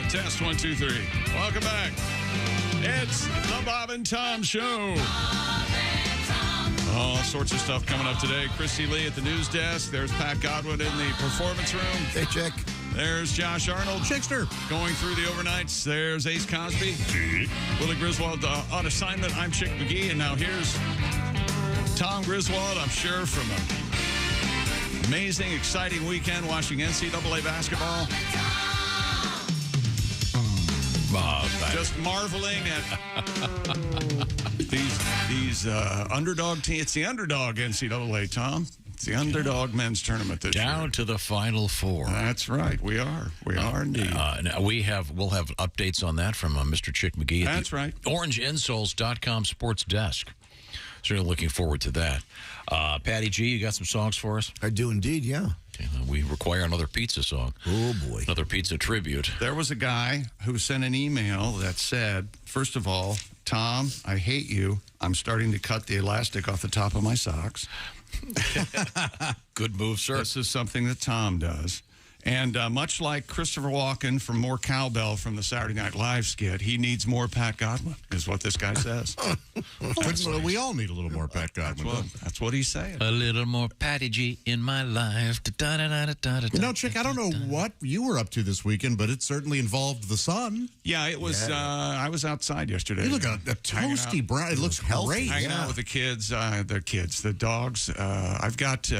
Test 1, 2, 3. Welcome back. It's the Bob and Tom Show. All sorts of stuff coming up today. Christy Lee at the news desk. There's Pat Godwin in the performance room. Hey, Chick. There's Josh Arnold. Chickster. Going through the overnights. There's Ace Cosby. Willie Griswold on assignment. I'm Chick McGee. And now here's Tom Griswold, I'm sure, from an amazing, exciting weekend watching NCAA basketball. Just marveling at these underdog teams. It's the underdog NCAA, Tom. It's the underdog men's tournament this year. Down to the Final Four. That's right. We are. We are indeed. Now we'll have updates on that from Mr. Chick McGee. That's right. OrangeInsoles.com sports desk. Certainly looking forward to that. Patty G, you got some songs for us? I do indeed, yeah. Okay, we require another pizza song. Oh, boy. Another pizza tribute. There was a guy who sent an email that said, first of all, Tom, I hate you. I'm starting to cut the elastic off the top of my socks. Good move, sir. This is something that Tom does. And much like Christopher Walken from More Cowbell from the Saturday Night Live skit, he needs more Pat Godwin, is what this guy says. Well, we all need a little more Pat Godwin. That's what he's saying. A little more Patty G in my life. You know, Chick, I don't know what you were up to this weekend, but it certainly involved the sun. Yeah, it was. I was outside yesterday. You look a toasty brown. It looks great. Hanging out with the kids, the dogs. I've got,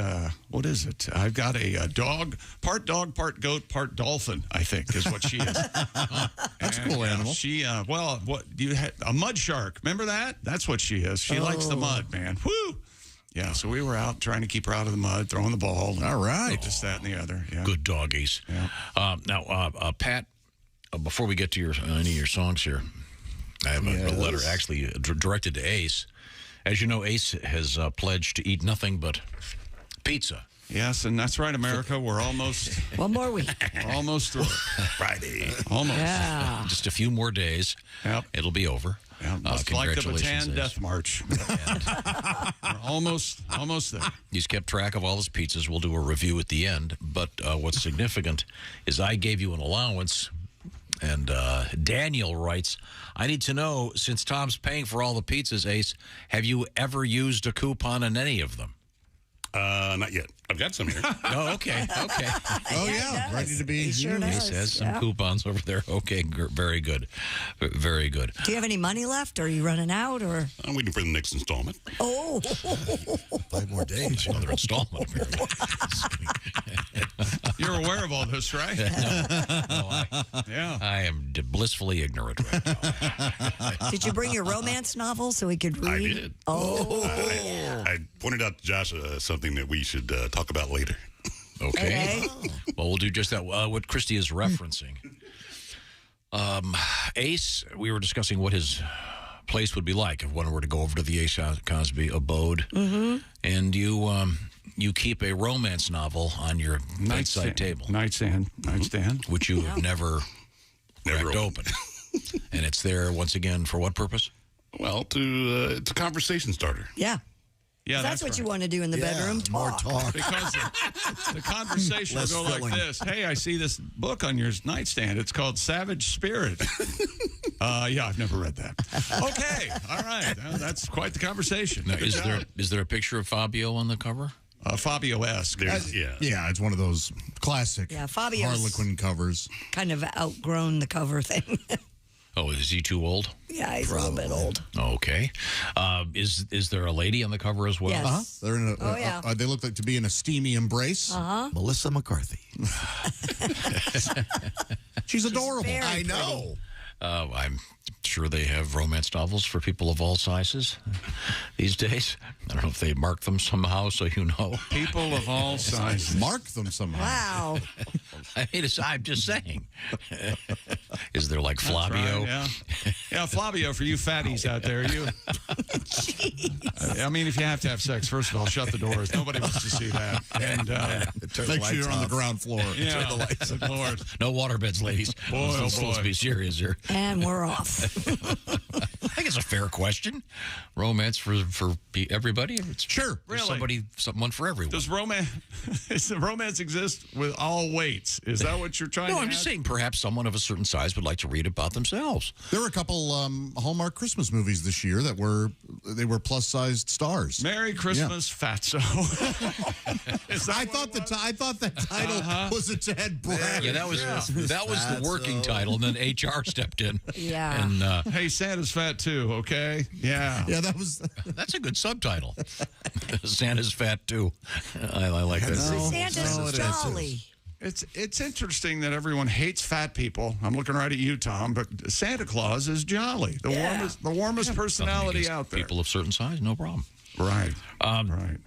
what is it? I've got a dog, part goat, part dolphin, I think, is what she is. That's a cool animal. She, what you had a mud shark. Remember that? That's what she is. She likes the mud, man. Woo! Yeah, so we were out trying to keep her out of the mud, throwing the ball. All right. This, that, and the other. Yeah. Good doggies. Yeah. Now, Pat, before we get to any of your songs here, I have a letter actually directed to Ace. As you know, Ace has pledged to eat nothing but pizza. Yes, and that's right, America. We're almost... One more week. We're almost through. Friday. Almost. Yeah. Just a few more days. Yep. It'll be over. Yeah, just like the Bataan Death March. We're almost there. He's kept track of all his pizzas. We'll do a review at the end. But what's significant is I gave you an allowance. And Daniel writes, I need to know, since Tom's paying for all the pizzas, Ace, have you ever used a coupon on any of them? Not yet. I've got some here. Oh, okay. Oh, yeah. Ready to be used. Sure Ace has some coupons over there. Okay, very good. Very good. Do you have any money left? Or are you running out? Or I'm waiting for the next installment. Oh. 5 more days. Another installment. You're aware of all this, right? Yeah. I am blissfully ignorant right now. Did you bring your romance novel so we could read? I did. Oh. I pointed out to Josh something that we should talk about later. Okay. Well, we'll do just that. What Christy is referencing. Ace, we were discussing what his place would be like if one were to go over to the Ace Cosby abode. Mm-hmm. And you keep a romance novel on your bedside table. Nightstand. Which you have never cracked open. And it's there, once again, for what purpose? Well, it's a conversation starter. Yeah. Yeah, that's what right. you want to do in the bedroom. More talk. Because the conversation will go like this. Hey, I see this book on your nightstand. It's called Savage Spirit. Yeah, I've never read that. Okay, all right. That's quite the conversation. Now, is there a picture of Fabio on the cover? Fabio-esque. Yeah, it's one of those classic Fabio's Harlequin covers. Kind of outgrown the cover thing. Oh, is he too old? Yeah, he's a little bit old. Okay. Is there a lady on the cover as well? Yes. They're in they look like to be in a steamy embrace. Melissa McCarthy. She's adorable. I know. I'm sure they have romance novels for people of all sizes these days. I don't know if they mark them somehow so you know. People of all sizes. Mark them somehow. Wow. I'm just saying. Is there like Flavio? Right, yeah, Flavio, for you fatties out there. I mean, if you have to have sex, first of all, shut the doors. Nobody wants to see that. And make sure you're on the ground floor. Yeah, turn the lights on. Lord. No waterbeds, ladies. Boy, this is supposed to be serious here. And we're off. think it's a fair question. Romance for everybody? It's Sure. There's someone for everyone. Does romance exist with all weights? Is that what you're trying to No, I'm just saying perhaps someone of a certain size would like to read about themselves. There were a couple Hallmark Christmas movies this year that were plus-sized stars. Merry Christmas, Fatso. I thought that title was a tad brag. Yeah, that was the working title, and then HR stepped in. Yeah. And Hey, Santa's fat too, okay? Yeah. Yeah, that was. that's a good subtitle. Santa's fat too. I like that. Santa's jolly. It's interesting that everyone hates fat people. I'm looking right at you, Tom, but Santa Claus is jolly. The warmest personality out there. People of certain size, no problem. Right. Right.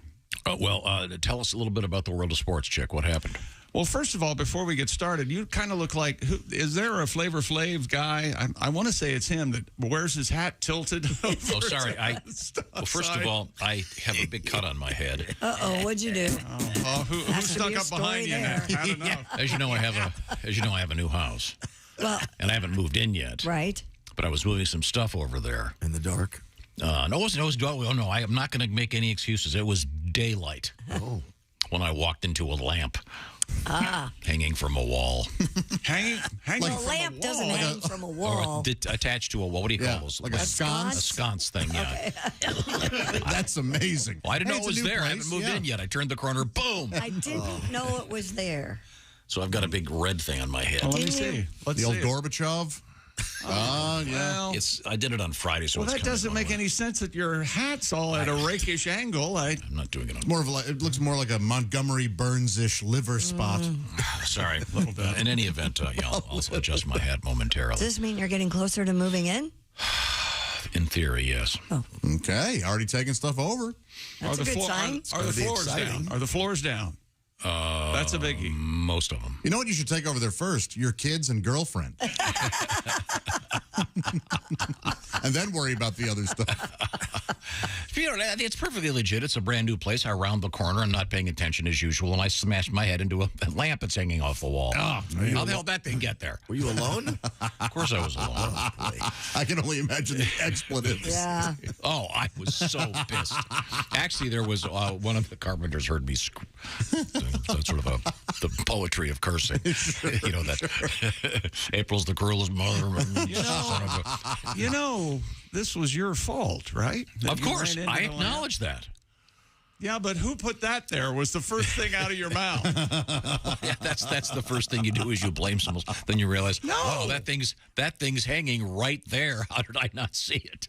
Tell us a little bit about the world of sports, Chick. What happened? Well, first of all, before we get started, you kind of look like, is there a Flavor Flav guy? I want to say it's him that wears his hat tilted. Oh, sorry. Well, first of all, I have a big cut on my head. Uh-oh, what'd you do? Who stuck up behind you? I don't know. As you know, I have a new house. Well, and I haven't moved in yet. right. But I was moving some stuff over there. In the dark. No, it wasn't. No, I am not going to make any excuses. It was daylight. Oh. When I walked into a lamp hanging from a wall. Hanging Well, from a lamp wall. doesn't hang from a wall. Attached to a wall. What do you call those? Like a sconce? A sconce thing, yeah. That's amazing. Well, I didn't know Hey, it was it's a new there. I place, haven't moved in yet. I turned the corner, boom. I didn't know it was there. So I've got a big red thing on my head. Well, let me Didn't you? see. Let's The old see. Gorbachev. Yeah. Well, I did it on Friday, so well, it's that kinda doesn't gone make away. any sense that your hat's all at a rakish angle. I'm not doing it on. More of it looks more like a Montgomery Burns-ish liver spot. Sorry. In any event, I'll adjust my hat momentarily. Does this mean you're getting closer to moving in? In theory, yes. Okay, already taking stuff over. That's a good sign. Are the be floors exciting. down? Are the floors down? That's a biggie. Most of them. You know what you should take over there first? Your kids and girlfriend. And then worry about the other stuff. It's perfectly legit. It's a brand new place. I round the corner. I'm not paying attention as usual, and I smashed my head into a lamp that's hanging off the wall. How the hell did that thing get there? Were you alone? Of course I was alone. I can only imagine the expletives. Yeah. Oh, I was so pissed. Actually, there was one of the carpenters heard me sort of the poetry of cursing. You know, that April's the cruelest mother. You know, this was your fault, right? That Of you course, ran into I the lamp? acknowledge that. Yeah, but who put that there was the first thing out of your mouth. Yeah, that's the first thing you do is you blame someone. Then you realize, oh, that thing's hanging right there. How did I not see it?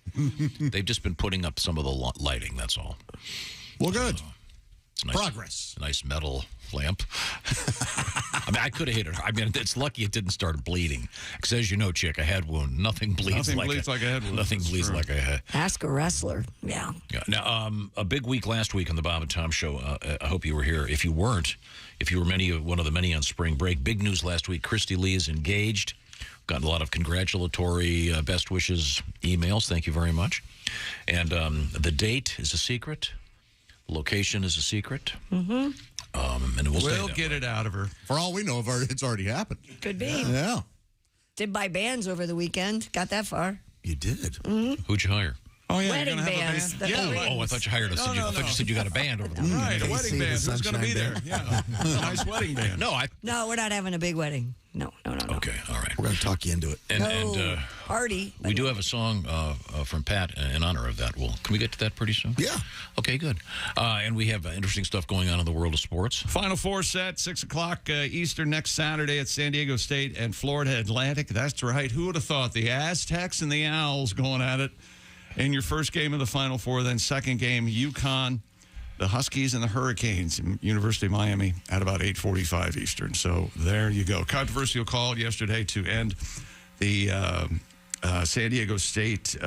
They've just been putting up some of the lighting. That's all. Well, good. It's nice, Progress. Nice metal lamp. I mean, I could have hit it. I mean, it's lucky it didn't start bleeding. Because as you know, Chick, a head wound, nothing bleeds like a head wound. Nothing bleeds like a head. Ask a wrestler. Yeah. Now, a big week last week on the Bob and Tom Show. I hope you were here. If you weren't, if you were one of the many on spring break, big news last week. Christy Lee is engaged. Got a lot of congratulatory best wishes emails. Thank you very much. And the date is a secret. Location is a secret. Mm-hmm. And We'll get it out of her. For all we know, it's already happened. Could be. Yeah. Did buy bands over the weekend. Got that far. You did. Who'd you hire? Oh, yeah, Wedding you're gonna have bands, a the band? Yeah. rings. I thought you hired us. I thought you said you got a band over there. Right, a wedding See the band. Who's going to be there? Sunshine Yeah, a nice wedding band. No, we're not having a big wedding. No. Okay, all right. We're going to talk you into it. And Party. we do have a song from Pat in honor of that. Well, can we get to that pretty soon? Yeah. Okay, good. And we have interesting stuff going on in the world of sports. Final Four set, 6 o'clock Eastern next Saturday at San Diego State and Florida Atlantic. That's right. Who would have thought the Aztecs and the Owls going at it in your first game of the Final Four, then second game, UConn, the Huskies, and the Hurricanes, University of Miami at about 8:45 Eastern. So there you go. Controversial call yesterday to end the San Diego State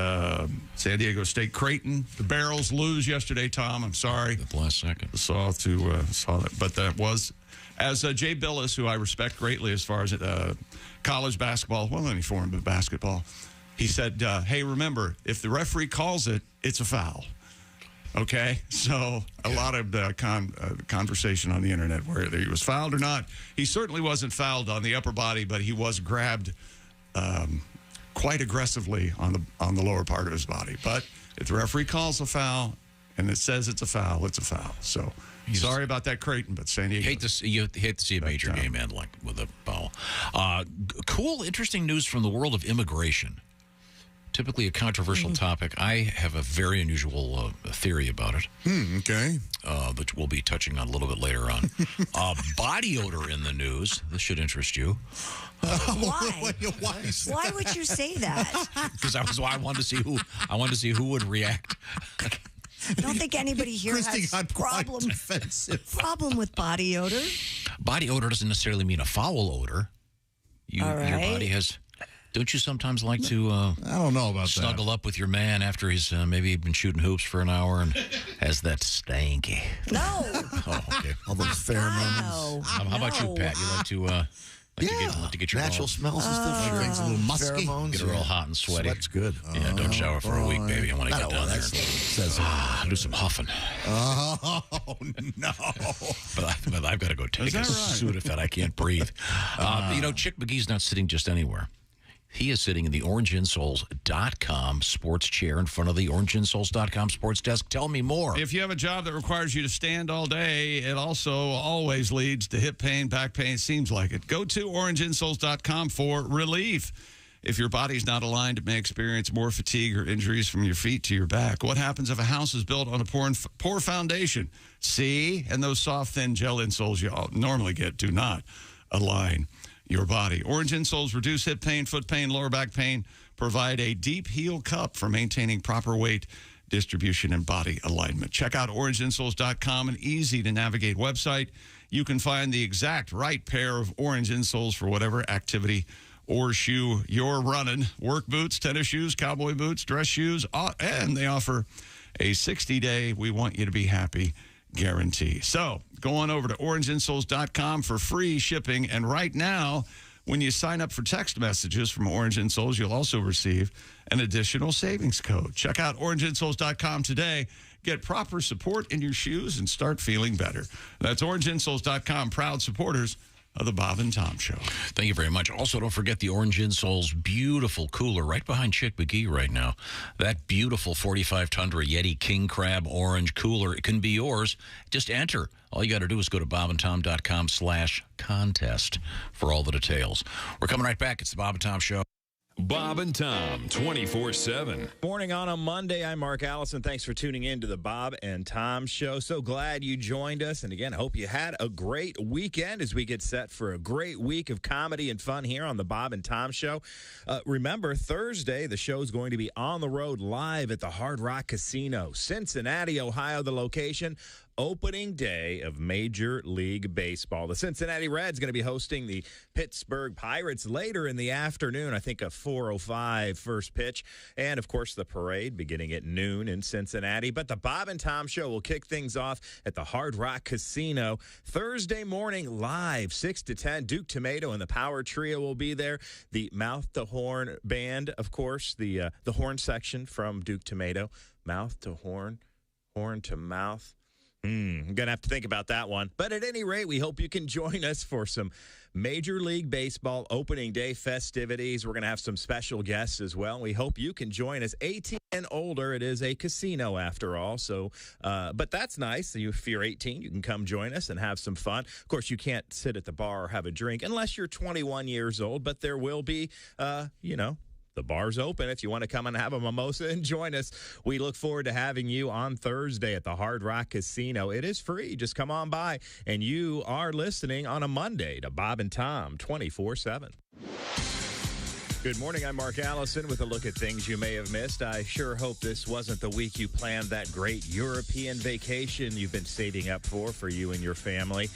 Creighton. The Barrels lose yesterday, Tom. I'm sorry. At the last second. Saw that. But that was, as Jay Billis, who I respect greatly as far as college basketball, well, any form of basketball, he said, hey, remember, if the referee calls it, it's a foul. Okay? So a lot of conversation on the internet whether he was fouled or not. He certainly wasn't fouled on the upper body, but he was grabbed quite aggressively on the lower part of his body. But if the referee calls a foul and it says it's a foul, it's a foul. So sorry about that, Creighton, but San Diego. You hate to see a major game end like with a foul. Cool, interesting news from the world of immigration. Typically a controversial topic. I have a very unusual theory about it. Okay. Which we'll be touching on a little bit later on. Body odor in the news. This should interest you. Why? Why? Why would you say that? Because I wanted to see who would react. I don't think anybody here Christy has got problem defensive. with body odor. Body odor doesn't necessarily mean a foul odor. All right. Your body has. Don't you sometimes like to I don't know about snuggle up with your man after he's maybe been shooting hoops for an hour and has that stanky? No. Oh, okay. All those pheromones. No. How about you, Pat? You like to get your natural smells and stuff. that? Things a little musky. Pheromones. get real hot and sweaty. Sweat's good. Yeah, don't shower for a week, baby. I want to I get don't down want there. that. Says Do some huffing. Oh, no. But I've got to go take a Sudafed. I can't breathe. Chick McGee's not sitting just anywhere. He is sitting in the orangeinsoles.com sports chair in front of the orangeinsoles.com sports desk. Tell me more. If you have a job that requires you to stand all day, it also always leads to hip pain, back pain. Seems like it. Go to orangeinsoles.com for relief. If your body's not aligned, it may experience more fatigue or injuries from your feet to your back. What happens if a house is built on a poor foundation? See? And those soft, thin gel insoles you normally get do not align your body. Orange insoles reduce hip pain, foot pain, lower back pain, provide a deep heel cup for maintaining proper weight distribution and body alignment. Check out orangeinsoles.com, an easy-to-navigate website. You can find the exact right pair of orange insoles for whatever activity or shoe you're running. Work boots, tennis shoes, cowboy boots, dress shoes, and they offer a 60-day we want you to be happy guarantee. So go on over to orangeinsoles.com for free shipping. And right now, when you sign up for text messages from Orange Insoles, you'll also receive an additional savings code. Check out orangeinsoles.com today. Get proper support in your shoes and start feeling better. That's orangeinsoles.com, proud supporters of the Bob and Tom Show. Thank you very much. Also, don't forget the Orange Insoles beautiful cooler right behind Chick McGee right now. That beautiful 45 Tundra Yeti King Crab Orange cooler. It can be yours. Just enter. All you got to do is go to bobandtom.com/contest for all the details. We're coming right back. It's the Bob and Tom Show. Bob and Tom, 24/7. Morning on a Monday. I'm Mark Allison. Thanks for tuning in to the Bob and Tom Show. So glad you joined us. And again, I hope you had a great weekend as we get set for a great week of comedy and fun here on the Bob and Tom Show. Remember, Thursday, the show is going to be on the road live at the Hard Rock Casino, Cincinnati, Ohio, the location. Opening day of Major League Baseball. The Cincinnati Reds going to be hosting the Pittsburgh Pirates later in the afternoon. I think a 4:05 first pitch. And, of course, the parade beginning at noon in Cincinnati. But the Bob and Tom Show will kick things off at the Hard Rock Casino Thursday morning live, 6 to 10. Duke Tomato and the Power Trio will be there. The Mouth to Horn Band, of course, the horn section from Duke Tomato. Mouth to horn, horn to mouth. I'm going to have to think about that one. But at any rate, we hope you can join us for some Major League Baseball opening day festivities. We're going to have some special guests as well. We hope you can join us. 18 and older. It is a casino after all. So, but that's nice. If you're 18, you can come join us and have some fun. Of course, you can't sit at the bar or have a drink unless you're 21 years old. But there will be, the bar's open if you want to come and have a mimosa and join us. We look forward to having you on Thursday at the Hard Rock Casino. It is free. Just come on by. And you are listening on a Monday to Bob and Tom 24/7. Good morning. I'm Mark Allison with a look at things you may have missed. I sure hope this wasn't the week you planned that great European vacation you've been saving up for you and your family.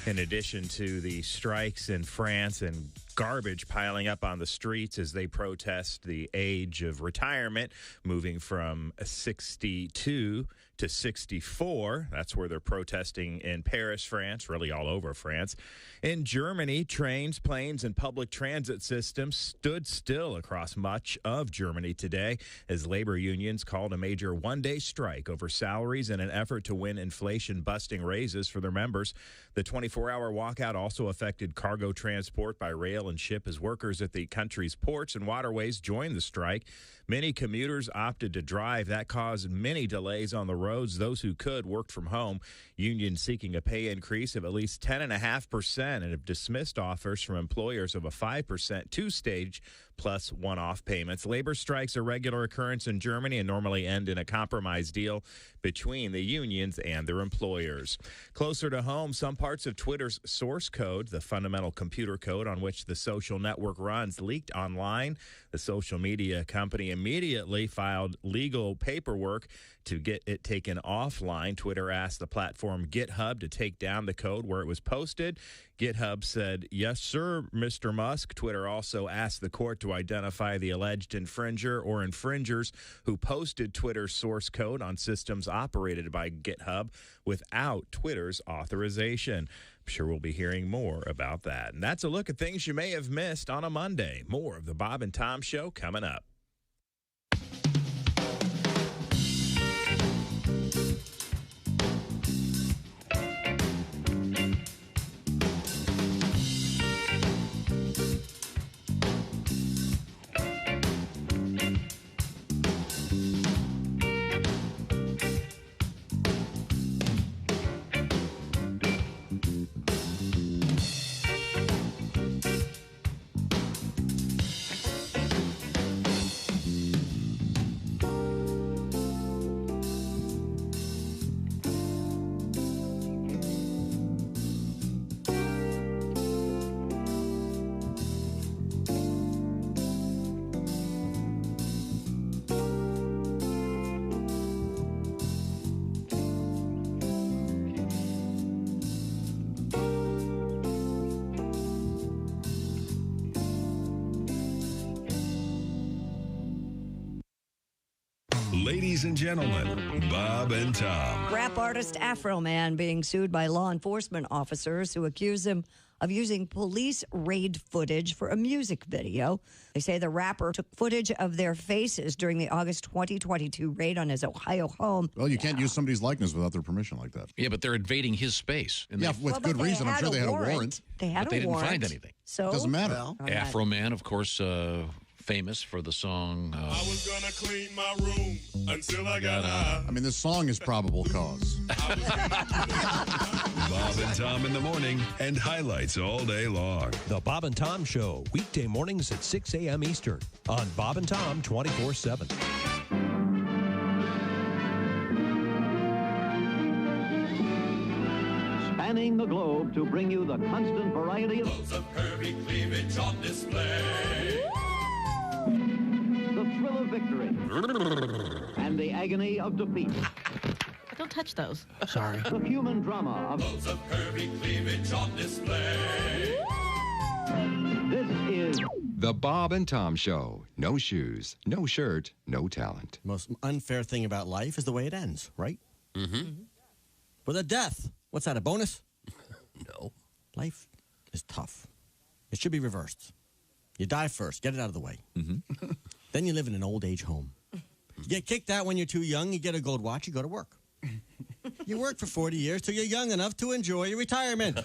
In addition to the strikes in France and garbage piling up on the streets as they protest the age of retirement, moving from 62 to 64. That's where they're protesting in Paris, France, really all over France. In Germany, trains, planes, and public transit systems stood still across much of Germany today as labor unions called a major one-day strike over salaries in an effort to win inflation-busting raises for their members. The 24-hour walkout also affected cargo transport by rail and ship as workers at the country's ports and waterways joined the strike. Many commuters opted to drive. That caused many delays on the roads. Those who could worked from home. Unions seeking a pay increase of at least 10.5% and have dismissed offers from employers of a 5% two-stage plus one-off payments. Labor strikes are a regular occurrence in Germany and normally end in a compromise deal between the unions and their employers. Closer to home, some parts of Twitter's source code, the fundamental computer code on which the social network runs, leaked online. The social media company immediately filed legal paperwork to get it taken offline. Twitter asked the platform GitHub to take down the code where it was posted. GitHub said, "Yes, sir, Mr. Musk." Twitter also asked the court to identify the alleged infringer or infringers who posted Twitter's source code on systems operated by GitHub without Twitter's authorization. I'm sure we'll be hearing more about that. And that's a look at things you may have missed on a Monday. More of the Bob and Tom Show coming up. Ladies and gentlemen, Bob and Tom. Rap artist Afro Man being sued by law enforcement officers who accuse him of using police raid footage for a music video. They say the rapper took footage of their faces during the August 2022 raid on his Ohio home. Well, you can't use somebody's likeness without their permission like that. Yeah, but they're invading his space. And Yeah, with good reason. I'm sure they had a warrant. They had but a they didn't warrant. find anything. So Doesn't matter. Well, Afro Man, of course, famous for the song. I was gonna clean my room until I got high. I mean, this song is probable cause. Bob and Tom in the morning and highlights all day long. The Bob and Tom Show, weekday mornings at 6 a.m. Eastern on Bob and Tom 24/7. Spanning the globe to bring you the constant variety of loads of curvy cleavage on display. The thrill of victory and the agony of defeat. Don't touch those. Sorry. The human drama of loads of curvy cleavage on display. This is The Bob and Tom Show. No shoes, no shirt, no talent. Most unfair thing about life is the way it ends, right? Mm-hmm. With a death. What's that, a bonus? No. Life is tough. It should be reversed. You die first. Get it out of the way. Mm-hmm. Then you live in an old age home. You get kicked out when you're too young. You get a gold watch. You go to work. You work for 40 years till you're young enough to enjoy your retirement. Go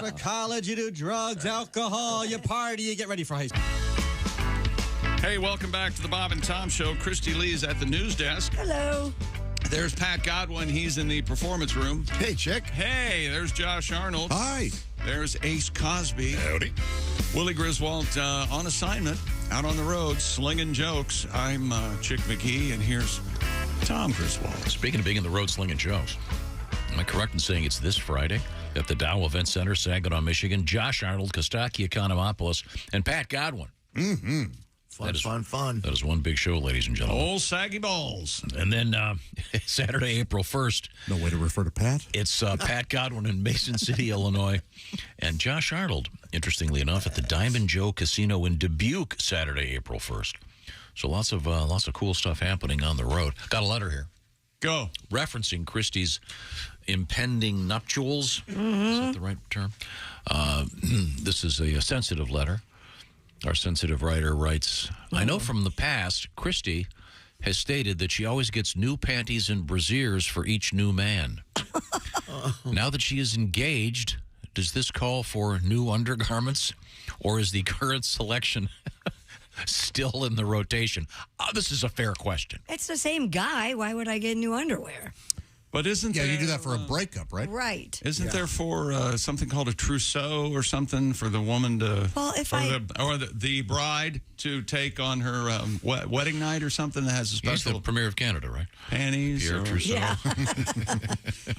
to college. You do drugs, alcohol. You party. You get ready for high school. Hey, welcome back to the Bob and Tom Show. Christy Lee's at the news desk. Hello. There's Pat Godwin. He's in the performance room. Hey, chick. Hey, there's Josh Arnold. Hi. There's Ace Cosby. Howdy. Willie Griswold on assignment, out on the road, slinging jokes. I'm Chick McGee, and here's Tom Griswold. Speaking of being in the road slinging jokes, am I correct in saying it's this Friday at the Dow Event Center, Saginaw, Michigan? Josh Arnold, Kostaki Economopoulos, and Pat Godwin. Mm-hmm. Fun. That is one big show, ladies and gentlemen. Old saggy balls. And then Saturday, April 1st. No way to refer to Pat. It's Pat Godwin in Mason City, Illinois. And Josh Arnold, interestingly enough, at the Diamond Joe Casino in Dubuque, Saturday, April 1st. So lots of cool stuff happening on the road. Got a letter here. Go. Referencing Christie's impending nuptials. Mm-hmm. Is that the right term? This is a sensitive letter. Our sensitive writer writes, I know from the past, Christy has stated that she always gets new panties and brasiers for each new man. Now that she is engaged, does this call for new undergarments, or is the current selection still in the rotation? This is a fair question. It's the same guy. Why would I get new underwear? But isn't there, you do that for a breakup, right? Right. Isn't there for something called a trousseau or something for the woman to, well, if the bride to take on her wedding night or something that has a special the Premier of Canada, right? Panties Pierre or Trousseau. Yeah.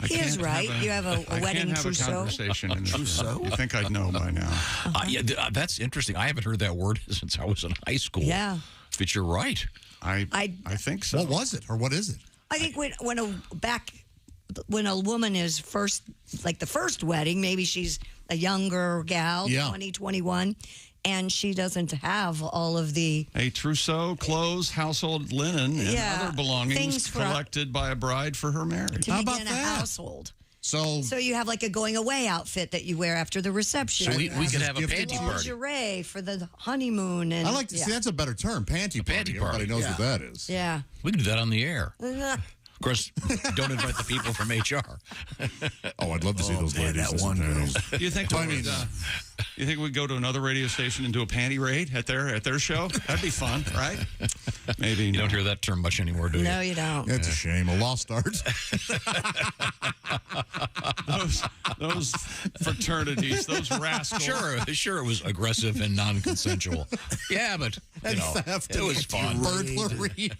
He is right. You have a wedding I can't have trousseau. a conversation in trousseau. I think I'd know by now. That's interesting. I haven't heard that word since I was in high school. Yeah. But you're right. I think so. What was it, or what is it? I think when a woman is first, like the first wedding, maybe she's a younger gal, 20, 21, and she doesn't have all of the... A trousseau, clothes, household linen, and other belongings collected by a bride for her marriage. To begin a household. So you have like a going away outfit that you wear after the reception. So we could have a panty party. Lingerie for the honeymoon. And, I like to see that's a better term, panty party. Everybody knows what that is. Yeah. We can do that on the air. Of course, don't invite the people from HR. Oh, I'd love to see those ladies. Do you think you think we'd go to another radio station and do a panty raid at their show? That'd be fun, right? Maybe you don't hear that term much anymore, do you? No, you don't. It's a shame. A lost art. those fraternities, those rascals. Sure, it was aggressive and non-consensual. Yeah, but theft, it was fun. Burglary.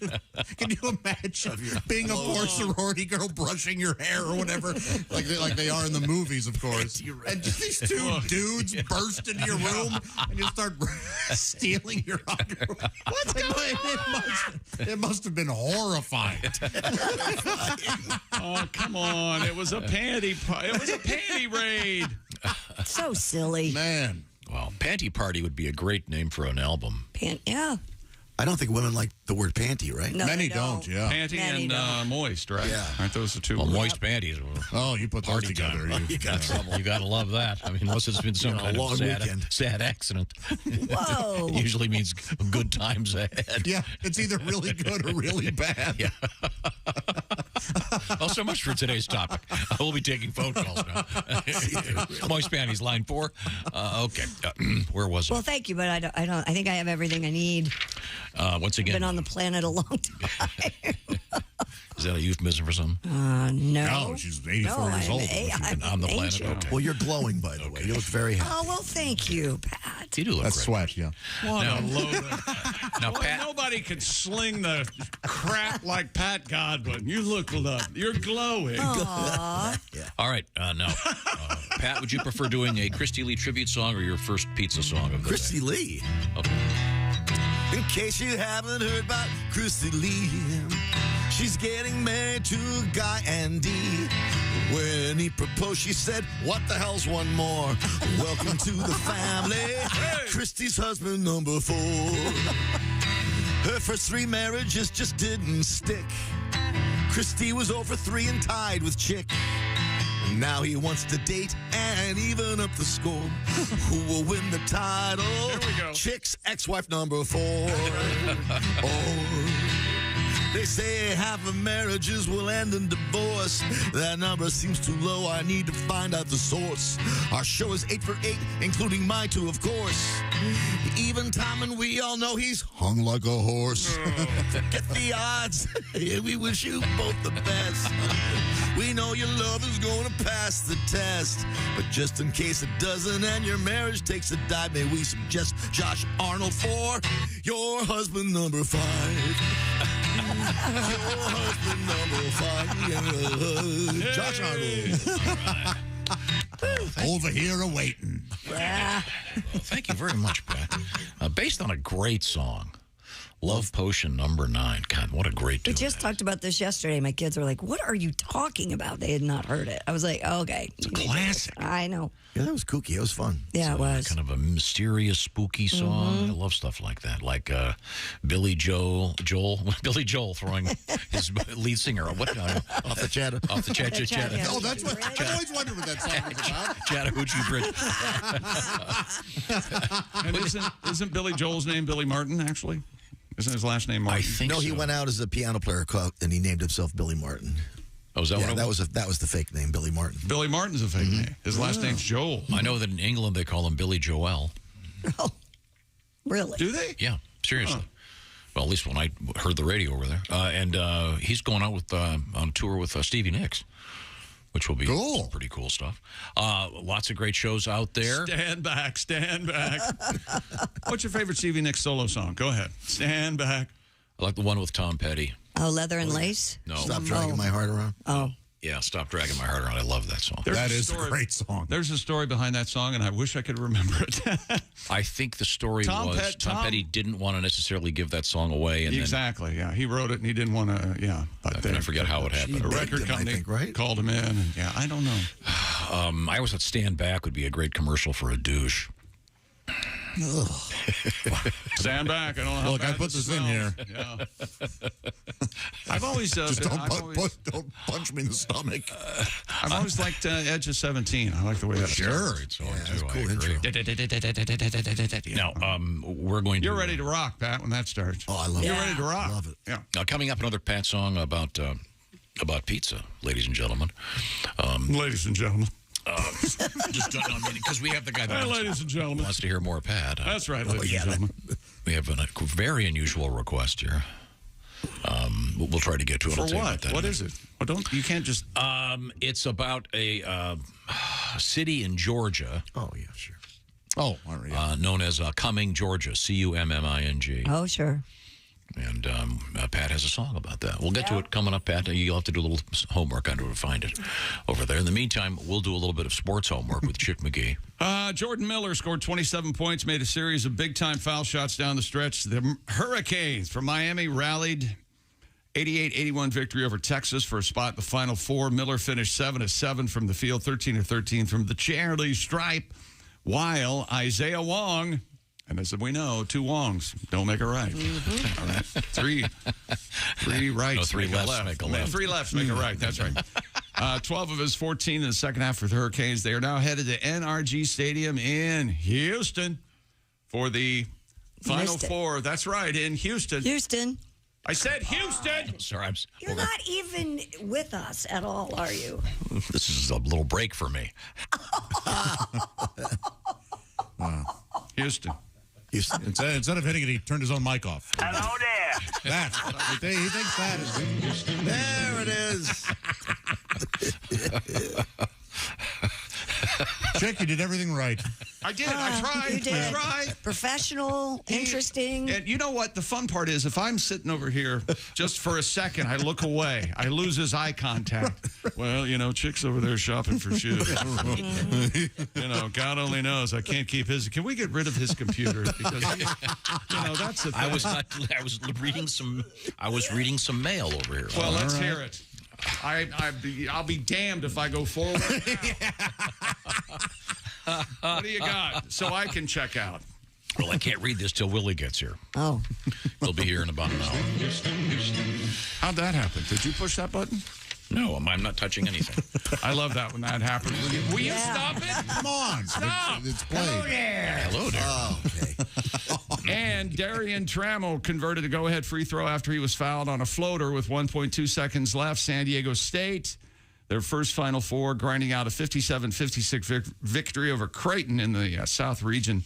Can you imagine being a poor sorority girl brushing your hair or whatever, like they are in the movies, of course, and just these two dudes burst into your room and you start stealing your underwear? What's going on? It must have been horrifying. Oh, come on! It was a panty raid. So silly, man. Well, panty party would be a great name for an album. Yeah. I don't think women like the word panty, right? No, Many don't, yeah. Panty and moist, right? Yeah. Aren't those the two? Well, moist panties. Oh, you put those together. You got trouble. You got to love that. I mean, unless it's been some kind of sad accident. Whoa. It usually means good times ahead. Yeah, it's either really good or really bad. Yeah. Well, so much for today's topic. We'll be taking phone calls now. Moist panties, line 4. Okay, where was it? Well, thank you, but I don't. I think I have everything I need. Once again, been on the planet a long time. Is that a euphemism for something? No. No, she's 84 years old. I'm on the planet. Okay. Well, you're glowing, by the way. You look very happy. Oh, well, thank you, Pat. You do look That's great. sweat, yeah. What Now- a load Now, Boy, Pat, nobody could sling the crap like Pat Godwin. You look you're glowing. Aw. all right, now, Pat, would you prefer doing a Christy Lee tribute song or your first pizza song of the Christy day? Lee. Okay. In case you haven't heard about Christy Lee, she's getting married to a guy, Andy. When he proposed, she said, "What the hell's one more? Welcome to the family." Christy's husband number 4. Her first 3 marriages just didn't stick. Christy was over 3 and tied with Chick. Now he wants to date and even up the score. Who will win the title? Here we go. Chick's ex-wife number 4. They say half of marriages will end in divorce. That number seems too low. I need to find out the source. Our show is 8 for 8, including my 2, of course. Even Tom, and we all know he's hung like a horse. Get the odds. We wish you both the best. We know your love is going to pass the test. But just in case it doesn't and your marriage takes a dive, may we suggest Josh Arnold for your husband number 5. Your husband number 5. Josh Arnold. Over here awaiting. Yeah. Well, thank you very much, Pat. Based on a great song, Love Potion number 9. God, what a great We tune. just talked about this yesterday. My kids were like, "What are you talking about?" They had not heard it. I was like, "Okay, It's a classic. I know." Yeah, that was kooky. It was fun. Yeah, it was. Kind of a mysterious, spooky song. I love stuff like that. Like Billy Joel throwing his lead singer off the Chattahoochee Oh, that's what I've always wondered what that song was about. Chattahoochee Bridge. And isn't Billy Joel's name Billy Martin, actually? Isn't his last name Martin? I think No, so. he went out as a piano player and he named himself Billy Martin. Oh, is that Yeah, what it that was the fake name, Billy Martin. Billy Martin's a fake name. His last name's Joel. I know that in England they call him Billy Joel. Oh, really? Do they? Yeah, seriously. Well, at least when I heard the radio over there. And he's going out with on tour with Stevie Nicks, which will be some pretty cool stuff. Lots of great shows out there. Stand back, stand back. What's your favorite Stevie Nicks solo song? Go ahead. Stand back. I like the one with Tom Petty. Oh, Leather and Lace? No. Stop dragging my heart around. Oh. Yeah, Stop Dragging My Heart Around. I love that song. That is a great song. There's a story behind that song, and I wish I could remember it. I think the story was Tom Petty didn't want to necessarily give that song away. And exactly, yeah. He wrote it, and he didn't want to, But I forget how it happened. A record company called him in, and I don't know. I always thought Stand Back would be a great commercial for a douche. Stand back. I don't know how Look, I put this in here. Yeah. I've always just don't punch me in the stomach. I've always liked Edge of 17. I like the way that It's cool intro. Now, we're going to... You're ready to rock, Pat, when that starts. Oh, I love it. You're ready to rock. I love it. Yeah. Now, coming up, another Pat song about pizza, ladies and gentlemen. Ladies and gentlemen. Just because we have the guy that ladies and gentlemen. wants to hear more Pat. That's right, ladies and gentlemen. We have a very unusual request here. We'll try to get to it. For what? What is it? Well, you can't just... It's about a city in Georgia. Oh, yeah, sure. Oh, yeah. Known as Cumming, Georgia, Cumming. Oh, sure. And Pat has a song about that. We'll get to it coming up, Pat. You'll have to do a little homework on it to find it over there. In the meantime, we'll do a little bit of sports homework with Chick McGee. Jordan Miller scored 27 points, made a series of big-time foul shots down the stretch. The Hurricanes from Miami rallied 88-81 victory over Texas for a spot in the Final Four. Miller finished 7 of 7 from the field, 13 of 13 from the charity stripe, while Isaiah Wong... And as we know, 2 Wongs don't make a right. All right. Three rights. No, 3 lefts make a left. 3 lefts make a right. That's right. 12 of his 14 in the second half for the Hurricanes. They are now headed to NRG Stadium in Houston for the Final Four. That's right, in Houston. Houston. I said Houston. Sorry, You're not even with us at all, are you? This is a little break for me. Houston. Instead of hitting it, he turned his own mic off. Hello there. That's he thinks that is. There it is. Chick, you did everything right. I did. I tried. You did. I tried. Professional, interesting. And you know what? The fun part is if I'm sitting over here just for a second, I look away. I lose his eye contact. Well, Chick's over there shopping for shoes. God only knows. I can't keep his. Can we get rid of his computer? Because, that's the thing. I was reading some mail over here. Well, let's hear it. I'll be damned if I go forward. What do you got? So I can check out. Well, I can't read this till Willie gets here. Oh. He'll be here in about an hour. How'd that happen? Did you push that button? No, I'm not touching anything. I love that when that happens. Will you stop it? Come on. Stop. It's played. Hello there. Hello there. Oh, okay. And Darian Trammell converted a go-ahead free throw after he was fouled on a floater with 1.2 seconds left. San Diego State, their first Final Four, grinding out a 57-56 victory over Creighton in the South Region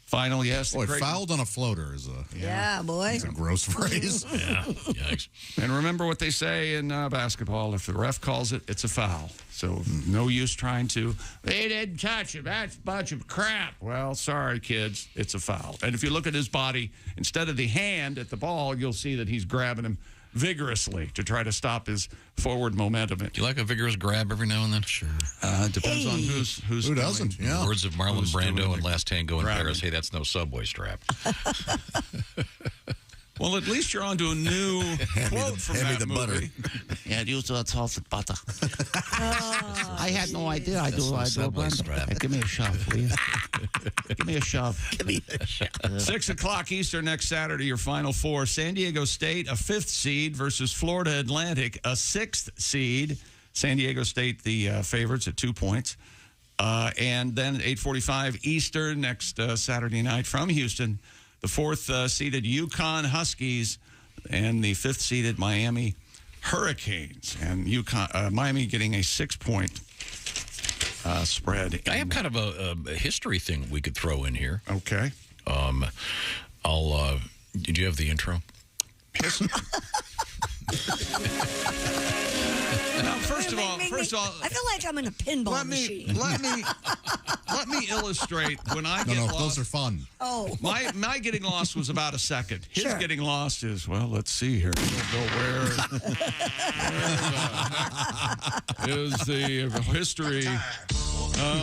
final. Yes, boy, fouled on a floater is a boy. It's a gross phrase. Yeah, yikes. And remember what they say in basketball: if the ref calls it, it's a foul. So no use trying to. They didn't touch him. That's a bunch of crap. Well, sorry, kids, it's a foul. And if you look at his body, instead of the hand at the ball, you'll see that he's grabbing him vigorously to try to stop his forward momentum. Do you like a vigorous grab every now and then? Sure. Depends on who's who doesn't. Yeah. The words of Marlon Brando and Last Tango in Paris. Hey, that's no subway strap. Well, at least you're on to a new quote from that movie. Butter. Yeah, use salted butter. I had no idea. I do a blender. Give me a shove, will you? Give me a shove. Give me a shove. 6 o'clock Eastern next Saturday, your Final Four. San Diego State, a 5th seed, versus Florida Atlantic, a 6th seed. San Diego State, the favorites at 2 points. And then at 8:45 Eastern next Saturday night from Houston, the 4th seeded UConn Huskies and the 5th seeded Miami Hurricanes, and Miami getting a 6-point spread. I have kind of a history thing we could throw in here. Okay. Did you have the intro? Now, first of all, I feel like I'm in a pinball machine. Let me illustrate when I get lost. Those are fun. Oh, my getting lost was about a second. His Sure. getting lost is, well, let's see here. Where is the history?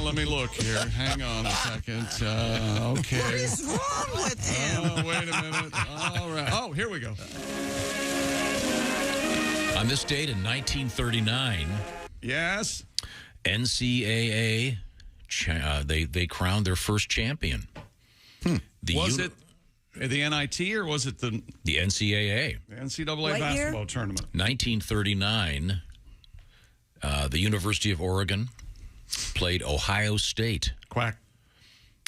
Let me look here. Hang on a second. Okay. What is wrong with him? Oh, wait a minute. All right. Oh, here we go. On this date in 1939, yes, NCAA, they crowned their first champion. Was it the NIT or was it the NCAA? The NCAA basketball tournament. 1939, the University of Oregon played Ohio State. Quack.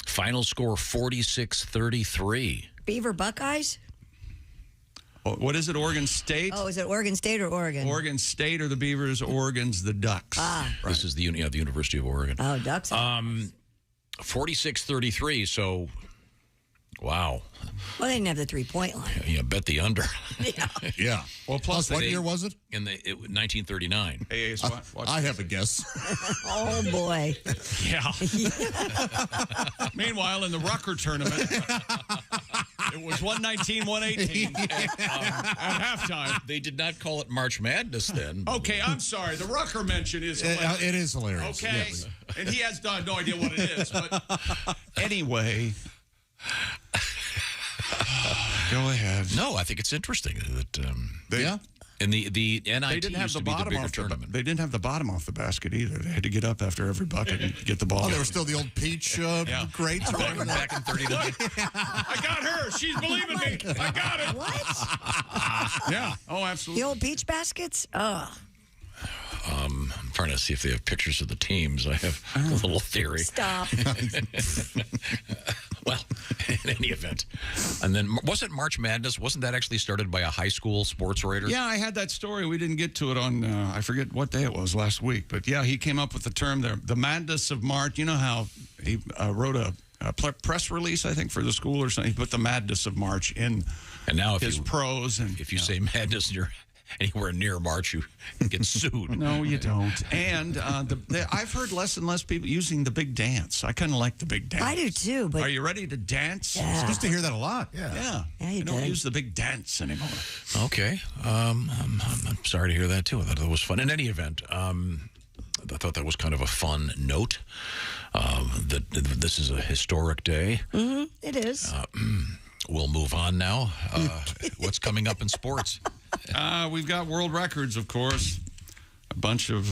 Final score 46-33. Beaver Buckeyes? Oh, what is it, Oregon State? Oh, is it Oregon State or Oregon? Oregon State or the Beavers, Oregon's the Ducks. Ah. Right. This is the University of Oregon. Oh, Ducks. 46-33, so, wow. Well, they didn't have the 3-point line. Yeah, bet the under. Yeah. Well, plus what year was it? 1939. Hey, I have a guess. Oh, boy. Yeah. Meanwhile, in the Rucker tournament, it was 119-118 at halftime. They did not call it March Madness then. Okay, I'm sorry. The Rucker mention is hilarious. It is hilarious. Okay. Yes. And he has no idea what it is. But anyway, go ahead. No, I think it's interesting that yeah. And the NIT They didn't have used the to be the bottom bigger off tournament. They didn't have the bottom off the basket either. They had to get up after every bucket and get the ball. Oh, there were still the old peach crates. Back in 39. I got her. She's believing me. I got it. What? Yeah. Oh, absolutely. The old beach baskets? Oh. I'm trying to see if they have pictures of the teams. I have a little theory. Stop. Well, in any event. And then, wasn't March Madness, wasn't that actually started by a high school sports writer? Yeah, I had that story. We didn't get to it on, I forget what day it was last week. But yeah, he came up with the term there, the madness of March. You know how he wrote a press release, I think, for the school or something. He put the madness of March in and now if his you, prose. And if you say madness and you're anywhere near March, you get sued. No, you don't. And I've heard less and less people using the big dance. I kind of like the big dance. I do too. But are you ready to dance? Yeah. I used to hear that a lot. Yeah. you don't did. use the big dance anymore. Okay. I'm sorry to hear that, too. I thought that was fun. In any event, I thought that was kind of a fun note. That this is a historic day. Mm-hmm. It is. We'll move on now. What's coming up in sports? We've got world records, of course. A bunch of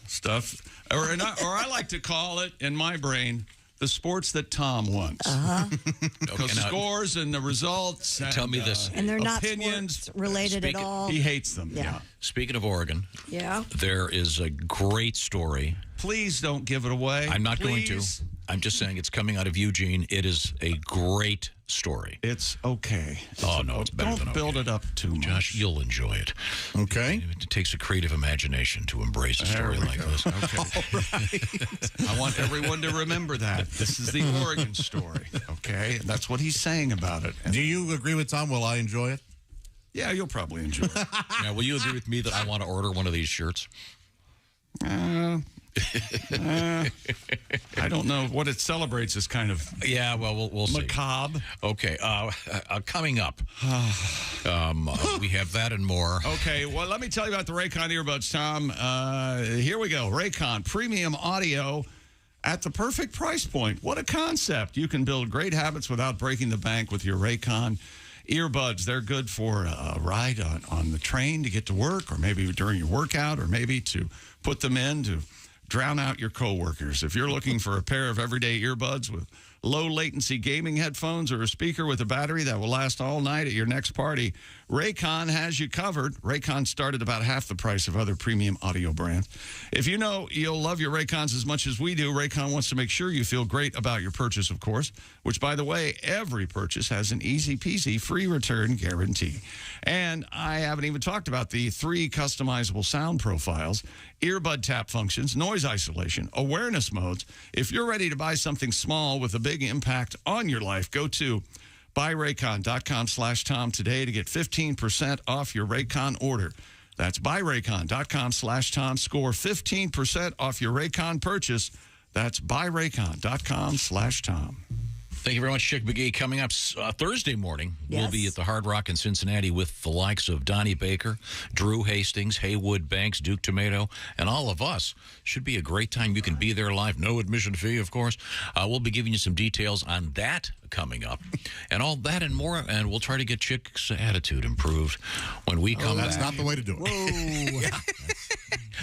stuff. Or I like to call it, in my brain, the sports that Tom wants. Because scores and the results. And, tell me this. And they're not opinions sports related at all. He hates them. Yeah. Speaking of Oregon, there is a great story. Please don't give it away. I'm not going to. I'm just saying it's coming out of Eugene. It is a great story. It's okay. Oh, no, it's better than okay. Don't build it up too much. Josh, you'll enjoy it. Okay. It takes a creative imagination to embrace a story like this. Okay. I want everyone to remember that. This is the Oregon story, okay? And that's what he's saying about it. And do you agree with Tom? Will I enjoy it? Yeah, you'll probably enjoy it. Now, will you agree with me that I want to order one of these shirts? I don't know. What it celebrates is kind of we'll see. Macabre. Okay, coming up, we have that and more. Okay, well, let me tell you about the Raycon earbuds, Tom. Here we go. Raycon premium audio at the perfect price point. What a concept. You can build great habits without breaking the bank with your Raycon earbuds. They're good for a ride on the train to get to work, or maybe during your workout, or maybe to put them in to drown out your coworkers. If you're looking for a pair of everyday earbuds with low latency gaming headphones, or a speaker with a battery that will last all night at your next party, Raycon has you covered. Raycon started about half the price of other premium audio brands. If you know you'll love your Raycons as much as we do, Raycon wants to make sure you feel great about your purchase, of course, which, by the way, every purchase has an easy-peasy free return guarantee. And I haven't even talked about the 3 customizable sound profiles, earbud tap functions, noise isolation, awareness modes. If you're ready to buy something small with a big impact on your life, go to buyraycon.com/Tom today to get 15% off your Raycon order. That's buyraycon.com/Tom. Score 15% off your Raycon purchase. That's buyraycon.com/Tom. Thank you very much, Chick McGee. Coming up Thursday morning, we'll be at the Hard Rock in Cincinnati with the likes of Donnie Baker, Drew Hastings, Haywood Banks, Duke Tomato, and all of us. Should be a great time. You can be there live. No admission fee, of course. We'll be giving you some details on that coming up. And all that and more. And we'll try to get Chick's attitude improved when we come back. That's not the way to do it. Whoa.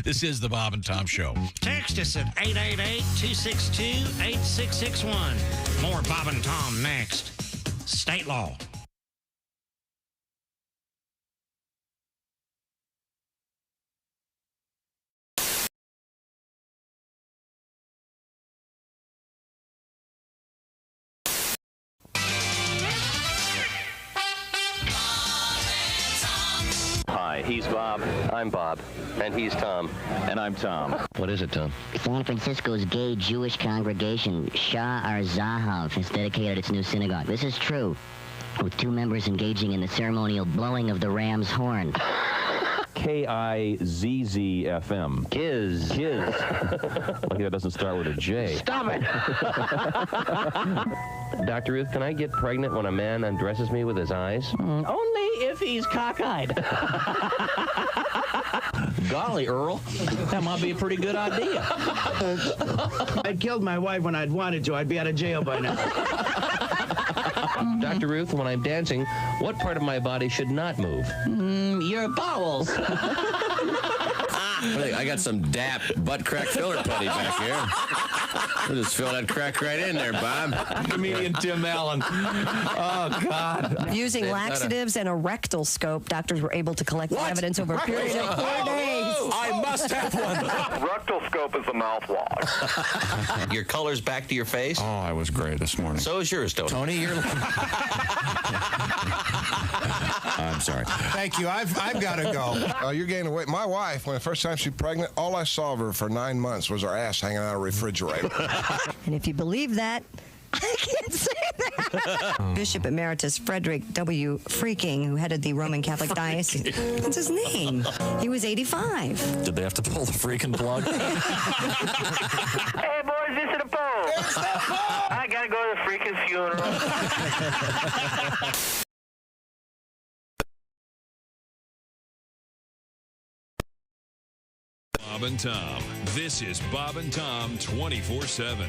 This is the Bob and Tom Show. Text us at 888-262-8661. More Bob and Tom next. State law. Hi, he's Bob. I'm Bob. And he's Tom. And I'm Tom. What is it, Tom? San Francisco's gay Jewish congregation, Shah Ar Zahav, has dedicated its new synagogue. This is true, with 2 members engaging in the ceremonial blowing of the ram's horn. KIZZFM. Kiz. Lucky that doesn't start with a J. Stop it! Dr. Ruth, can I get pregnant when a man undresses me with his eyes? Only if he's cockeyed. Golly, Earl, that might be a pretty good idea. I killed my wife when I'd wanted to. I'd be out of jail by now. Dr. Ruth, when I'm dancing, what part of my body should not move? Your bowels. I got some DAP butt crack filler putty back here. We'll just fill that crack right in there, Bob. Comedian Tim Allen. Oh, God. Using laxatives and a rectal scope, doctors were able to collect evidence over a period of 4 days. I must have one. Rectal scope is a mouthwash. Your color's back to your face? Oh, I was gray this morning. So is yours, Tony. Tony, you're... I'm sorry. Thank you. I've got to go. You're gaining weight. My wife, when the first time she was pregnant, all I saw of her for 9 months was her ass hanging out of a refrigerator. And if you believe that, I can't say that. Bishop Emeritus Frederick W. Freaking, who headed the Roman Catholic Diocese. That's his name. He was 85. Did they have to pull the freaking plug? Hey, boys, this is the Pope. It's the Pope. I got to go to the freaking funeral. Bob and Tom. This is Bob and Tom 24/7.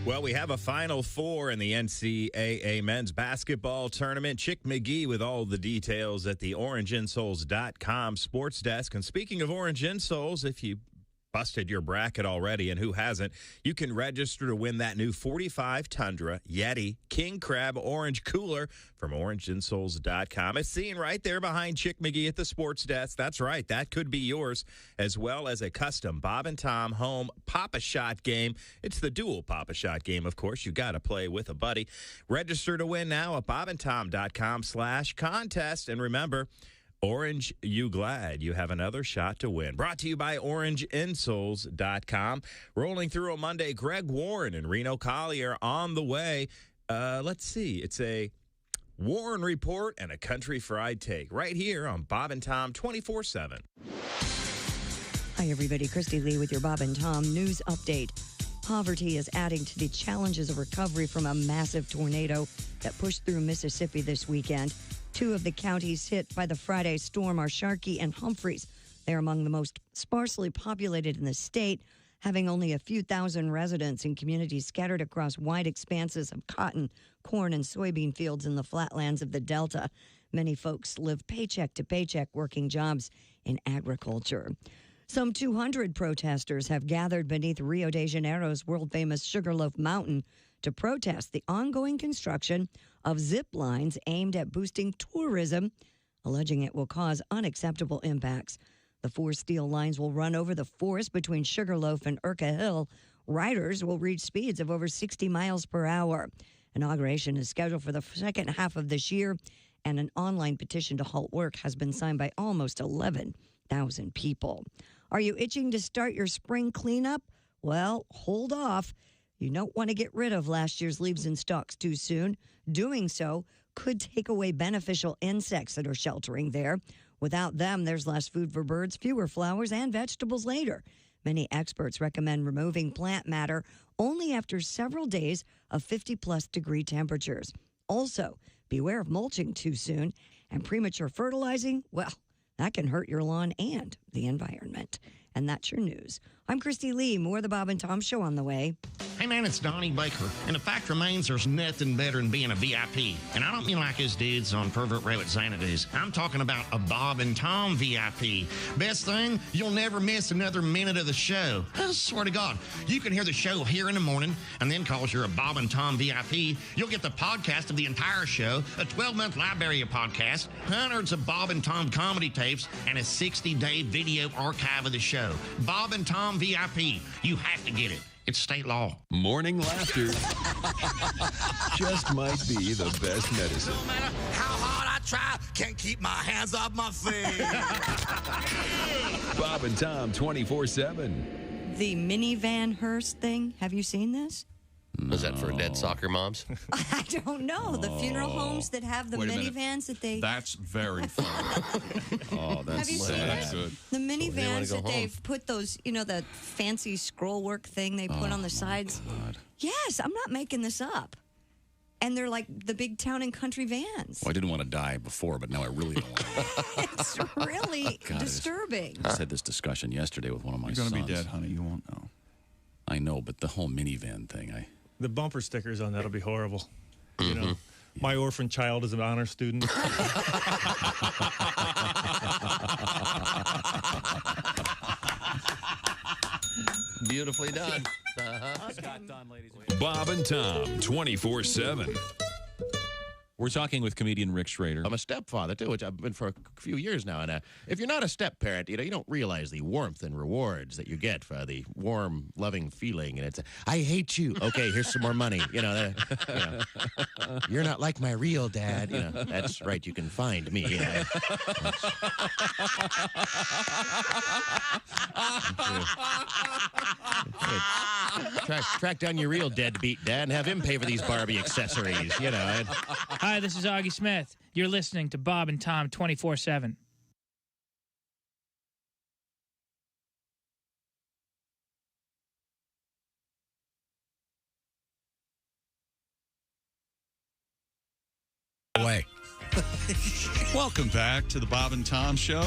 Well, we have a Final Four in the NCAA men's basketball tournament. Chick McGee with all the details at the orangeinsoles.com sports desk. And speaking of Orange Insoles, if you busted your bracket already, and who hasn't, you can register to win that new 45 Tundra Yeti King Crab Orange Cooler from orangeinsoles.com. It's seen right there behind Chick McGee at the sports desk. That's right. That could be yours, as well as a custom Bob and Tom home Pop-A-Shot game. It's the dual Pop-A-Shot game, of course. You got to play with a buddy. Register to win now at bobandtom.com/contest. And remember, Orange, you glad you have another shot to win. Brought to you by orangeinsoles.com. Rolling through a Monday, Greg Warren and Reno Collier on the way. Let's see. It's a Warren Report and a Country Fried Take right here on Bob and Tom 24/7. Hi, everybody. Christy Lee with your Bob and Tom news update. Poverty is adding to the challenges of recovery from a massive tornado that pushed through Mississippi this weekend. 2 of the counties hit by the Friday storm are Sharkey and Humphreys. They're among the most sparsely populated in the state, having only a few thousand residents in communities scattered across wide expanses of cotton, corn, and soybean fields in the flatlands of the Delta. Many folks live paycheck to paycheck working jobs in agriculture. Some 200 protesters have gathered beneath Rio de Janeiro's world-famous Sugarloaf Mountain to protest the ongoing construction of zip lines aimed at boosting tourism, alleging it will cause unacceptable impacts. The 4 steel lines will run over the forest between Sugarloaf and Urca Hill. Riders will reach speeds of over 60 miles per hour. Inauguration is scheduled for the second half of this year, and an online petition to halt work has been signed by almost 11,000 people. Are you itching to start your spring cleanup? Well, hold off. You don't want to get rid of last year's leaves and stalks too soon. Doing so could take away beneficial insects that are sheltering there. Without them, there's less food for birds, fewer flowers, and vegetables later. Many experts recommend removing plant matter only after several days of 50-plus degree temperatures. Also, beware of mulching too soon, and premature fertilizing, well, that can hurt your lawn and the environment. And that's your news. I'm Christy Lee. More of the Bob and Tom Show on the way. Hey, man, it's Donnie Baker. And the fact remains there's nothing better than being a VIP. And I don't mean like us dudes on Pervert Rabbit Xanadu's. I'm talking about a Bob and Tom VIP. Best thing, you'll never miss another minute of the show. I swear to God. You can hear the show here in the morning, and then because you're a Bob and Tom VIP, you'll get the podcast of the entire show, a 12-month library of podcasts, hundreds of Bob and Tom comedy tapes, and a 60-day video archive of the show. Bob and Tom VIP. You have to get it. It's state law. Morning laughter just might be the best medicine. No matter how hard I try, can't keep my hands off my face. Bob and Tom 24/7. The minivan hearse thing. Have you seen this? Was that for dead soccer moms? I don't know. The funeral homes that have the minivans that they... That's very funny. Oh, that's Have you seen that's it? good. The minivans go that home. they've put those, you know, the fancy scroll work thing they put on the sides. God. Yes, I'm not making this up. And they're like the big town and country vans. Well, I didn't want to die before, but now I really don't want to. It's really God, disturbing. I just had this discussion yesterday with one of my You're sons. going to be dead, honey. You won't know. I know, but the whole minivan thing, The bumper stickers on that'll be horrible. You know, my orphan child is an honor student. Beautifully done. Scott Dunn, ladies and Bob and Tom 24/7. We're talking with comedian Rick Schrader. I'm a stepfather, too, which I've been for a few years now. And if you're not a step-parent, you don't realize the warmth and rewards that you get for the warm, loving feeling. And it's, I hate you. Okay, here's some more money. You're not like my real dad. That's right. You can find me. Track down your real deadbeat dad and have him pay for these Barbie accessories. Hi, this is Augie Smith. You're listening to Bob and Tom 24/7. Away. Welcome back to the Bob and Tom Show,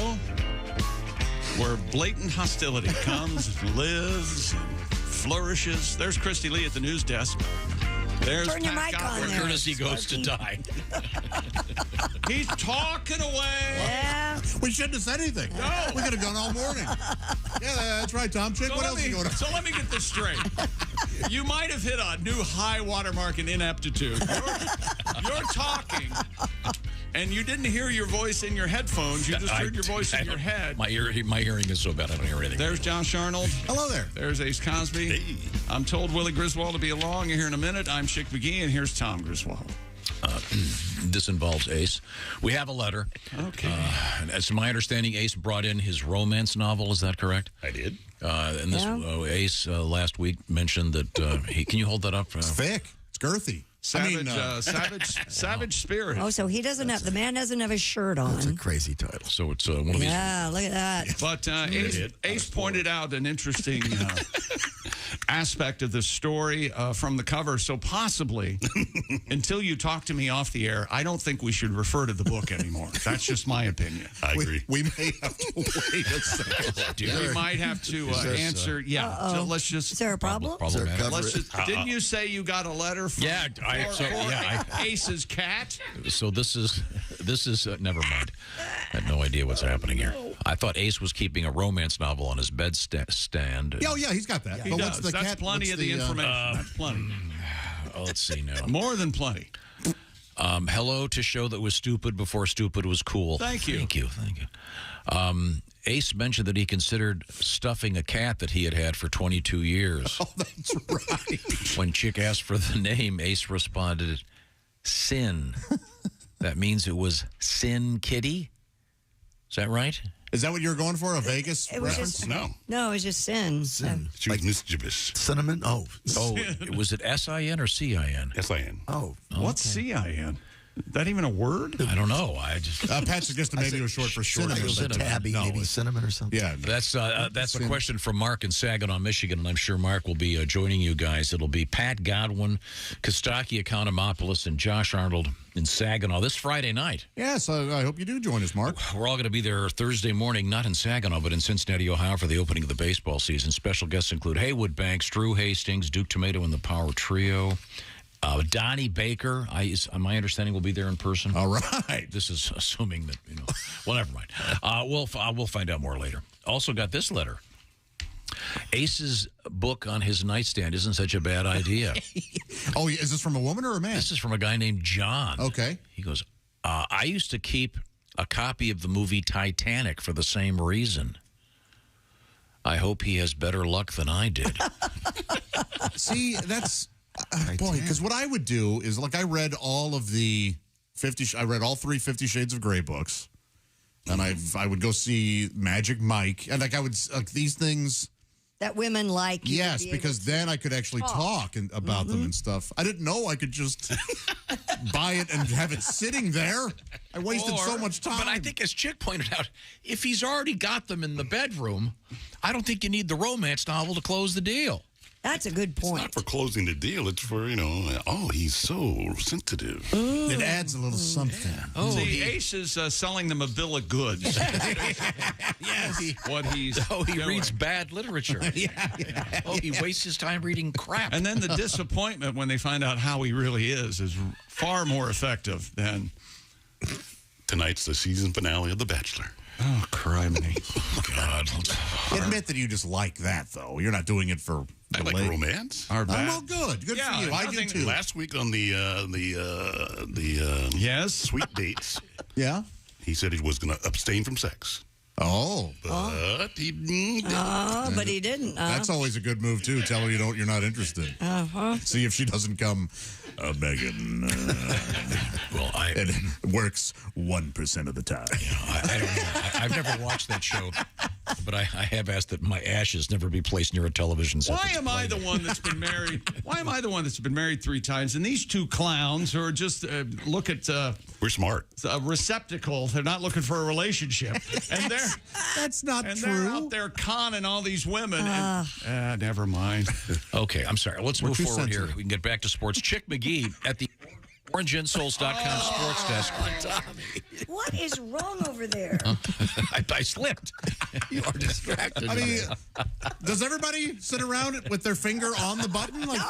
where blatant hostility comes, lives, and flourishes. There's Christy Lee at the news desk. There's Turn your Pat mic on Gottlieb. there. Courtesy goes to die. He's talking away. Yeah. We shouldn't have said anything. No. We could have gone all morning. Yeah, that's right, Tom. Chick, what else is going on? So let me get this straight. You might have hit a new high watermark in ineptitude. You're talking, and you didn't hear your voice in your headphones. You just heard your voice in your head. My hearing is so bad I don't hear anything. There's Josh Arnold. Hello there. There's Ace Cosby. Hey. I'm told Willie Griswold to be along here in a minute. I'm Chick McGee, and here's Tom Griswold. This involves Ace. We have a letter. Okay. And it's my understanding Ace brought in his romance novel. Is that correct? I did. And this Ace last week mentioned that can you hold that up? It's thick. It's girthy. Savage Spirit. Oh, so he doesn't have, the man doesn't have his shirt on. That's a crazy title. So it's one of these. Yeah, look at that. But Ace pointed out an interesting aspect of the story from the cover. So possibly, until you talk to me off the air, I don't think we should refer to the book anymore. That's just my opinion. I agree. We may have to wait a second. We might have to answer. So let's just. Is there a problem? Let's just, didn't you say you got a letter from Ace's cat? So this is never mind. I had no idea what's happening here. I thought Ace was keeping a romance novel on his stand. Oh, yeah, he's got that. He But does. what's the That's cat? plenty what's of the information. That's plenty. Let's see now. More than plenty. Hello to show that was stupid before stupid was cool. Thank you. Thank you. Ace mentioned that he considered stuffing a cat that he had had for 22 years. Oh, that's right. When Chick asked for the name, Ace responded, Sin. That means it was Sin Kitty? Is that right? Is that what you were going for? A Vegas It was reference? just, No. No, it was just sin. She was mischievous. Cinnamon? Oh. Was it S-I-N or C-I-N? S-I-N. Oh. What's C-I-N? Is that even a word? I don't know. I just Pat suggested maybe it was short for cinnamon. Tabby, maybe cinnamon or something. Yeah. That's a question from Mark in Saginaw, Michigan, and I'm sure Mark will be joining you guys. It'll be Pat Godwin, Kostaki Economopoulos, and Josh Arnold in Saginaw this Friday night. Yes, I hope you do join us, Mark. We're all going to be there Thursday morning, not in Saginaw, but in Cincinnati, Ohio, for the opening of the baseball season. Special guests include Haywood Banks, Drew Hastings, Duke Tomato, and the Power Trio. Donnie Baker, my understanding, will be there in person. All right. This is assuming that, well, never mind. We'll find out more later. Also got this letter. Ace's book on his nightstand isn't such a bad idea. Oh, is this from a woman or a man? This is from a guy named John. Okay. He goes, I used to keep a copy of the movie Titanic for the same reason. I hope he has better luck than I did. See, that's... boy, because what I would do is, like, I read all of the I read all 3 50 Shades of Grey books, and I would go see Magic Mike, and like I would these things that women like. Yes, because then I could actually talk about them and stuff. I didn't know I could just buy it and have it sitting there. I wasted so much time. But I think, as Chick pointed out, if he's already got them in the bedroom, I don't think you need the romance novel to close the deal. That's a good point. It's not for closing the deal. It's for, he's so sensitive. It adds a little something. See, Ace is selling them a bill of goods. Yes. What he's he reads bad literature. He wastes his time reading crap. And then the disappointment when they find out how he really is far more effective than... Tonight's the season finale of The Bachelor. Oh, criminy. God. Admit that you just like that, though. You're not doing it for... I like romance. Oh, well, good. Good for you. I do, too. Last week on the yes, sweet dates, yeah, he said he was going to abstain from sex. Oh. But he didn't. But he didn't. That's always a good move, too. Tell her you're not interested. See if she doesn't come, Megan. Well, it works 1% of the time. I don't know. I've never watched that show, but I have asked that my ashes never be placed near a television set. Why am I the one that's been married? Why am I the one that's been married 3 times? And these 2 clowns who are just look at we're smart. A receptacle. They're not looking for a relationship, and that's not true. They're out there conning all these women. And, never mind. Okay, I'm sorry. Let's move forward here. We can get back to sports. Chick McGee at the OrangeInsoles.com sports desk. What is wrong over there? I slipped. You are distracted. I mean, does everybody sit around with their finger on the button? Like,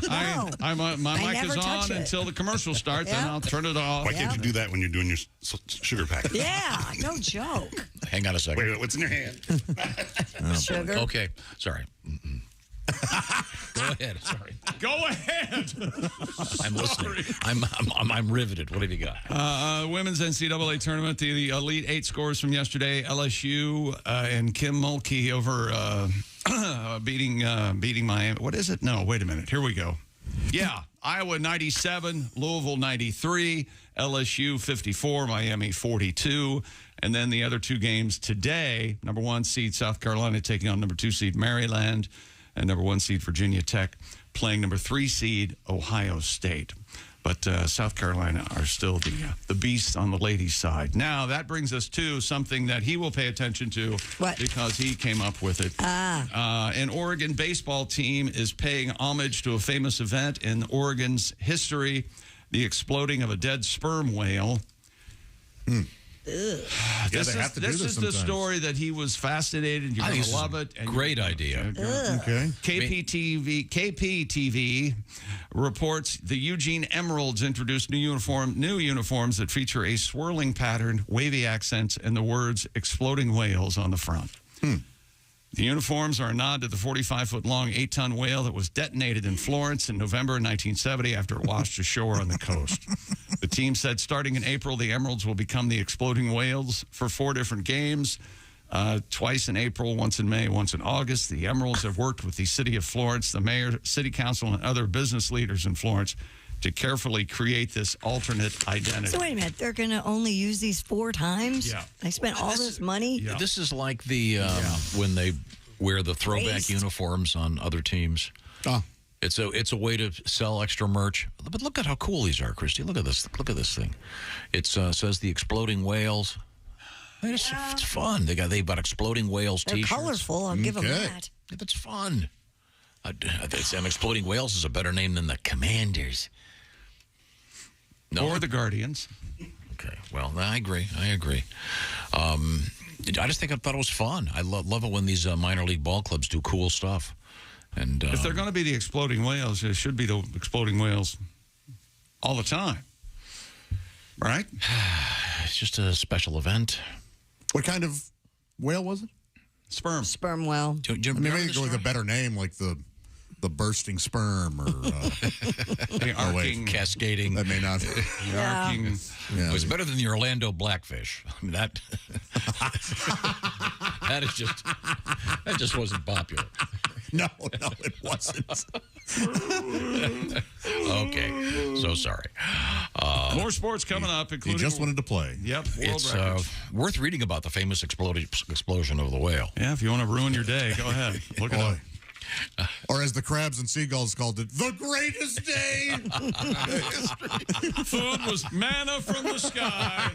no. My mic is on until the commercial starts, and I'll turn it off. Why can't you do that when you're doing your sugar packet? Yeah, no joke. Hang on a second. Wait, what's in your hand? Sugar. Okay, sorry. Go ahead. Sorry. Go ahead. I'm listening. I'm riveted. What have you got? Women's NCAA tournament. The Elite 8 scores from yesterday. LSU and Kim Mulkey over beating Miami. What is it? No, wait a minute. Here we go. Yeah, Iowa 97, Louisville 93, LSU 54, Miami 42. And then the other 2 games today, number 1 seed South Carolina taking on number 2 seed Maryland, and number 1 seed Virginia Tech playing number 3 seed Ohio State. But South Carolina are still the beasts on the ladies' side. Now, that brings us to something that he will pay attention to because he came up with it. An Oregon baseball team is paying homage to a famous event in Oregon's history, the exploding of a dead sperm whale. This is the story that he was fascinated. You're going to love it. And great idea. Okay. KPTV reports the Eugene Emeralds introduced new uniforms that feature a swirling pattern, wavy accents, and the words "exploding whales" on the front. The uniforms are a nod to the 45-foot-long 8-ton whale that was detonated in Florence in November 1970 after it washed ashore on the coast. The team said starting in April, the Emeralds will become the Exploding Whales for 4 different games, twice in April, once in May, once in August. The Emeralds have worked with the city of Florence, the mayor, city council, and other business leaders in Florence to carefully create this alternate identity. So wait a minute, they're going to only use these 4 times? Yeah. They spent all this money? Yeah. This is like the when they wear the throwback Waste. uniforms on other teams. Oh. It's a way to sell extra merch. But look at how cool these are, Christy. Look at this. Look at this thing. It says the Exploding Whales. It's fun. They've got Exploding Whales They're T-shirts. colorful. I'll give them that. It's fun. Exploding Whales is a better name than the Commanders. No. Or the Guardians. Okay. Well, I agree. I just thought it was fun. I love it when these minor league ball clubs do cool stuff. And if they're going to be the Exploding Whales, it should be the Exploding Whales all the time. Right? It's just a special event. What kind of whale was it? Sperm. Sperm whale. Maybe go with a better name, like the bursting sperm or the arcing, cascading. That may not. The arcing. Yeah. It was better than the Orlando Blackfish. I mean, that just wasn't popular. No, it wasn't. Okay, so sorry. More sports coming up, including. He just wanted to play. Yep, it's worth reading about the famous explosion of the whale. Yeah, if you want to ruin your day, go ahead. Look it up. Or as the crabs and seagulls called it, the greatest day. Food was manna from the sky.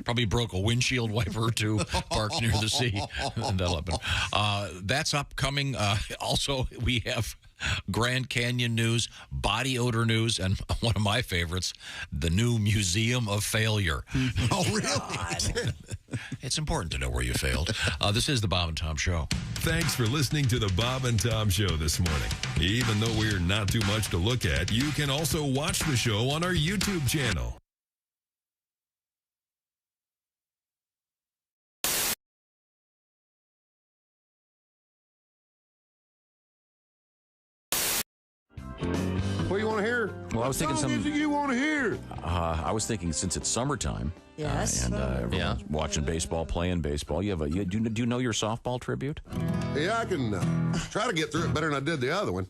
Probably broke a windshield wiper or two parked near the sea. That'll happen. That's upcoming. Also, we have Grand Canyon news, body odor news, and one of my favorites, the new Museum of Failure. Oh, really? It's important to know where you failed. This is the Bob and Tom Show. Thanks for listening to the Bob and Tom Show this morning. Even though we're not too much to look at, you can also watch the show on our YouTube channel. What do you want to hear? Well, I was thinking some music you want to hear? I was thinking since it's summertime. Yes. And everyone's watching baseball, playing baseball. Do you know your softball tribute? Yeah, I can try to get through it better than I did the other one.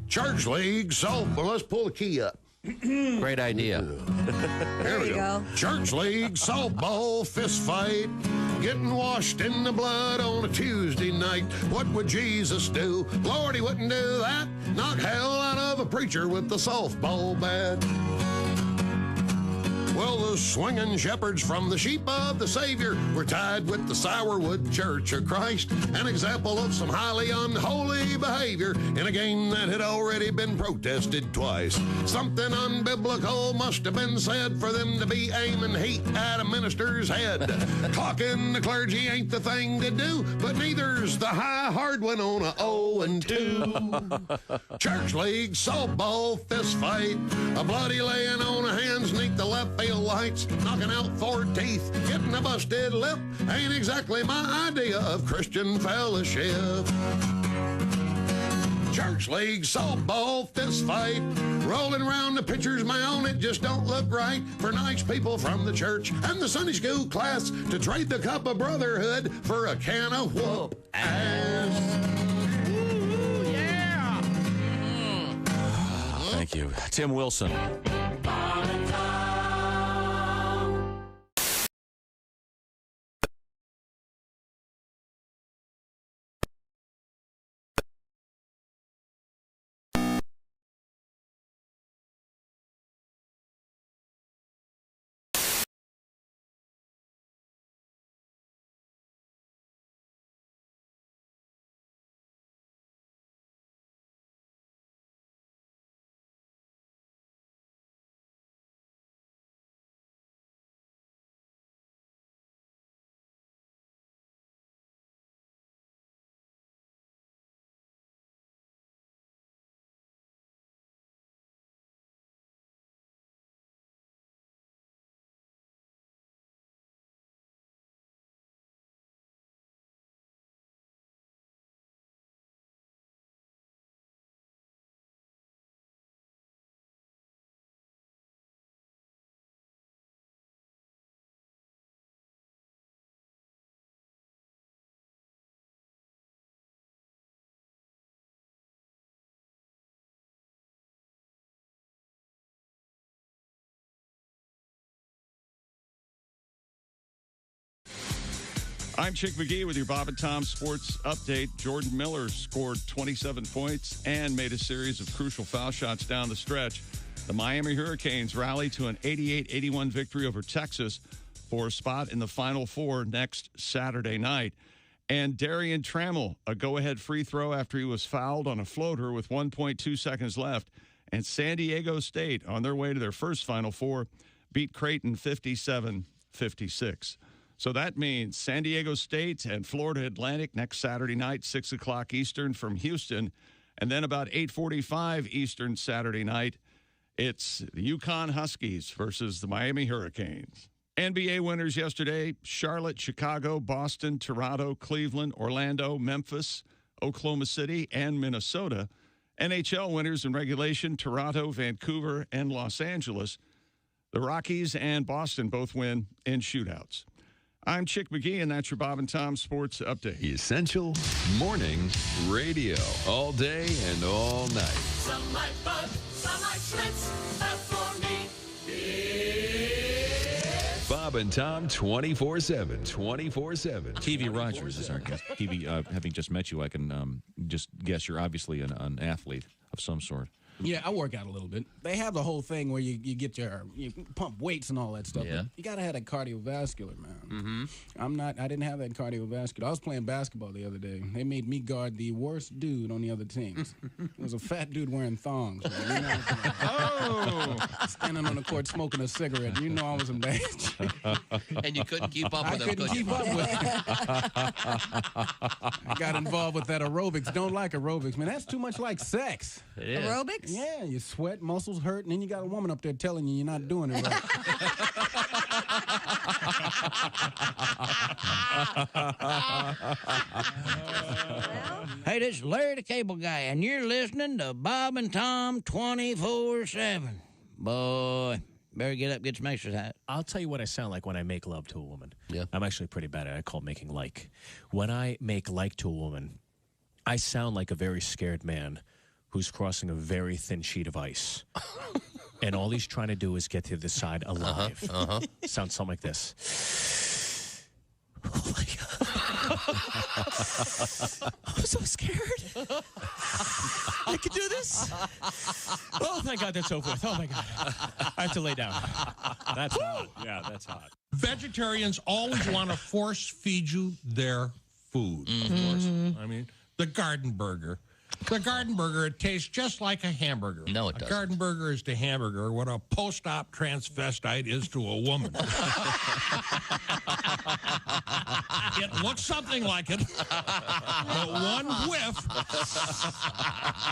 Church league softball. Let's pull the key up. Great idea. There you go. Church league softball fist fight. Getting washed in the blood on a Tuesday night. What would Jesus do? Lord, he wouldn't do that. Knock hell out of a preacher with the softball bat. Well, the swinging shepherds from the sheep of the Savior were tied with the Sourwood Church of Christ, an example of some highly unholy behavior in a game that had already been protested twice. Something unbiblical must have been said for them to be aiming heat at a minister's head. Clocking the clergy ain't the thing to do, but neither's the high hard one on a 0-2. Church league softball fist fight, a bloody laying on of hands neath the left field lights, knocking out 4 teeth, getting a busted lip, ain't exactly my idea of Christian fellowship. Church league softball fist fight, rolling around the pitcher's mound, it just don't look right for nice people from the church and the Sunday school class to trade the cup of brotherhood for a can of whoop ass. Thank you. Tim Wilson. I'm Chick McGee with your Bob and Tom Sports Update. Jordan Miller scored 27 points and made a series of crucial foul shots down the stretch. The Miami Hurricanes rally to an 88-81 victory over Texas for a spot in the Final Four next Saturday night. And Darian Trammell, a go-ahead free throw after he was fouled on a floater with 1.2 seconds left. And San Diego State, on their way to their first Final Four, beat Creighton 57-56. So that means San Diego State and Florida Atlantic next Saturday night, 6 o'clock Eastern from Houston. And then about 8:45 Eastern Saturday night, it's the UConn Huskies versus the Miami Hurricanes. NBA winners yesterday: Charlotte, Chicago, Boston, Toronto, Cleveland, Orlando, Memphis, Oklahoma City, and Minnesota. NHL winners in regulation: Toronto, Vancouver, and Los Angeles. The Rockies and Boston both win in shootouts. I'm Chick McGee, and that's your Bob and Tom Sports Update. Essential Morning Radio. All day and all night. Some like Bud, some like Schlitz, but for me, Bob and Tom 24/7. 24/7. TV Rogers is our guest. TV, having just met you, I can just guess you're obviously an athlete of some sort. Yeah, I work out a little bit. They have the whole thing where you pump weights and all that stuff. Yeah. You gotta have that cardiovascular, man. Mm-hmm. I didn't have that cardiovascular. I was playing basketball the other day. They made me guard the worst dude on the other teams. It was a fat dude wearing thongs. Man. You know standing on the court smoking a cigarette. You know I was in bad shape. And you couldn't keep up with him. I couldn't keep up with him. I got involved with that aerobics. Don't like aerobics, man. That's too much like sex. Aerobics? Yeah, you sweat, muscles hurt, and then you got a woman up there telling you you're not doing it right. Hey, this is Larry the Cable Guy, and you're listening to Bob and Tom 24/7. Boy, better get up, get some exercise. I'll tell you what I sound like when I make love to a woman. Yeah. I'm actually pretty bad at it. I call it making like. When I make like to a woman, I sound like a very scared man who's crossing a very thin sheet of ice. And all he's trying to do is get to the side alive. Sounds something like this. Oh, my God. I'm so scared. I can do this? Oh, thank God that's over with. Oh, my God. I have to lay down. That's hot. Yeah, that's hot. Vegetarians always want to force feed you their food, of course. I mean, the garden burger. The garden burger, it tastes just like a hamburger. No, it doesn't. A garden burger is to hamburger what a post-op transvestite is to a woman. It looks something like it, but one whiff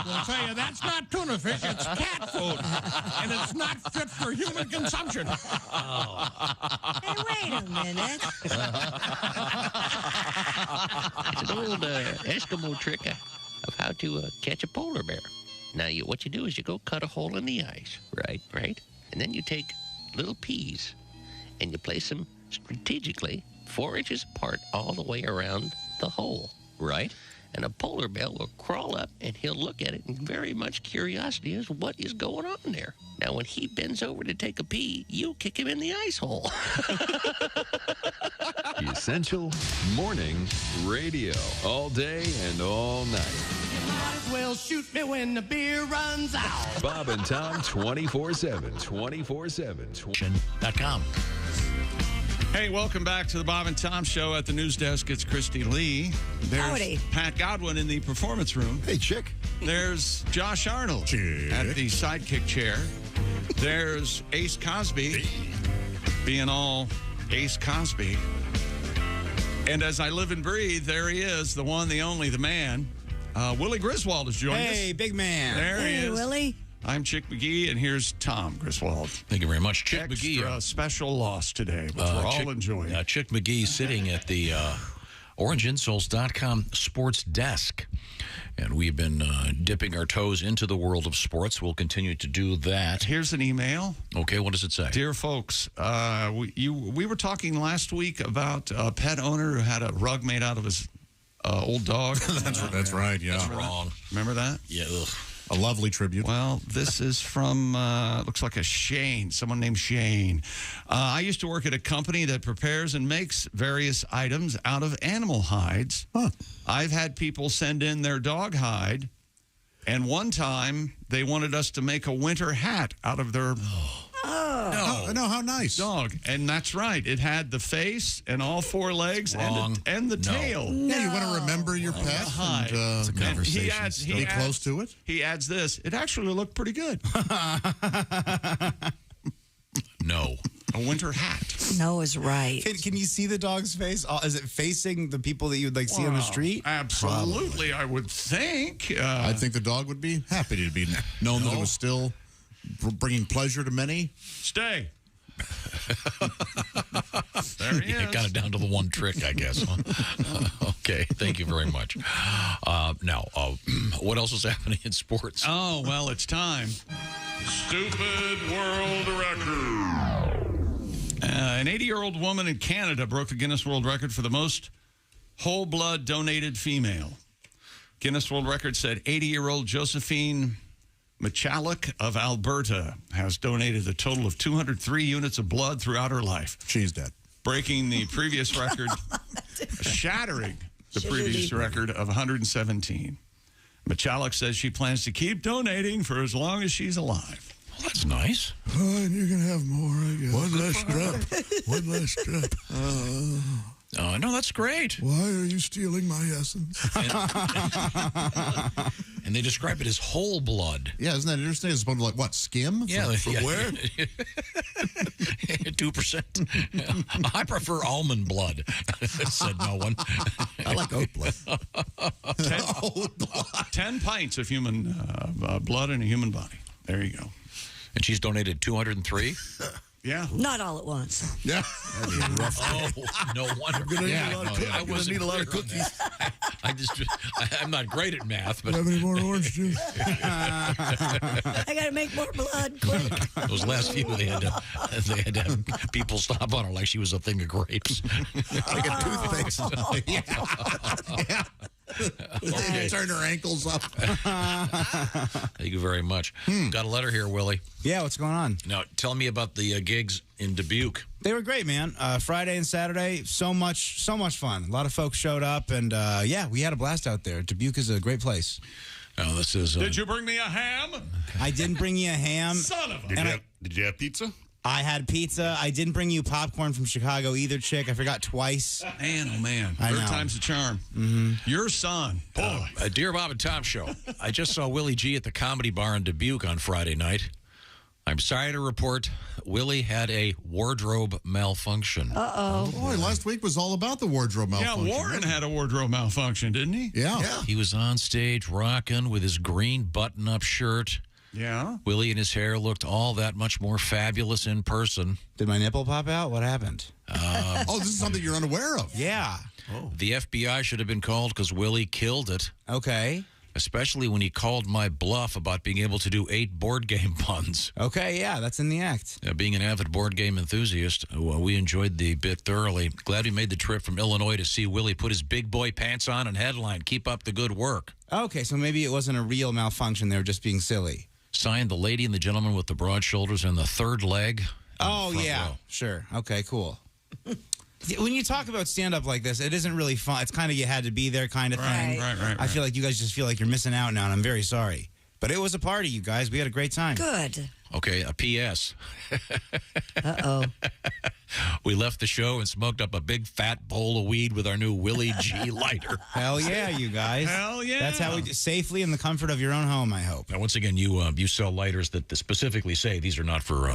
will tell you that's not tuna fish, it's cat food, and it's not fit for human consumption. Hey, wait a minute. It's an old Eskimo trick of how to catch a polar bear. Now, what you do is you go cut a hole in the ice. Right? And then you take little peas and you place them strategically 4 inches apart all the way around the hole. Right. And a polar bear will crawl up and he'll look at it in very much curiosity as what is going on there. Now, when he bends over to take a pee, you kick him in the ice hole. Essential Morning Radio. All day and all night. You might as well shoot me when the beer runs out. Bob and Tom 24/7. 24/7. Hey, welcome back to the Bob and Tom Show. At the news desk, it's Christy Lee. There's Howdy. Pat Godwin in the performance room. Hey, Chick. There's Josh Arnold at the sidekick chair. There's Ace Cosby, being all Ace Cosby. And as I live and breathe, there he is, the one, the only, the man. Willie Griswold is joining us. Hey, big man. There he is. Willie. I'm Chick McGee, and here's Tom Griswold. Thank you very much. Chick Extra McGee. special loss today, which we're all enjoying. Chick McGee sitting at the OrangeInsoles.com sports desk. And we've been dipping our toes into the world of sports. We'll continue to do that. Here's an email. Okay, what does it say? Dear folks, we were talking last week about a pet owner who had a rug made out of his old dog. That's right, yeah. That's wrong. Remember that? Yeah, ugh. A lovely tribute. Well, this is from, looks like a Shane, someone named Shane. I used to work at a company that prepares and makes various items out of animal hides. I've had people send in their dog hide, and one time they wanted us to make a winter hat out of their... No, how nice. Dog. And that's right. It had the face and all four legs and the tail. Yeah, you want to remember your pet Hide. and It's a conversation. be close to it. He adds this. It actually looked pretty good. No. A winter hat. No is right. Can you see the dog's face? Is it facing the people that you would see on the street? Absolutely, I would think. I think the dog would be happy to be known that it was still bringing pleasure to many. Stay. There he is. Got it down to the one trick, I guess. Okay, thank you very much. Now, what else is happening in sports? Oh, well, it's time. Stupid world record. An 80-year-old woman in Canada broke the Guinness World Record for the most whole blood donated female. Guinness World Record said 80-year-old Josephine Michalek of Alberta has donated a total of 203 units of blood throughout her life. She's dead. Breaking the previous record, shattering the previous record of 117. Michalek says she plans to keep donating for as long as she's alive. Well, that's nice. Oh, and you can have more, I guess. One less strap. One less strap. No, that's great. Why are you stealing my essence? And they describe it as whole blood. Yeah, isn't that interesting? It's supposed to what, skim? Yeah. From where? 2%. I prefer almond blood, said no one. I like oat blood. 10 pints of human blood in a human body. There you go. And she's donated 203? Yeah. Not all at once. Yeah. That'd be a rough day. No wonder. I'm going to need a lot of cookies. I'm not great at math, but... Have any more orange juice? I got to make more blood quick. Those last few, they had to have people stop on her like she was a thing of grapes. Like a toothpaste. Yeah. Okay. Turn her ankles up. Thank you very much. Got a letter here, Willie. Yeah, what's going on? Now, tell me about the gigs in Dubuque. They were great, man. Friday and Saturday, so much fun. A lot of folks showed up, and yeah, we had a blast out there. Dubuque is a great place. Oh, this is. Did you bring me a ham? I didn't bring you a ham. Son of a... Did you have pizza? I had pizza. I didn't bring you popcorn from Chicago either, Chick. I forgot twice. Man, oh, man. Third time's a charm. Your son. Boy. Dear Bob and Tom Show, I just saw Willie G at the Comedy Bar in Dubuque on Friday night. I'm sorry to report Willie had a wardrobe malfunction. Uh-oh. Boy, last week was all about the wardrobe malfunction. Yeah, Warren had a wardrobe malfunction, didn't he? Yeah. He was on stage rocking with his green button-up shirt. Yeah. Willie and his hair looked all that much more fabulous in person. Did my nipple pop out? What happened? Oh, this is something you're unaware of. Yeah. The FBI should have been called because Willie killed it. Okay. Especially when he called my bluff about being able to do 8 board game puns. Okay, yeah, that's in the act. Being an avid board game enthusiast, we enjoyed the bit thoroughly. Glad we made the trip from Illinois to see Willie put his big boy pants on and headline, "Keep up the good work." Okay, so maybe it wasn't a real malfunction. They were just being silly. Signed, the lady and the gentleman with the broad shoulders and the third leg. Oh, yeah. Row. Sure. Okay, cool. When you talk about stand-up like this, it isn't really fun. It's kind of you had to be there kind of thing. Right. I feel like you guys just feel like you're missing out now, and I'm very sorry. But it was a party, you guys. We had a great time. Good. Okay, a P.S. Uh-oh. We left the show and smoked up a big fat bowl of weed with our new Willie G lighter. Hell yeah, you guys. Hell yeah. That's how we do, safely in the comfort of your own home, I hope. Now, once again, you sell lighters that specifically say these are not for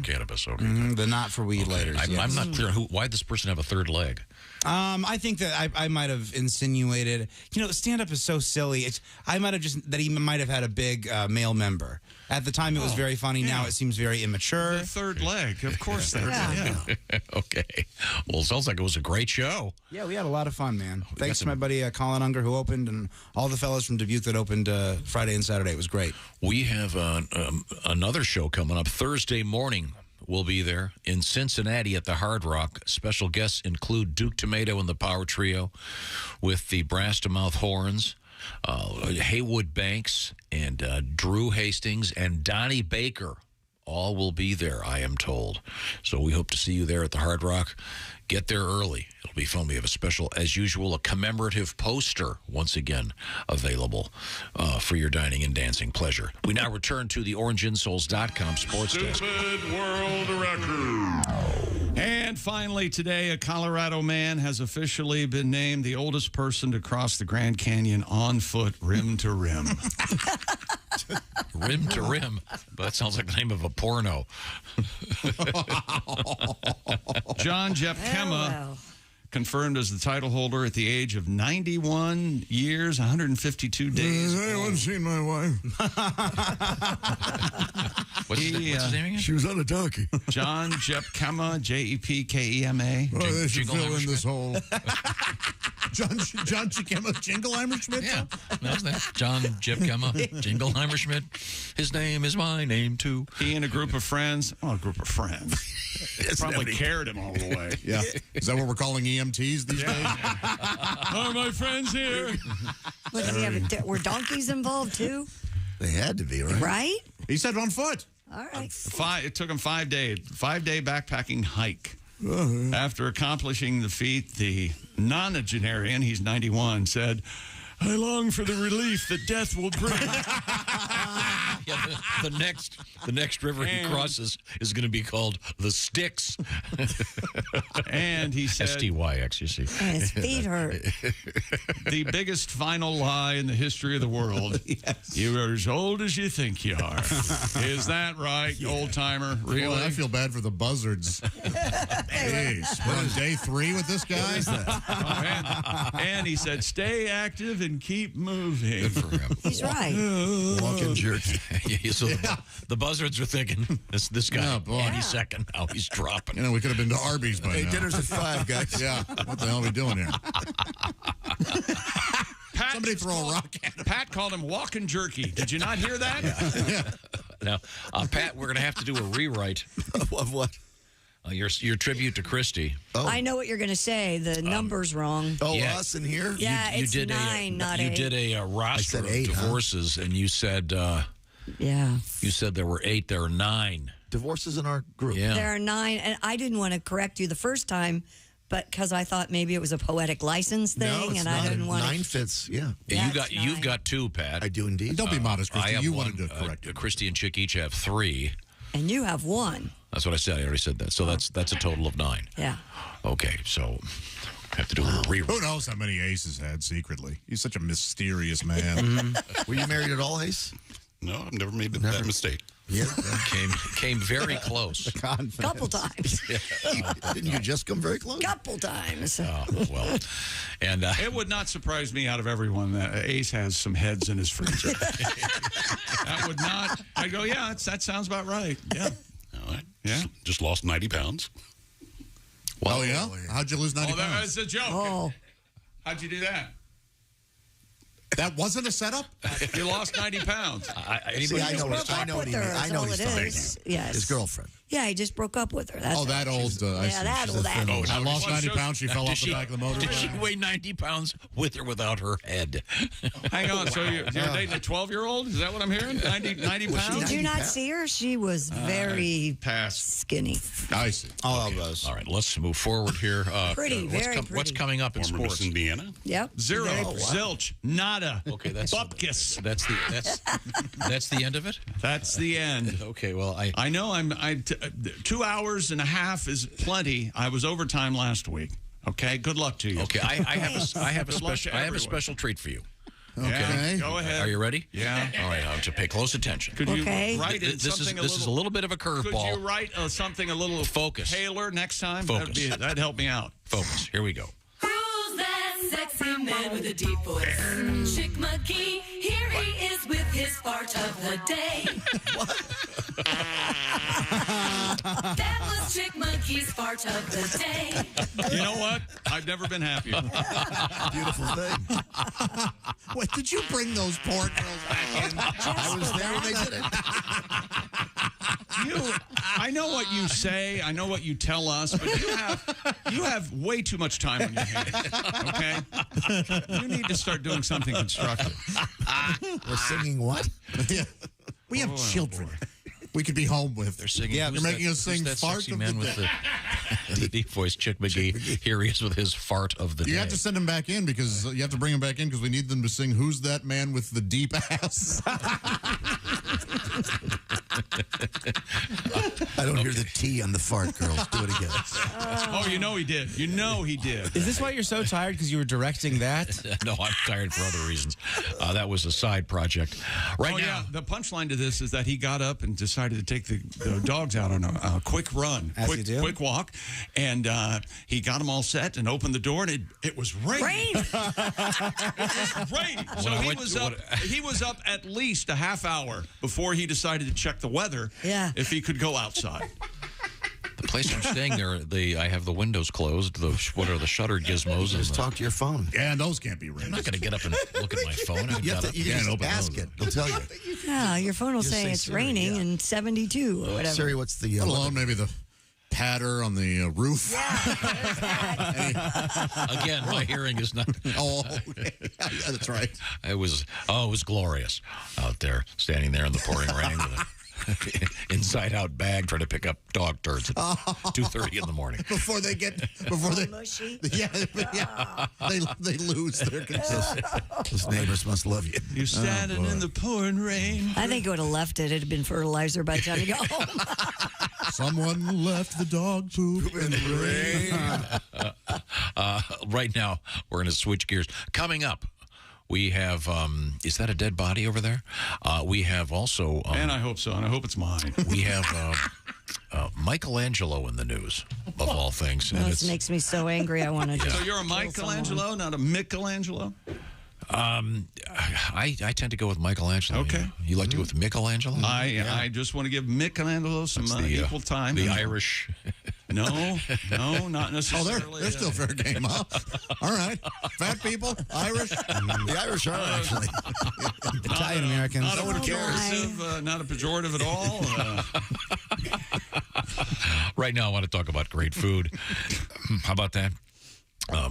cannabis. Okay. The not for weed lighters. I'm not clear why this person have a third leg. I think that I might have insinuated, stand-up is so silly. I might have just, that he might have had a big male member. At the time, it was very funny. Now it seems very immature. The third leg, of course. Yeah. Okay. Well, it sounds like it was a great show. Yeah, we had a lot of fun, man. Thanks to my buddy Colin Unger, who opened, and all the fellas from Dubuque that opened Friday and Saturday. It was great. We have another show coming up Thursday morning. We'll be there in Cincinnati at the Hard Rock. Special guests include Duke Tomato and the Power Trio with the Brass to Mouth Horns. Haywood Banks and Drew Hastings and Donnie Baker all will be there, I am told. So we hope to see you there at the Hard Rock. Get there early. It'll be fun. We have a special, as usual, a commemorative poster, once again, available for your dining and dancing pleasure. We now return to the OrangeInsoles.com sports desk. Stupid world record. And finally today, a Colorado man has officially been named the oldest person to cross the Grand Canyon on foot, rim to rim. Rim to rim. But that sounds like the name of a porno. John Jeff Kemma confirmed as the title holder at the age of 91 years, 152 days. Has anyone seen my wife? What's his name again? She was on a donkey. John Jeff Kemma, Jepkema. Oh, they should fill in this hole. John Kemma, Jingleheimer Schmidt? Yeah, that's that. John Jeff Kemma, Jingleheimer Schmidt. His name is my name, too. He and a group of friends. Oh, a group of friends. Probably carried him all the way. Yeah. Is that what we're calling EMTs these days? Are my friends here? What, did he have were donkeys involved too? They had to be, right? Right? He said on foot. All right. It took him 5 days. 5-day backpacking hike. After accomplishing the feat, the nonagenarian, he's 91, said, "I long for the relief that death will bring." Yeah, the next river he crosses is going to be called the Styx. And he said, STYX, you see. And his feet hurt. The biggest final lie in the history of the world. Yes. You are as old as you think you are. Is that right, old timer? Really? Well, I feel bad for the buzzards. Jeez. We're on day 3 with this guy? And he said, stay active and keep moving. Good for him. He's right. Walking jerky. So the buzzards are thinking, this guy, Oh, boy. any second now, he's dropping. You know, we could have been to Arby's by Hey, now. dinner's at 5, guys. Yeah. What the hell are we doing here? Pat Somebody throw a rock at him. Pat called him walking jerky. Did you not hear that? Now, Pat, we're going to have to do a rewrite. Of what? Your tribute to Christy. Oh. I know what you're going to say. The number's wrong. Oh, Yeah. us in here? Yeah, you it's did 9, not you 8. did a roster said of 8, huh? divorces, and you said Yeah. you said there were 8. There are 9. Divorces in our group. Yeah. There are 9, and I didn't want to correct you the first time, but because I thought maybe it was a poetic license thing, No, it's and not. I didn't want 9 fits, yeah. Yeah, You've it's got 2, Pat. I do indeed. Don't be modest, I Christy. have You 1. wanted to correct it. Christy and Chick each have 3. and you have 1. That's what I said. I already said that. So that's a total of 9. Yeah. Okay, so have to do a rewrite. Who knows how many aces had secretly? He's such a mysterious man. Were you married at all, Ace? No, I've never made that mistake. Yeah. Came very close. Couple times. Didn't you just come very close? Couple times. Oh, well, and It would not surprise me out of everyone that Ace has some heads in his freezer. That would not. I go, yeah, that sounds about right. Yeah. All right. Yeah. Just lost 90 pounds. Oh, yeah? How'd you lose 90 Oh, that pounds? was a joke. Oh. How'd you do that? That wasn't a setup? You lost 90 pounds. See, I know broke what up he with means. her, I is know all he's it talking is. about. Yes. His girlfriend. Yeah, he just broke up with her. That's Oh, that old. I see. that She's old. a That thin old. I lost 90 pounds. She fell off the back of the motor. Did she weigh 90 pounds with or without her head? Hang on. So you're dating a 12-year-old? Is that what I'm hearing? 90 pounds? Did you not see her? She was very skinny. I see. All right, let's move forward here. Pretty, very What's pretty. coming up in Former sports? Miss Indiana. Yep. Zero. Very- Zilch. Nada. Okay, that's Bupkis. that's the end of it. That's the end. Okay, well, I know 2 hours and a half is plenty. I was overtime last week. Okay, good luck to you. Okay, I have a Good luck to special everyone. treat for you. Okay, go ahead. Are you ready? Yeah. All right, I'll just pay close attention. Could you write it This something is a little bit of a Could curveball. you write something a little Focus. paler next time? Focus. That'd help me out. Focus. Here we go. Who's that sexy man with a deep voice? Chick McGee, here he is with his fart of the day. That was Chick McGee's fart of the day. You know what? I've never been happier. Beautiful thing. Wait, did you bring those port girls back in? I was there when they did it. I know what you say. I know what you tell us, but you have way too much time on your hands. Okay, you need to start doing something constructive. We're singing what? Yeah. We have children. We could be home with. They're singing. Yeah, they're making us sing that fart sexy of man the with day. the deep voice, Chick McGee. Here he is with his fart of the day. You have to send him back in because you have to bring him back in because we need them to sing "Who's That Man with the Deep Ass." I don't hear the T on the fart, girls. Do it again. Oh, you know he did. You know he did. Is this why you're so tired? Because you were directing that? No, I'm tired for other reasons. That was a side project. Right now, yeah, the punchline to this is that he got up and decided to take the dogs out on a quick run, As you do. quick walk, and he got them all set and opened the door, and it was raining. It was raining. So he was up at least a half hour before he decided to check the weather. Yeah. If he could go outside. the place I'm staying there, I have the windows closed. What are the shutter gizmos? Just talk to your phone. Yeah, and those can't be ringed. I'm not going to get up and look at my phone. You can just ask it. They'll tell you. Yeah, your phone will Just say say it's Siri, raining and 72 or whatever. Siri, what's the... Let alone maybe the patter on the roof. Again, my hearing is not... Oh, that's right. It was glorious out there, standing there in the pouring rain with a inside-out bag trying to pick up dog turds at 2:30 in the morning. Before they mushy. Yeah, they lose their control. Those neighbors must love you. You're standing in the pouring rain. I think I would have left it. It'd have been fertilizer by the time you got home. Someone left the dog poop in the rain. Right now, we're going to switch gears. Coming up, we have, is that a dead body over there? We have also... and I hope so, and I hope it's mine. We have Michelangelo in the news, of all things. And This makes me so angry. I want to. So you're a Michelangelo, not a Michelangelo? I tend to go with Michelangelo. Okay. You like to go with Michelangelo? I just want to give Michelangelo some equal time. The Irish. No, not necessarily. Oh, they're still fair game, huh? All right. Fat people, Irish. The Irish are actually. Italian Americans. Not a pejorative, not a pejorative at all. Right now, I want to talk about great food. How about that?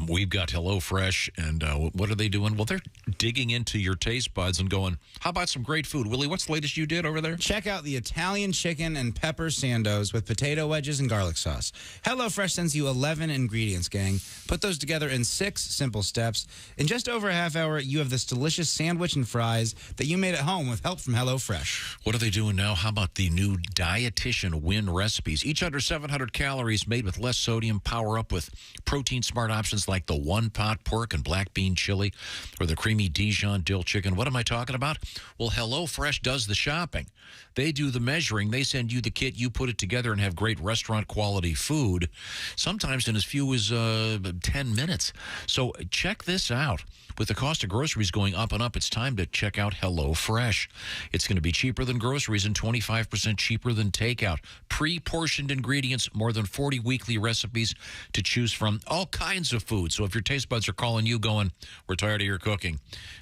We've got HelloFresh, and what are they doing? Well, they're digging into your taste buds and going, how about some great food? Willie, what's the latest you did over there? Check out the Italian chicken and pepper sandos with potato wedges and garlic sauce. HelloFresh sends you 11 ingredients, gang. Put those together in 6 simple steps. In just over a half hour, you have this delicious sandwich and fries that you made at home with help from HelloFresh. What are they doing now? How about the new Dietitian Win recipes? Each under 700 calories, made with less sodium, power up with protein smart options like the one-pot pork and black bean chili or the creamy Dijon dill chicken. What am I talking about? Well, HelloFresh does the shopping. They do the measuring. They send you the kit. You put it together and have great restaurant-quality food, sometimes in as few as 10 minutes. So check this out. With the cost of groceries going up and up, it's time to check out HelloFresh. It's going to be cheaper than groceries and 25% cheaper than takeout. Pre-portioned ingredients, more than 40 weekly recipes to choose from, all kinds of food. So if your taste buds are calling you going, we're tired of your cooking,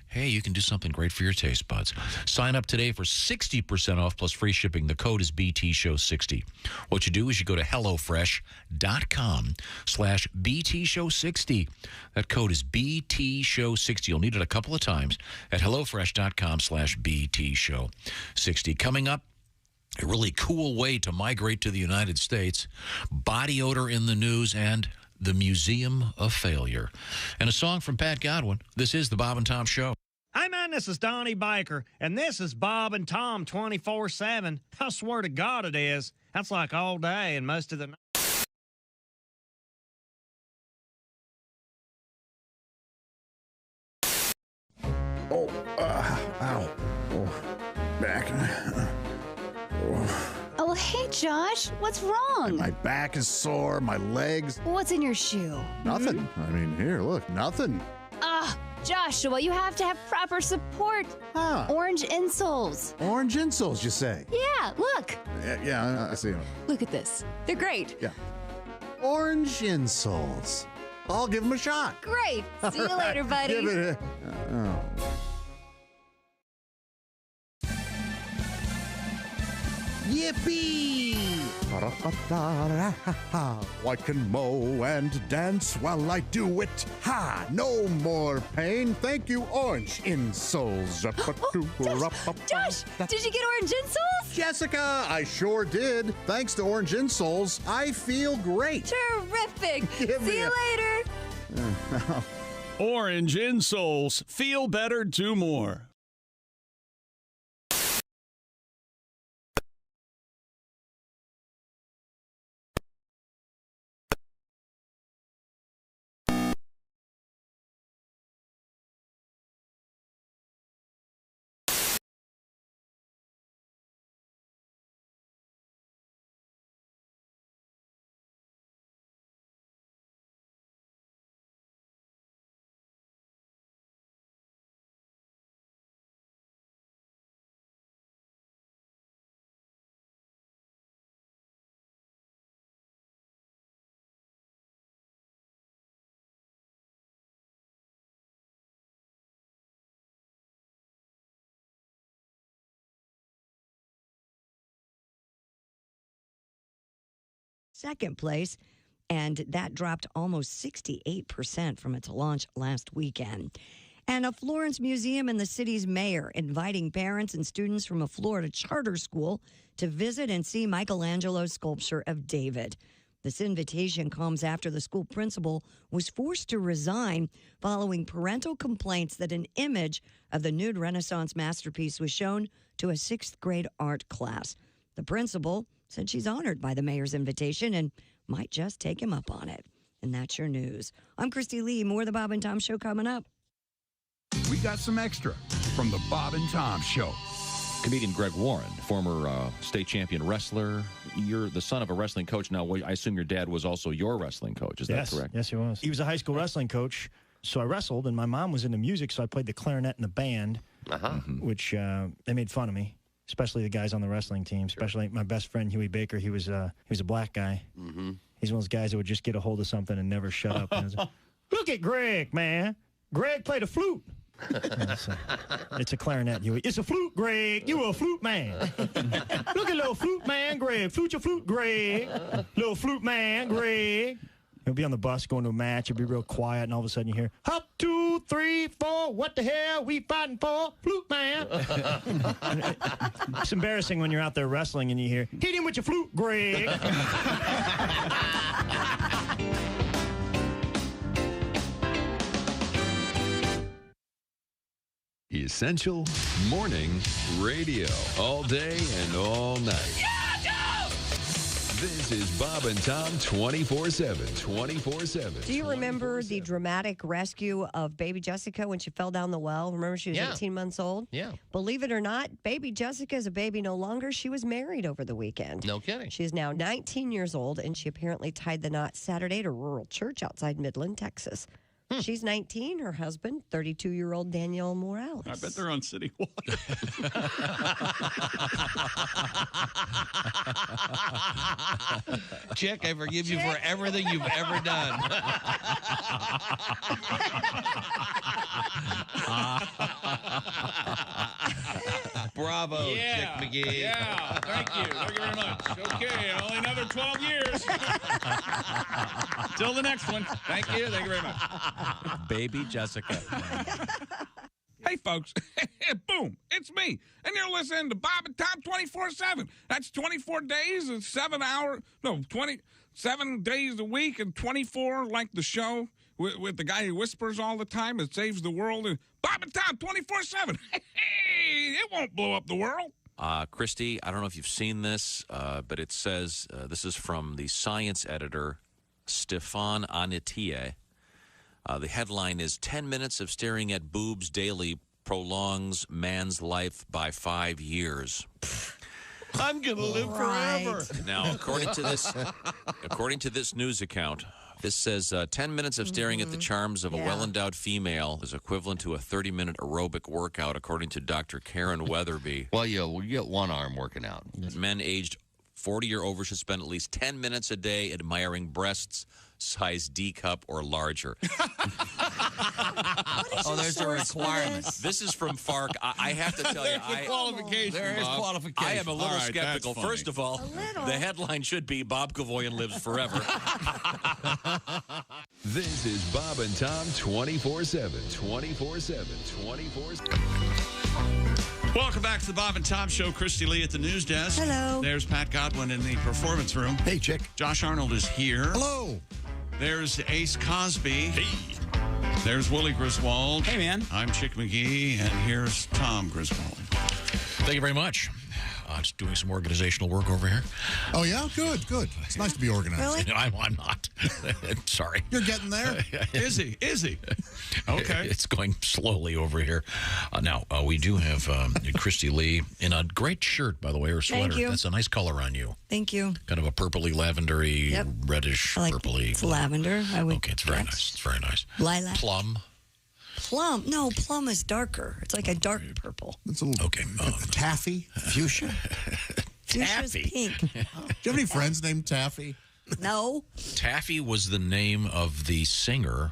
hey, you can do something great for your taste buds. Sign up today for 60% off plus free shipping. The code is BTShow60. What you do is you go to HelloFresh.com/BTShow60. That code is BTShow60. You'll need it a couple of times at HelloFresh.com/BTShow60. Coming up, a really cool way to migrate to the United States, body odor in the news, and the Museum of Failure. And a song from Pat Godwin. This is the Bob and Tom Show. Hey, man, this is Donnie Baker, and this is Bob and Tom 24/7. I swear to God it is. That's like all day and most of the night. Oh, ow. Oh, back. Oh, hey, Josh. What's wrong? My back is sore, my legs. What's in your shoe? Nothing. I mean, here, look, nothing. Joshua, you have to have proper support. Orange insoles. Orange insoles, you say? Yeah, look. Yeah, I see them. Look at this. They're great. Yeah. Orange insoles. I'll give them a shot. Great. See you later, buddy. Give it Yippee! I can mow and dance while I do it. Ha! No more pain. Thank you, orange insoles. Josh, did you get orange insoles? Jessica, I sure did. Thanks to orange insoles, I feel great. Terrific. See you later. Orange insoles. Feel better, do more. Second place, and that dropped almost 68% from its launch last weekend. And a Florence museum and the city's mayor inviting parents and students from a Florida charter school to visit and see Michelangelo's sculpture of David. This invitation comes after the school principal was forced to resign following parental complaints that an image of the nude Renaissance masterpiece was shown to a 6th grade art class. The principal said she's honored by the mayor's invitation and might just take him up on it. And that's your news. I'm Christy Lee. More of the Bob and Tom Show coming up. We got some extra from the Bob and Tom Show. Comedian Greg Warren, former state champion wrestler. You're the son of a wrestling coach. Now, I assume your dad was also your wrestling coach. Is that correct? Yes, he was. He was a high school wrestling coach. So I wrestled, and my mom was into music, so I played the clarinet in the band, which they made fun of me. Especially the guys on the wrestling team, especially my best friend, Huey Baker. He was a black guy. He's one of those guys that would just get a hold of something and never shut up. And look at Greg, man. Greg played a flute. It's a clarinet, Huey. It's a flute, Greg. You a flute man. Look at little flute man, Greg. Flute your flute, Greg. Little flute man, Greg. He'll be on the bus going to a match. He'll be real quiet, and all of a sudden you hear, hop, 2, 3, 4, what the hell we fighting for? Flute man. It's embarrassing when you're out there wrestling and you hear, hit him with your flute, Greg. Essential Morning Radio. All day and all night. This is Bob and Tom 24/7. 24/7. Do you remember the dramatic rescue of baby Jessica when she fell down the well? Remember she was 18 months old? Yeah. Believe it or not, baby Jessica is a baby no longer. She was married over the weekend. No kidding. She is now 19 years old, and she apparently tied the knot Saturday at a rural church outside Midland, Texas. She's 19. Her husband, 32-year-old Daniel Morales. I bet they're on City Walk. Chick, I forgive you for everything you've ever done. Bravo, Chick McGee. Yeah, thank you. Thank you very much. Okay, only another 12 years. Till the next one. Thank you. Thank you very much. Baby Jessica. Hey, folks. Boom. It's me. And you're listening to Bob and Tom 24/7. That's 24 days and 7 hours. No, 27 days a week and 24 like the show with the guy who whispers all the time. It saves the world. And Bob and Tom 24/7. Hey, it won't blow up the world. Christy, I don't know if you've seen this, but it says, this is from the science editor, Stefan Anitie. The headline is 10 minutes of staring at boobs daily prolongs man's life by 5 years. I'm going to live forever. Now, according to this news account, this says 10 minutes of staring at the charms of a well-endowed female is equivalent to a 30-minute aerobic workout, according to Dr. Karen Weatherby. Well, you get one arm working out. Men aged 40 or over should spend at least 10 minutes a day admiring breasts size D cup or larger. Oh, there's a requirement. This is from FARC. I have to tell you, There is qualification. I am a little All right, skeptical. that's funny. First of all, the headline should be Bob Kavoyan lives forever. This is Bob and Tom 24/7. 24/7. 24/7. Welcome back to the Bob and Tom Show. Christy Lee at the news desk. Hello. There's Pat Godwin in the performance room. Hey, Chick. Josh Arnold is here. Hello. There's Ace Cosby. Hey. There's Willie Griswold. Hey, man. I'm Chick McGee, and here's Tom Griswold. Thank you very much. Just doing some organizational work over here. Oh, yeah? Good. It's nice to be organized. Really? I'm not. Sorry. You're getting there. Is he? Okay. It's going slowly over here. Now, we do have Christy Lee in a great shirt, by the way, or sweater. Thank you. That's a nice color on you. Thank you. Kind of a purpley, lavendery, Yep. reddish, I like purpley. It's lavender. I would. Okay, it's very guess. nice. It's very nice. Lilac. Plum. Plum. No, plum is darker. It's like a dark purple. It's a little Okay. taffy, fuchsia. Fuchsia's pink. Do you have any friends named Taffy? No. Taffy was the name of the singer,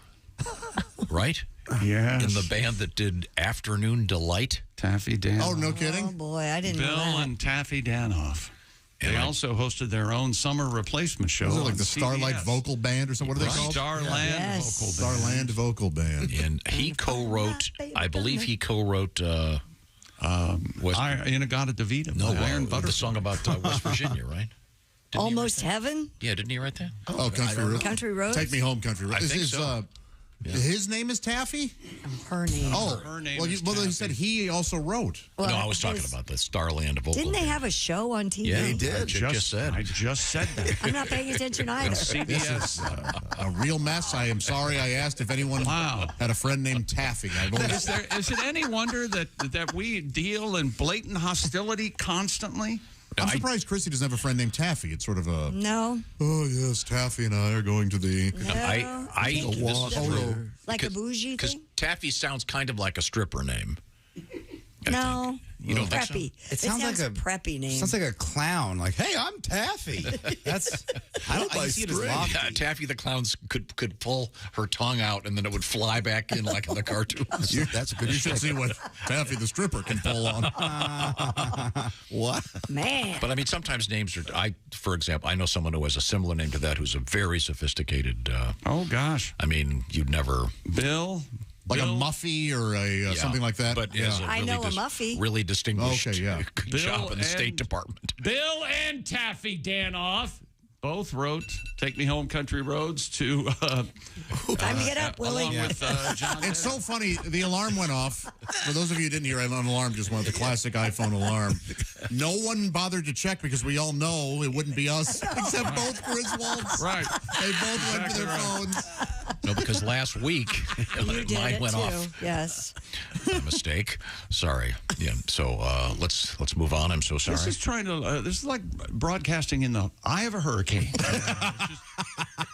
right? Yes. In the band that did Afternoon Delight. Taffy Danoff. Oh, no kidding? Oh, boy. I didn't know Bill that. and Taffy Danoff. They also hosted their own summer replacement show. Was it like on the Starlight CBS. Vocal Band or something? What are they called? Starland Yes. Vocal Band. Starland Vocal Band. And he co-wrote, I believe he co-wrote Inagata DeVita. Iron Butter. the song about West Virginia, right? Almost Heaven? Yeah, didn't he write that? Oh, Country Road. Country Roads? Take Me Home, Country Road. I think so. His name is Taffy? Her name. Oh, Her name well, is he said he also wrote. Well, no, I was talking his- about the Starland Vocal Didn't they Band. have a show on TV? Yeah, He did. I just said. I just said that. I'm not paying attention either. CBS. A real mess. I am sorry I asked if anyone had a friend named Taffy. Is it any wonder that we deal in blatant hostility constantly? I'm surprised Chrissy doesn't have a friend named Taffy. It's sort of a... No. Oh, yes, Taffy and I are going to the... Like a bougie Because thing? Taffy sounds kind of like a stripper name. No. You don't think so? Preppy. It sounds like a preppy name. Sounds like a clown. Like, hey, I'm Taffy. That's. I see it as lofty. Yeah, Taffy the clown could pull her tongue out and then it would fly back in like in the cartoons. That's a good. You should see what Taffy the stripper can pull on. What? Man. But I mean, sometimes names are. For example, I know someone who has a similar name to that who's a very sophisticated. Oh gosh. I mean, you'd never. Bill. Like a Muffy or a something like that. But yeah. I know a Muffy. Really distinguished. Okay, yeah. Good Bill job in the State and- Department. Bill and Taffy Danoff both wrote "Take Me Home, Country Roads" to. Time to get up, Willie. Along with John. It's so funny. The alarm went off. For those of you who didn't hear, an alarm just went, the classic iPhone alarm. No one bothered to check because we all know it wouldn't be us, except both Griswolds. Right. They both went for their phones. No, because last week You did mine it went too. off. Yes. A mistake. Sorry. Yeah. So let's move on. I'm so sorry. This is trying to. This is like broadcasting in the eye of a hurricane.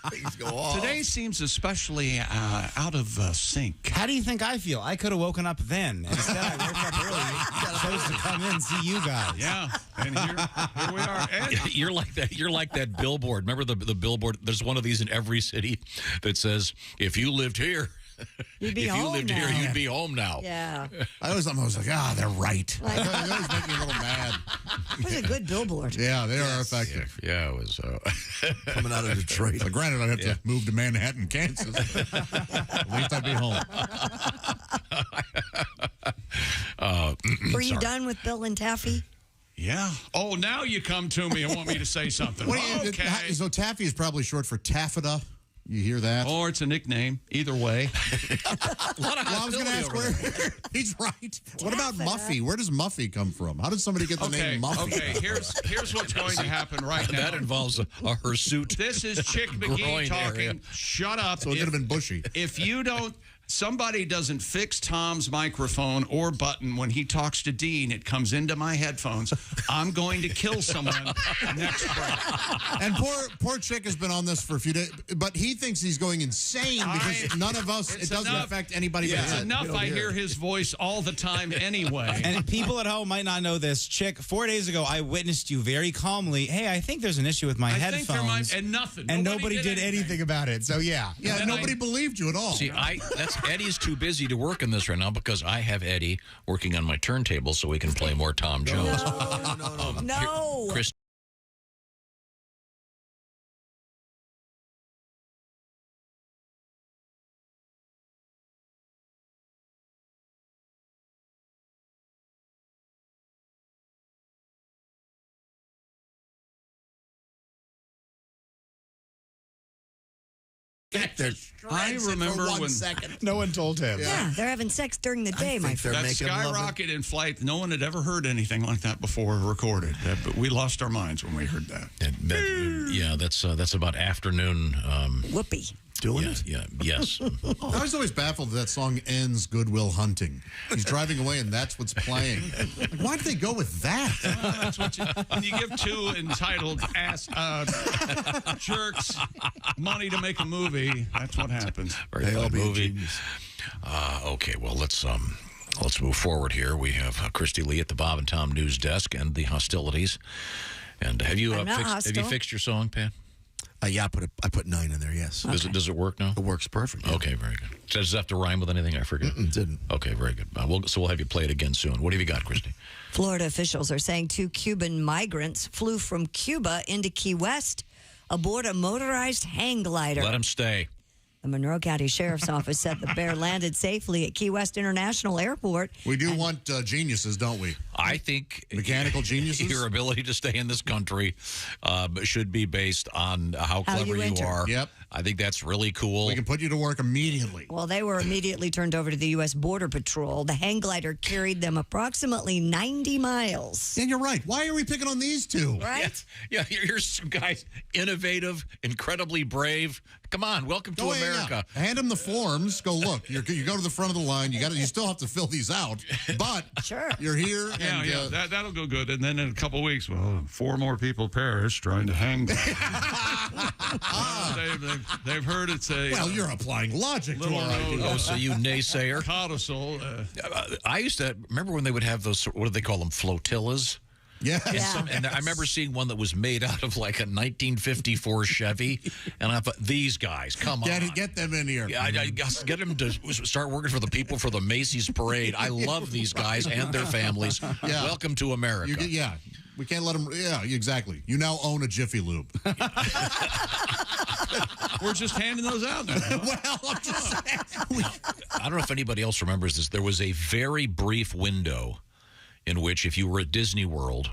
Things go off. Today seems especially out of sync. How do you think I feel? I could have woken up then. Instead, I woke up early, chose to come in and see you guys. Yeah, and here we are. And You're like that. You're like that billboard. Remember the billboard? There's one of these in every city that says, "If you lived here, You'd be if you home lived now. here, you'd be home now." Yeah. I was like, they're right. They always make me a little mad. It was a good billboard. Yeah, they are effective. Yeah, it was Coming out of Detroit. But granted, I'd have to move to Manhattan, Kansas. At least I'd be home. Were you done with Bill and Taffy? yeah. Oh, now you come to me and want me to say something. What do you, Okay. So Taffy is probably short for taffeta. You hear that? Or it's a nickname. Either way. Well, I was going to ask where. He's right. What about Muffy? Where does Muffy come from? How did somebody get the name Muffy? Okay. Here's what's going to happen right now. That involves a hirsute. This is Chick McGee groin talking. area. Shut up. So it could have been bushy. If you don't, somebody doesn't fix Tom's microphone or button when he talks to Dean, it comes into my headphones. I'm going to kill someone next break. And poor Chick has been on this for a few days, but he thinks he's going insane because none of us, it doesn't affect anybody. It's but enough I hear his voice all the time anyway. And people at home might not know this. Chick, 4 days ago, I witnessed you very calmly. Hey, I think there's an issue with my I think there might, headphones. and nothing. And nobody did anything about it. So, yeah. Yeah, And nobody believed you at all. See, that's Eddie's too busy to work in this right now because I have Eddie working on my turntable so we can play more Tom Jones. No. Chris. I remember for 1 when second. No one told him. Yeah, they're having sex during the day, my friend. that skyrocket in flight. No one had ever heard anything like that before recorded. But we lost our minds when we heard that. Yeah, that's about afternoon. Whoopee. Doing it? Yeah, yes. I was always baffled that song ends Goodwill Hunting. He's driving away and that's what's playing. Like, why did they go with that? That's what when you give two entitled ass jerks money to make a movie, that's what happens. Very good movie. Okay, well, let's move forward here. We have Christy Lee at the Bob and Tom News Desk and the hostilities. And have you fixed your song, Pat? Yeah, I put 9 in there, yes. Okay. Does it work now? It works perfect. Yeah. Okay, very good. Does it have to rhyme with anything? I forget. Didn't. Okay, very good. So we'll have you play it again soon. What have you got, Christy? Florida officials are saying 2 Cuban migrants flew from Cuba into Key West aboard a motorized hang glider. Let them stay. The Monroe County Sheriff's Office said the pair landed safely at Key West International Airport. We do want geniuses, don't we? I think mechanical geniuses. Your ability to stay in this country should be based on how clever you are. Yep. I think that's really cool. We can put you to work immediately. Well, they were immediately turned over to the U.S. Border Patrol. The hang glider carried them approximately 90 miles. And you're right. Why are we picking on these two? Right? Yeah, here's some guys, innovative, incredibly brave. Come on, welcome to America. Yeah. Hand them the forms. Go look. You go to the front of the line. You still have to fill these out, but you're here. Yeah, that'll go good. And then in a couple of weeks, 4 more people perished trying to hang them. They've heard it's a. Well, you're applying logic to our idea. Oh, so you naysayer. Codicil. I used to remember when they would have those. What do they call them? Flotillas. Yeah. And I remember seeing one that was made out of like a 1954 Chevy. And I thought, these guys, come on. Get them in here. Yeah, get them to start working for the people for the Macy's Parade. I love these guys and their families. Yeah. Welcome to America. We can't let them. Yeah, exactly. You now own a Jiffy Lube. We're just handing those out now. Well, I'm just saying. I don't know if anybody else remembers this. There was a very brief window in which if you were at Disney World,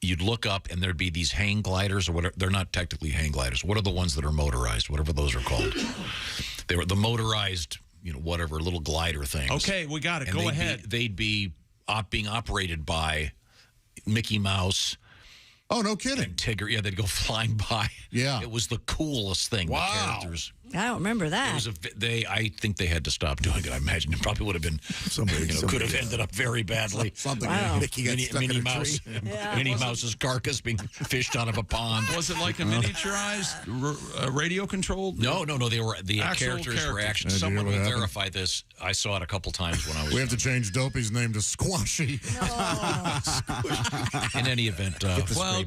you'd look up and there'd be these hang gliders or whatever. They're not technically hang gliders. What are the ones that are motorized? Whatever those are called. They were the motorized, whatever, little glider things. Okay, we got it. And Go ahead. They'd be being operated by Mickey Mouse. Oh, no kidding. And Tigger. Yeah, they'd go flying by. Yeah. It was the coolest thing. Wow. The characters. I don't remember that. I think they had to stop doing it. I imagine it probably would have been could have ended up very badly. Something. Wow. Mickey got stuck in a Mouse, tree. Minnie Mouse's carcass being fished out of a pond. Was it like a miniaturized, radio controlled? No. They were the characters were actually. Someone will verify this. I saw it a couple times when I was. We have to change Dopey's name to Squashy. In any event,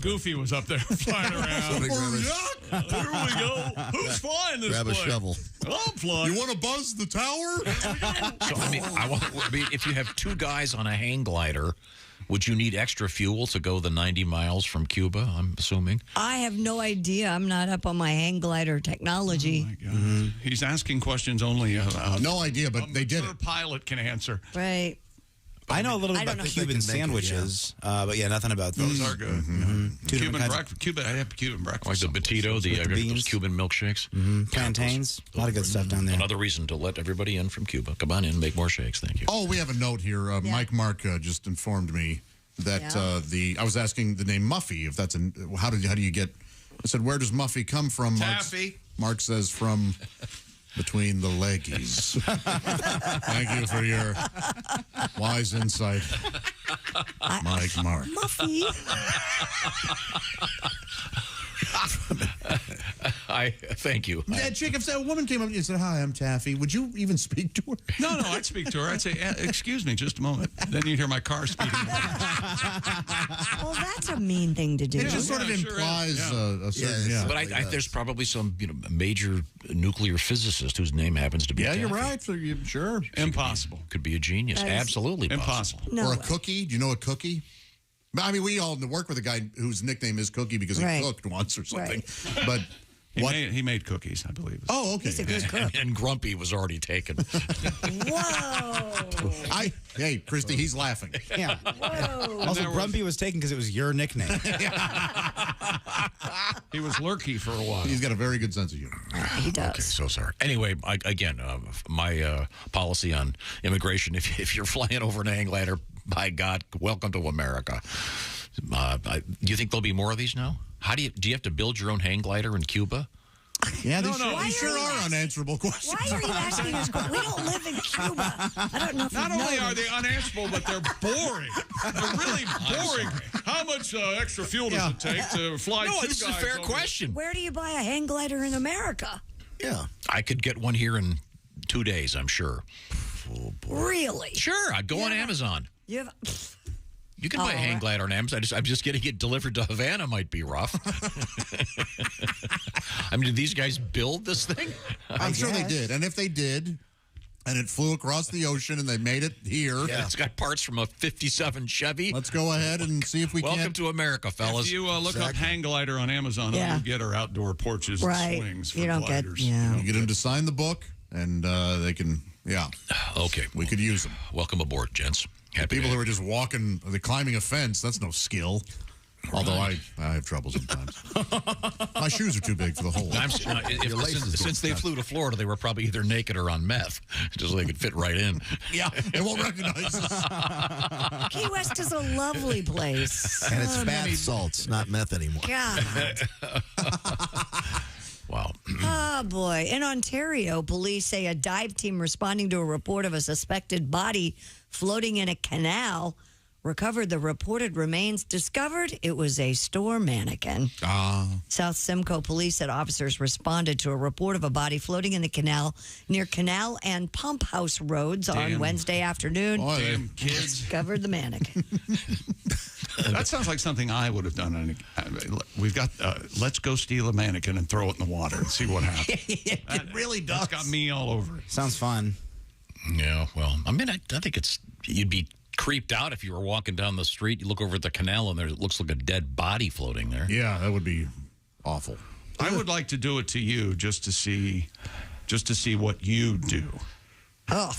Goofy was up there flying around. Here we go. Who's flying this Grab a shovel. I'm flying. You want to buzz the tower? So I mean, if you have 2 guys on a hang glider, would you need extra fuel to go the 90 miles from Cuba? I'm assuming. I have no idea. I'm not up on my hang glider technology. Oh my God. He's asking questions only. No idea, but they did it. A pilot can answer. Right. I know a little bit about Cuban sandwiches, but not about those. Those are good. Cuban breakfast. I have Cuban breakfast. Like the Betito, those Cuban milkshakes. Plantains. A lot of good stuff down there. Another reason to let everybody in from Cuba. Come on in, make more shakes. Thank you. Oh, we have a note here. Mike Mark just informed me that I was asking the name Muffy, if that's how do you get, I said, where does Muffy come from? Taffy. Mark says from between the leggies. Thank you for your wise insight, Mike Mark. Muffy. Thank you. Chick, if a woman came up to you and said, "Hi, I'm Taffy," would you even speak to her? No, I'd speak to her. I'd say, "Excuse me, just a moment." Then you'd hear my car speeding. Well, that's a mean thing to do. It just sort of implies a certain. But there's probably some major nuclear physicist whose name happens to be. Yeah, Taffy. you're right. So sure. Impossible. Could be a genius. Absolutely impossible. No or a way. cookie. Do you know a cookie? I mean, we all work with a guy whose nickname is Cookie because he cooked once or something. Right. But he made cookies, I believe. Oh, okay. He's a good cook. And Grumpy was already taken. Whoa. Hey, Christy, he's laughing. Yeah. Whoa. Also, Grumpy was taken because it was your nickname. He was lurky for a while. He's got a very good sense of humor. He does. Okay, so sorry. Anyway, my policy on immigration, if you're flying over an hang glider, by God, welcome to America. Do you think there'll be more of these now? Do you have to build your own hang glider in Cuba? Yeah, No, these sure are unanswerable questions. Why are you asking us? We don't live in Cuba. I don't know if Not you only know are this. they unanswerable, but they're boring. They're really boring. How much extra fuel does it take to fly No, two it's a guys fair over? question. Where do you buy a hang glider in America? Yeah. I could get one here in 2 days, I'm sure. Really? Sure, I'd go on Amazon. You have. You can buy a hang glider on Amazon. I'm just getting it delivered to Havana might be rough. I mean, did these guys build this thing? I'm sure they did. And if they did, and it flew across the ocean and they made it here. Yeah, it's got parts from a 57 Chevy. Let's go ahead and see if we can. Welcome to America, fellas. If you look up hang glider on Amazon, all you get are outdoor porches and swings for gliders. You get them to sign the book, and they can, Okay. We could use them. Welcome aboard, gents. People who are just walking, they're climbing a fence, that's no skill. Although I have trouble sometimes. My shoes are too big for the hole. Since they flew to Florida, they were probably either naked or on meth, just so they could fit right in. Yeah, they won't recognize us. Key West is a lovely place. And it's bath salts, not meth anymore. God. Wow. Oh, boy. In Ontario, police say a dive team responding to a report of a suspected body floating in a canal recovered the reported remains. Discovered it was a store mannequin. South Simcoe police said officers responded to a report of a body floating in the canal near Canal and Pump House roads on Wednesday afternoon. Damn kids. Discovered the mannequin. That sounds like something I would have done. We've got, let's go steal a mannequin and throw it in the water and see what happens. It really does. That's got me all over it. Sounds fun. Yeah, well, I mean, I think you'd be creeped out if you were walking down the street. You look over at the canal and it looks like a dead body floating there. Yeah, that would be awful. I would like to do it to you just to see what you do. Oh.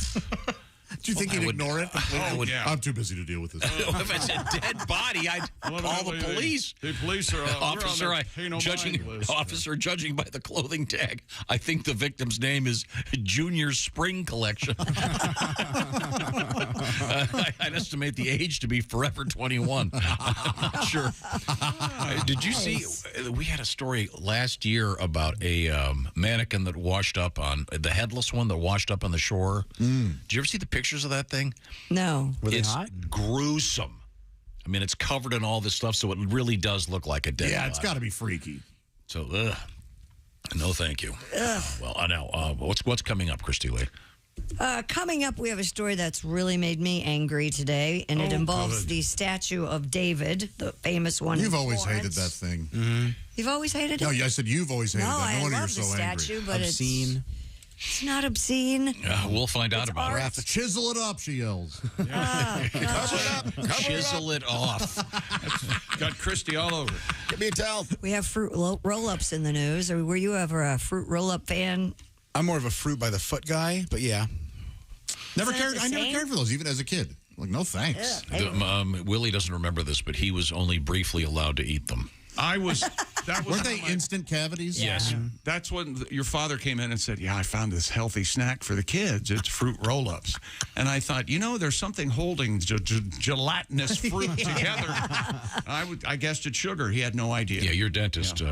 Do you think he'd ignore it? Yeah. I'm too busy to deal with this. If it's a dead body, I'd call the police. The police are officer judging by the clothing tag. I think the victim's name is Junior Spring Collection. I'd estimate the age to be forever 21. Sure. Did you see? We had a story last year about a mannequin that washed up on the headless one that washed up on the shore. Did you ever see the pictures of that thing? No. It's gruesome. I mean, it's covered in all this stuff, so it really does look like a dead body. It's got to be freaky. So, no, thank you. Well, I know. What's coming up, Christy Lee? Coming up, we have a story that's really made me angry today, and it involves the statue of David, the famous one. You've in always Florence. hated that thing. Mm-hmm. You've always hated it? No, I said you've always hated no, that. No I wonder love you're the so statue, angry. but Obscene. It's not obscene. We'll find out about art. it. Have to chisel it up, she yells. Chisel it off. Got Christy all over. Give me a towel. We have fruit roll-ups in the news. Were you ever a fruit roll-up fan? I'm more of a fruit by the foot guy, but yeah. Never Is that cared. the I never same? cared for those, even as a kid. Like, no thanks. Willie doesn't remember this, but he was only briefly allowed to eat them. Weren't they instant cavities? Yes. That's when your father came in and said, I found this healthy snack for the kids. It's fruit roll-ups. And I thought, there's something holding gelatinous fruit together. I guessed it's sugar. He had no idea. Yeah, your dentist,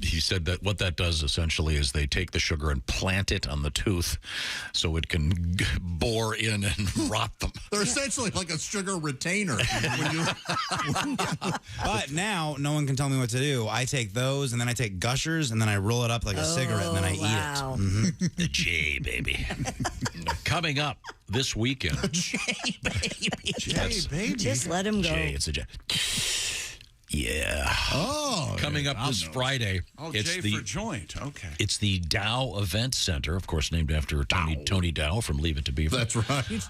he said that what that does essentially is they take the sugar and plant it on the tooth so it can bore in and rot them. They're essentially like a sugar retainer. But now, no one can tell me what to do. I take those, and then I take Gushers, and then I roll it up like a cigarette, and then I eat it. Mhm. The J, baby. Coming up this weekend. J, baby. J, baby. Just let him go. J, it's a J. Yeah. Oh. Coming up this Friday. Oh, it's J the for joint. Okay. It's the Dow Event Center, of course, named after Tony Dow from Leave It to Beaver. That's right.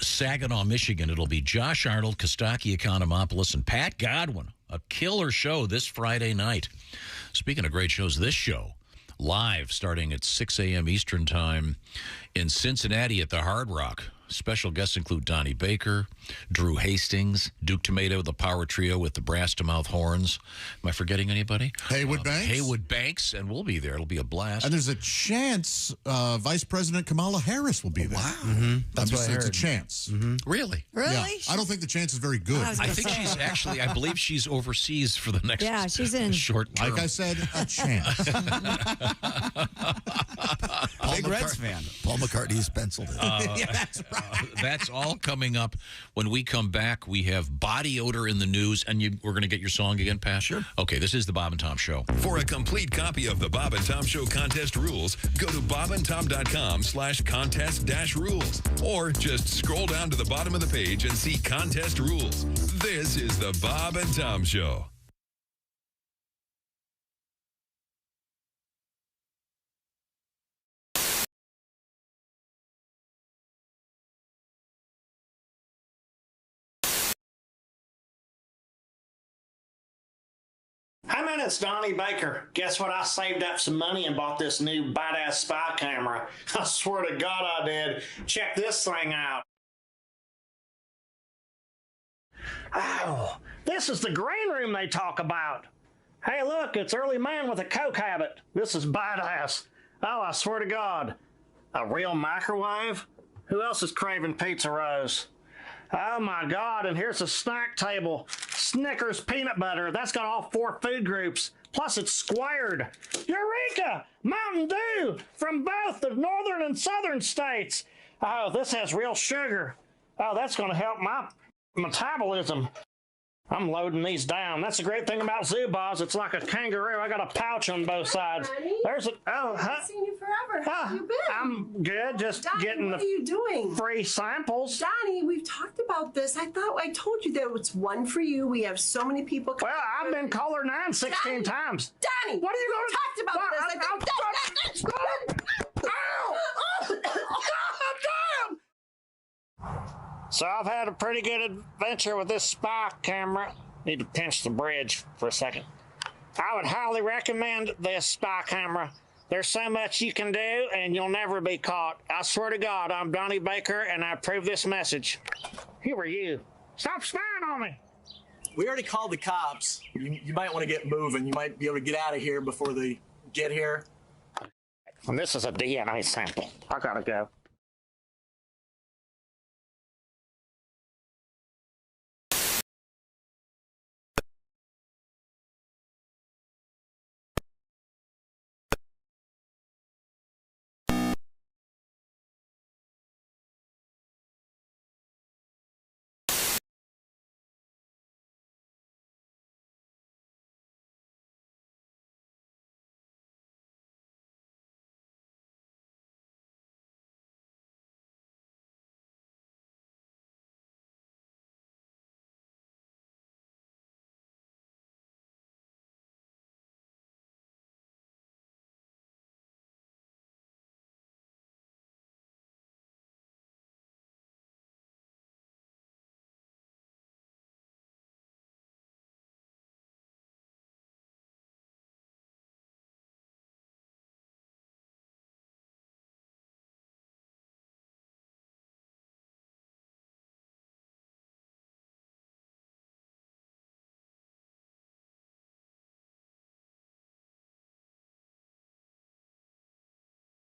Saginaw, Michigan. It'll be Josh Arnold, Kostaki Economopoulos, and Pat Godwin. A killer show this Friday night. Speaking of great shows, this show live starting at 6 a.m. Eastern Time in Cincinnati at the Hard Rock. Special guests include Donnie Baker, Drew Hastings, Duke Tomato, the Power Trio with the brass-to-mouth horns. Am I forgetting anybody? Haywood Banks. Haywood Banks, and we'll be there. It'll be a blast. And there's a chance Vice President Kamala Harris will be there. Wow. That's what I It's a heard. chance. Really? Really? Yeah. I don't think the chance is very good. I think she's actually, I believe she's overseas for the next Yeah, she's in. short term. Like I said, a chance. Big Reds fan. Paul McCartney's penciled it. Yeah, that's right. That's all coming up. When we come back, we have body odor in the news, and we're going to get your song again, Pat? Sure. Okay, this is the Bob and Tom Show. For a complete copy of the Bob and Tom Show contest rules, go to bobandtom.com/contest-rules, or just scroll down to the bottom of the page and see contest rules. This is the Bob and Tom Show. Hey man, it's Donnie Baker. Guess what? I saved up some money and bought this new badass spy camera. I swear to God I did. Check this thing out. Oh, this is the green room they talk about. Hey look, it's Early Man with a coke habit. This is badass. Oh, I swear to God. A real microwave? Who else is craving pizza rolls? Oh my God, and here's a snack table. Snickers peanut butter. That's got all 4 food groups. Plus it's squared. Eureka! Mountain Dew from both the northern and southern states. Oh, this has real sugar. Oh, that's going to help my metabolism. I'm loading these down. That's the great thing about Zubaz. It's like a kangaroo. I got a pouch on both sides. Donnie. There's a I've seen you forever. How have you been? I'm good. Just Donnie, getting what the are you doing? free samples. Donnie, we've talked about this. I thought I told you that it's one for you. We have so many people. Well, I've been caller 9 16 times. Donnie, what are you going to talked about this? So I've had a pretty good adventure with this spy camera. Need to pinch the bridge for a second. I would highly recommend this spy camera. There's so much you can do, and you'll never be caught. I swear to God, I'm Donnie Baker, and I approve this message. Who are you? Stop spying on me! We already called the cops. You might want to get moving. You might be able to get out of here before they get here. And this is a DNA sample. I gotta go.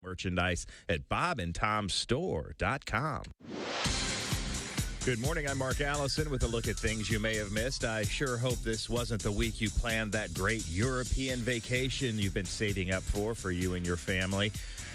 Merchandise at bobandtomstore.com. Good morning. I'm Mark Allison with a look at things you may have missed. I sure hope this wasn't the week you planned that great European vacation you've been saving up for you and your family.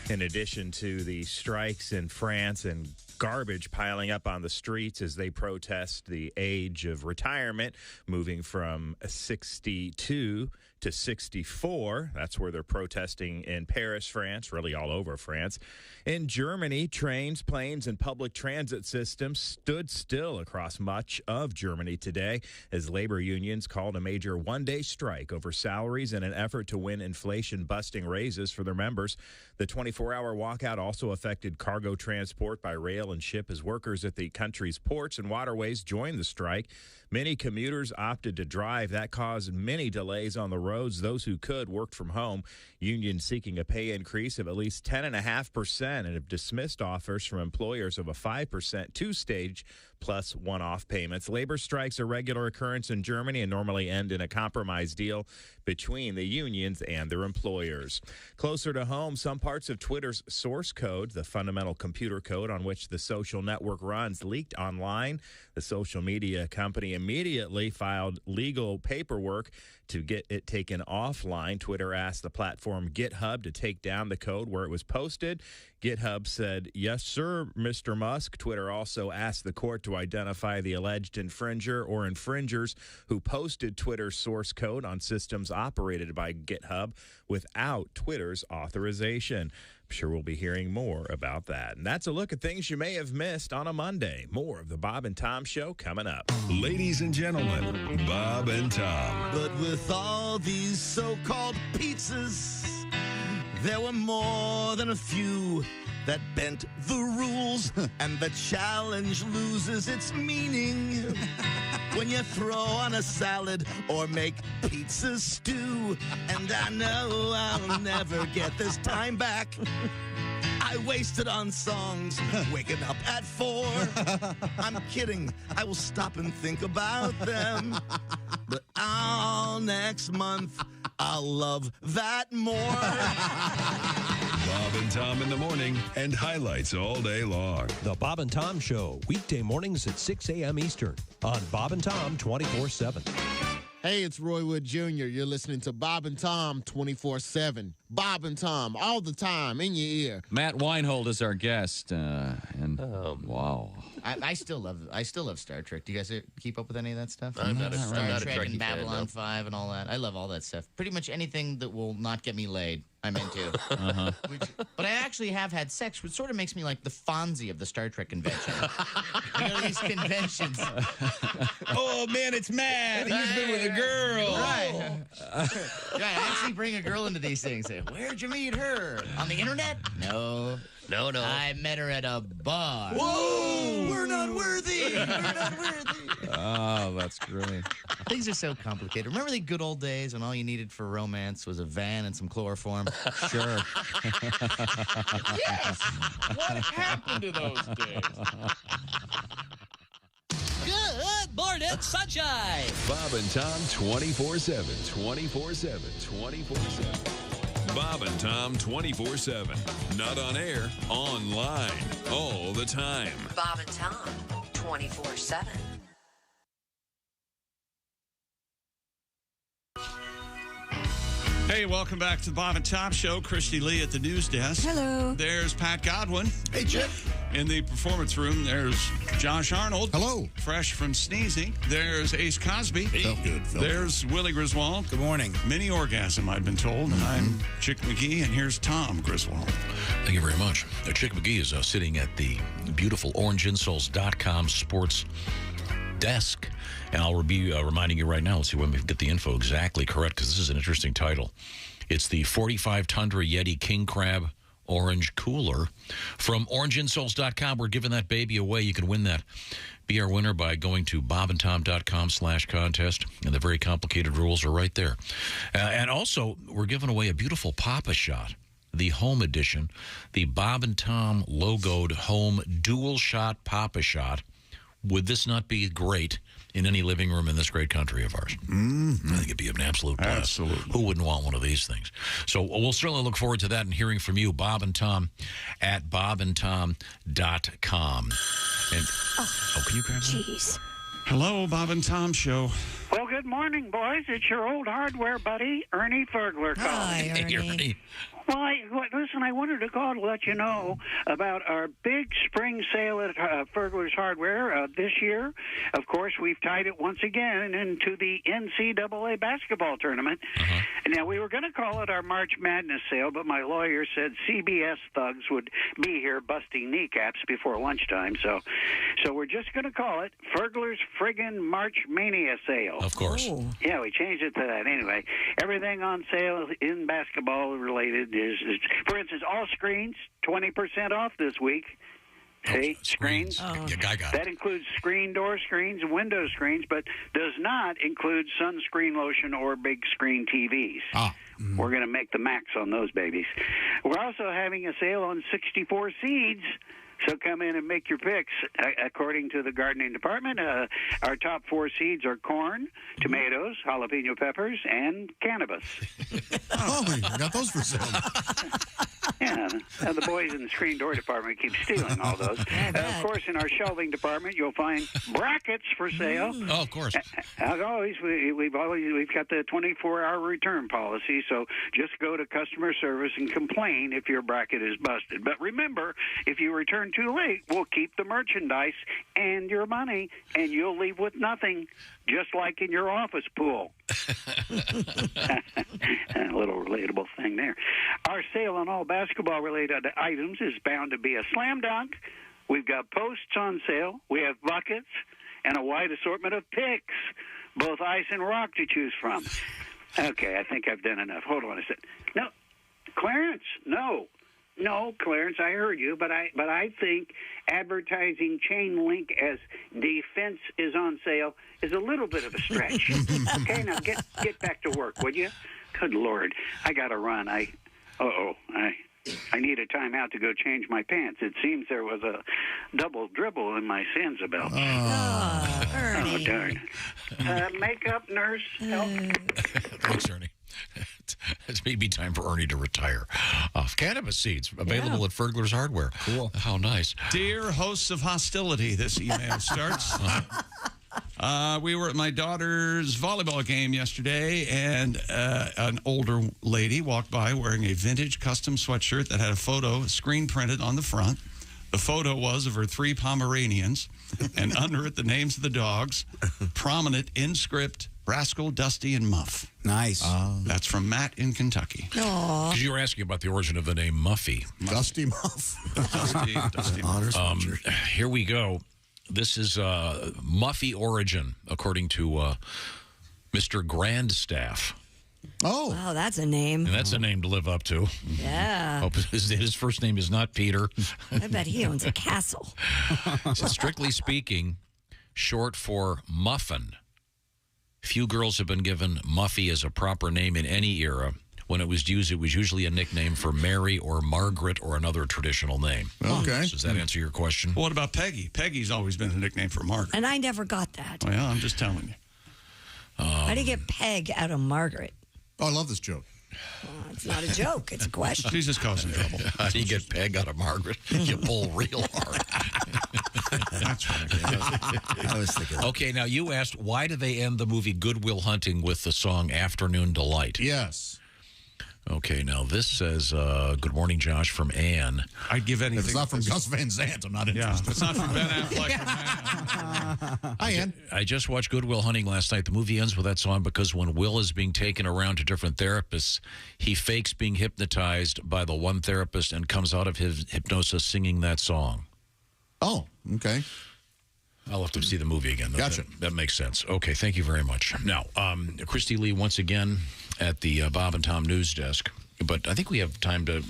In addition to the strikes in France and garbage piling up on the streets as they protest the age of retirement, moving from 62 to 64. That's where they're protesting in Paris, France, really all over France. In Germany, trains, planes, and public transit systems stood still across much of Germany today as labor unions called a major one-day strike over salaries in an effort to win inflation-busting raises for their members. The 24-hour walkout also affected cargo transport by rail and ship as workers at the country's ports and waterways joined the strike. Many commuters opted to drive. That caused many delays on the roads. Those who could worked from home. Unions seeking a pay increase of at least 10.5% and have dismissed offers from employers of a 5% two-stage plus one-off payments. Labor strikes are a regular occurrence in Germany and normally end in a compromise deal between the unions and their employers. Closer to home, some parts of Twitter's source code, the fundamental computer code on which the social network runs, leaked online. The social media company immediately filed legal paperwork to get it taken offline. Twitter asked the platform GitHub to take down the code where it was posted. GitHub said, "Yes, sir, Mr. Musk." Twitter also asked the court to identify the alleged infringer or infringers who posted Twitter's source code on systems operated by GitHub without Twitter's authorization. I'm sure we'll be hearing more about that. And that's a look at things you may have missed on a Monday. More of the Bob and Tom Show coming up. Ladies and gentlemen, Bob and Tom. But with all these so-called pizzas, there were more than a few that bent the rules, and the challenge loses its meaning when you throw on a salad or make pizza stew. And I know I'll never get this time back. I wasted on songs, waking up at 4. I'm kidding. I will stop and think about them. But all next month, I'll love that more. Bob and Tom in the morning and highlights all day long. The Bob and Tom Show, weekday mornings at 6 a.m. Eastern on Bob and Tom 24/7. Hey, it's Roy Wood Jr. You're listening to Bob and Tom 24/7. Bob and Tom, all the time, in your ear. Matt Weinhold is our guest, wow. I still love Star Trek. Do you guys keep up with any of that stuff? I'm not a Star Trek Trekkie and Babylon fan, 5 and all that. I love all that stuff. Pretty much anything that will not get me laid, I'm into. But I actually have had sex, which sort of makes me like the Fonzie of the Star Trek convention. You know, these conventions. Oh, man, it's Matt. He's been with a girl. Right. I actually bring a girl into these things. Say, where'd you meet her? On the internet? No. No. I met her at a bar. Whoa! We're not worthy! We're not worthy! Oh, that's great. Things are so complicated. Remember the good old days when all you needed for romance was a van and some chloroform? Sure. Yes! What happened to those days? Good morning, sunshine. Bob and Tom 24/7. 24/7. 24/7. Bob and Tom 24/7. Not on air, online, all the time. Bob and Tom 24/7. Hey, welcome back to the Bob and Tom Show. Christy Lee at the news desk. Hello. There's Pat Godwin. Hey, Chip. In the performance room, there's Josh Arnold. Hello. Fresh from sneezing. There's Ace Cosby. Felt good. There's Willie Griswold. Good morning. Mini orgasm, I've been told. And I'm Chick McGee, and here's Tom Griswold. Thank you very much. Chick McGee is sitting at the beautiful orangeinsoles.com sports desk. And I'll be reminding you right now, let's see when we get the info exactly correct, because this is an interesting title. It's the 45 Tundra Yeti King Crab Orange Cooler from orangeinsoles.com. We're giving that baby away. You can win that. Be our winner by going to bobandtom.com/contest. And the very complicated rules are right there. And also, we're giving away a beautiful Papa Shot, the home edition, the Bob and Tom logoed home dual shot Papa Shot. Would this not be great in any living room in this great country of ours? I think it'd be an absolute blast. Absolutely. Who wouldn't want one of these things? So we'll certainly look forward to that and hearing from you, Bob and Tom, at bobandtom.com. And, can you grab that? Jeez. Hello, Bob and Tom Show. Well, good morning, boys. It's your old hardware buddy, Ernie Fergler calling. Hi, Ernie. Listen, I wanted to call to let you know about our big spring sale at Fergler's Hardware this year. Of course, we've tied it once again into the NCAA basketball tournament. Now, we were going to call it our March Madness sale, but my lawyer said CBS thugs would be here busting kneecaps before lunchtime. So we're just going to call it Fergler's Friggin' March Mania sale. Of course. Yeah, we changed it to that. Anyway, everything on sale in basketball related is for instance, all screens, 20% off this week. See, screens. That includes screen door screens and window screens, but does not include sunscreen lotion or big screen TVs. We're going to make the max on those babies. We're also having a sale on 64 seeds. So come in and make your picks. According to the gardening department, our top 4 seeds are corn, tomatoes, jalapeno peppers, and cannabis. I got those for sale. Yeah, the boys in the screen door department keep stealing all those. Of course, in our shelving department, you'll find brackets for sale. Oh, of course. As always, we've got the 24-hour return policy. So just go to customer service and complain if your bracket is busted. But remember, if you return too late, we'll keep the merchandise and your money, and you'll leave with nothing, just like in your office pool. A little relatable thing there. Our sale on all basketball-related items is bound to be a slam dunk. We've got posts on sale. We have buckets and a wide assortment of picks, both ice and rock to choose from. Okay, I think I've done enough. Hold on a second. No, Clarence, no. No, Clarence, I heard you, but I think advertising chain link as defense is on sale is a little bit of a stretch. Okay, now get back to work, would you? Good Lord, I got to run. I need a timeout to go change my pants. It seems there was a double dribble in my Sansa belt. Oh, darn. Makeup nurse, help. Thanks, Ernie. It's maybe time for Ernie to retire. Cannabis seeds available at Fergler's Hardware. Cool. How nice. Dear hosts of hostility, this email starts. We were at my daughter's volleyball game yesterday, and an older lady walked by wearing a vintage custom sweatshirt that had a photo screen printed on the front. The photo was of her 3 Pomeranians, and under it the names of the dogs, prominent in script, Rascal, Dusty, and Muff. Nice. That's from Matt in Kentucky. Because you were asking about the origin of the name Muffy. Dusty Muff. Dusty Muff. Here we go. This is Muffy origin, according to Mr. Grandstaff. Oh. Wow, that's a name. And that's a name to live up to. Yeah. Hope his first name is not Peter. I bet he owns a castle. So strictly speaking, short for muffin. Few girls have been given Muffy as a proper name in any era. When it was used, it was usually a nickname for Mary or Margaret or another traditional name. Okay. So does that answer your question? What about Peggy? Peggy's always been a nickname for Margaret. And I never got that. Well, I'm just telling you. How do you get Peg out of Margaret? Oh, I love this joke. It's not a joke. It's a question. She's just causing trouble. How do you get Peg out of Margaret? You pull real hard. That's right. I was thinking. Okay, now you asked, why do they end the movie Good Will Hunting with the song Afternoon Delight? Yes. Okay, now this says, good morning, Josh, from Ann. I'd give anything. If it's not from Gus Van Sant, I'm not interested. Yeah, it's not from Ben Affleck. Hi, Ann. I just watched Good Will Hunting last night. The movie ends with that song because when Will is being taken around to different therapists, he fakes being hypnotized by the one therapist and comes out of his hypnosis singing that song. Oh, okay. I'll have to see the movie again. Gotcha. That makes sense. Okay, thank you very much. Now, Christy Lee, once again, at the Bob and Tom news desk. But I think we have time to...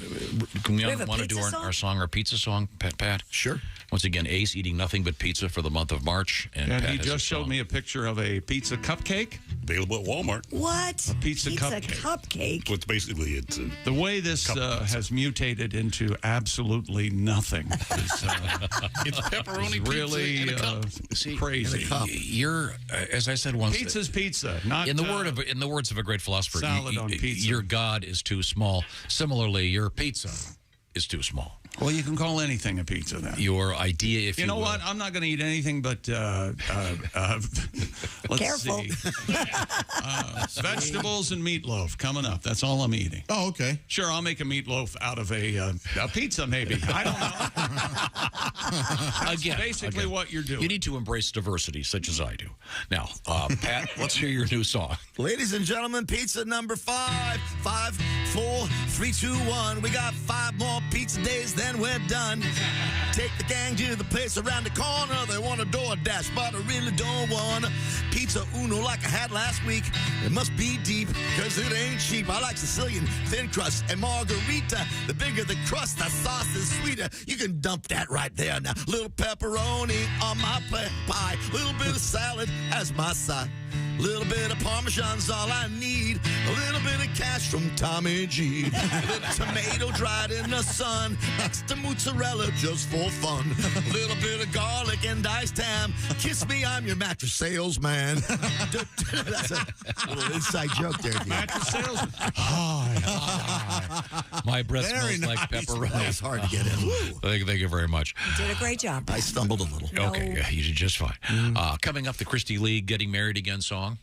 Can we want to do our song, our pizza song, Pat? Sure. Once again, Ace eating nothing but pizza for the month of March. And Pat he has just a showed song. me a picture of a pizza cupcake. Available at Walmart. What? A pizza cupcake. What's basically it's the way this has mutated into absolutely nothing. It's pepperoni is really pizza in a cup. crazy. You're, as I said once, pizza's pizza. Not in the words of a great philosopher. Salad on pizza. Your God is too small. Similarly, your pizza is too small. Well, you can call anything a pizza then. Your idea, if you know will. what? I'm not going to eat anything but let's Careful. see. Vegetables and meatloaf coming up. That's all I'm eating. Oh, okay. Sure, I'll make a meatloaf out of a pizza, maybe. I don't know. Again, basically what you're doing. You need to embrace diversity, such as I do. Now, Pat, let's hear your new song. Ladies and gentlemen, pizza number 5. 5, 4, 3, 2, 1. We got 5 more pizza days, then we're done. Take the gang to the place around the corner. They want a DoorDash, but I really don't want pizza uno like I had last week. It must be deep, because it ain't cheap. I like Sicilian, thin crust, and margarita. The bigger the crust, the sauce is sweeter. You can dump that right there now. Little pepperoni on my pie. Little bit of salad as my side. Little bit of Parmesan's all I need. A little bit of cash from Tommy G. A little tomato dried in the sun. Extra mozzarella just for fun. A little bit of garlic and diced ham. Kiss me, I'm your mattress salesman. That's a little inside joke there. Dude. Mattress salesman. My breath Very smells like nice. pepperoni. That's hard to get in. Thank you very much. You did a great job. I stumbled a little. Okay, yeah, you did just fine. Coming up, the Christie League Getting Married Again song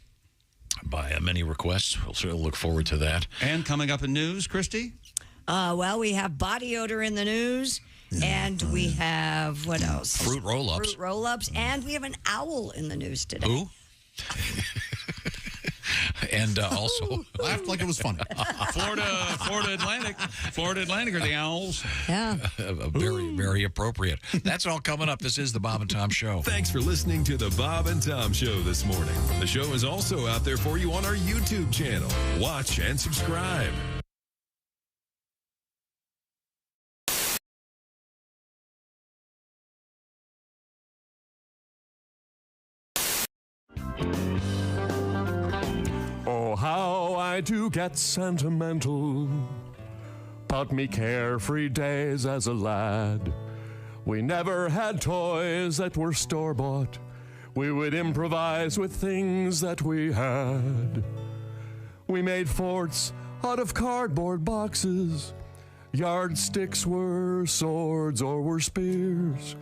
by many requests. We'll certainly look forward to that. And coming up in news, Christy? Well, we have body odor in the news, and we have, what else? Fruit roll-ups. Fruit roll-ups, and we have an owl in the news today. Who? And also, laughed like it was funny. Florida Atlantic are the Owls. Yeah. Very, very appropriate. That's all coming up. This is the Bob and Tom Show. Thanks for listening to the Bob and Tom Show this morning. The show is also out there for you on our YouTube channel. Watch and subscribe. Oh, how I do get sentimental about me carefree days as a lad. We never had toys that were store-bought. We would improvise with things that we had. We made forts out of cardboard boxes. Yardsticks were swords or were spears.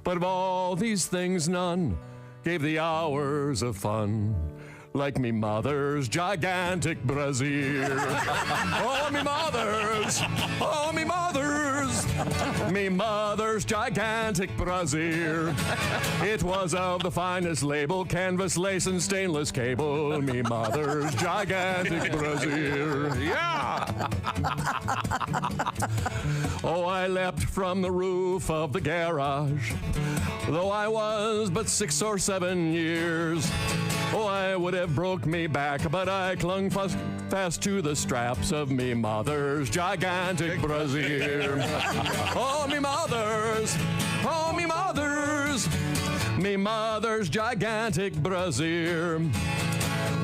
But of all these things, none gave the hours of fun like me mother's gigantic brassiere. Oh, me mother's, me mother's gigantic brassiere. It was of the finest label, canvas, lace, and stainless cable. Me mother's gigantic brassiere. Yeah! Oh, I leapt from the roof of the garage, though I was but 6 or 7 years. Oh, I would have broke me back, but I clung fast to the straps of me mother's gigantic brassiere. Oh, me mother's, me mother's gigantic brassiere.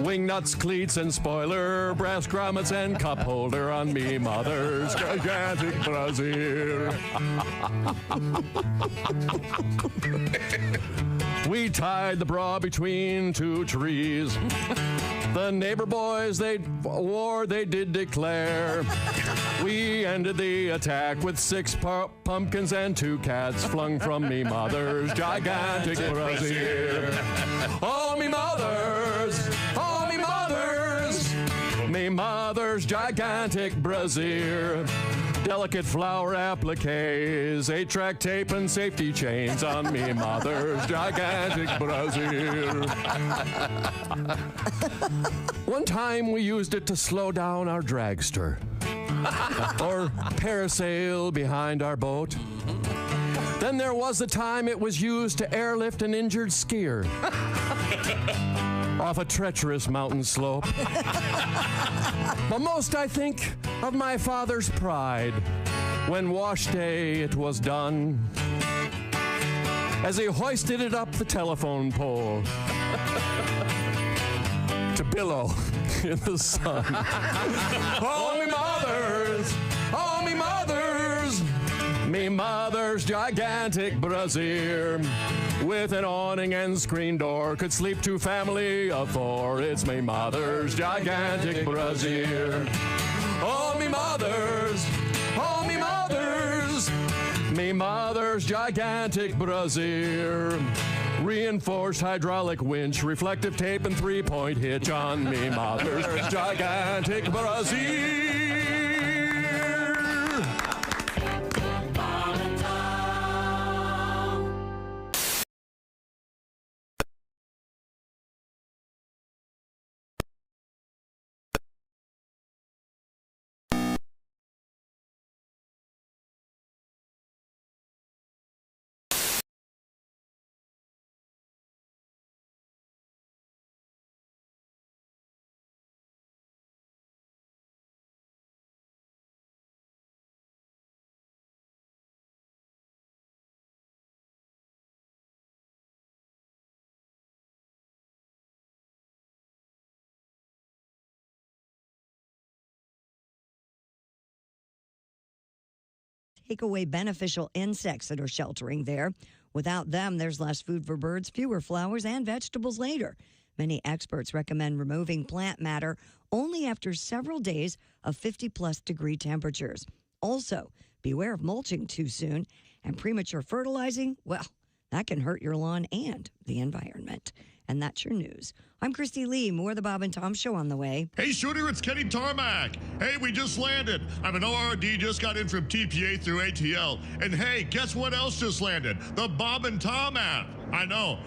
Wingnuts, cleats, and spoiler, brass grommets, and cup holder on me mother's gigantic brassiere. We tied the bra between 2 trees. The neighbor boys, they did declare. We ended the attack with 6 pumpkins and 2 cats flung from me mother's gigantic brassiere. Oh, me mother's, me mother's gigantic brassiere. Delicate flower appliques, 8-track tape and safety chains on me mother's gigantic brassiere. One time we used it to slow down our dragster or parasail behind our boat. Then there was the time it was used to airlift an injured skier off a treacherous mountain slope. But most I think of my father's pride when wash day it was done, as he hoisted it up the telephone pole to billow in the sun. Oh, me mother's, me mother's gigantic brassiere. With an awning and screen door, could sleep 2 family of 4. It's me mother's gigantic brassiere. Oh, me mother's, me mother's gigantic brassiere. Reinforced hydraulic winch, reflective tape, and 3-point hitch on me mother's gigantic brassiere. Take away beneficial insects that are sheltering there. Without them, there's less food for birds, fewer flowers, and vegetables later. Many experts recommend removing plant matter only after several days of 50-plus degree temperatures. Also, beware of mulching too soon, and premature fertilizing, well, that can hurt your lawn and the environment. And that's your news. I'm Christy Lee. More of the Bob and Tom Show on the way. Hey, Shooter, it's Kenny Tarmac. Hey, we just landed. I'm an ORD, just got in from TPA through ATL. And hey, guess what else just landed? The Bob and Tom app. I know.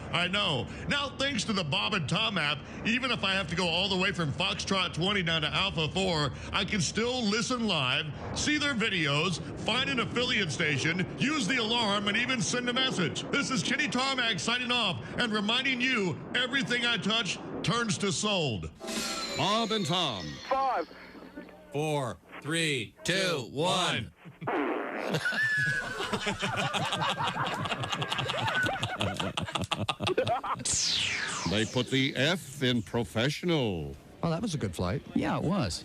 Now, thanks to the Bob and Tom app, even if I have to go all the way from Foxtrot 20 down to Alpha 4, I can still listen live, see their videos, find an affiliate station, use the alarm, and even send a message. This is Kenny Tarmac signing off and reminding you, everything I touch turns to sold. Bob and Tom. 5, 4, 3, 2, 1. They put the F in professional. Oh, that was a good flight. Yeah, it was.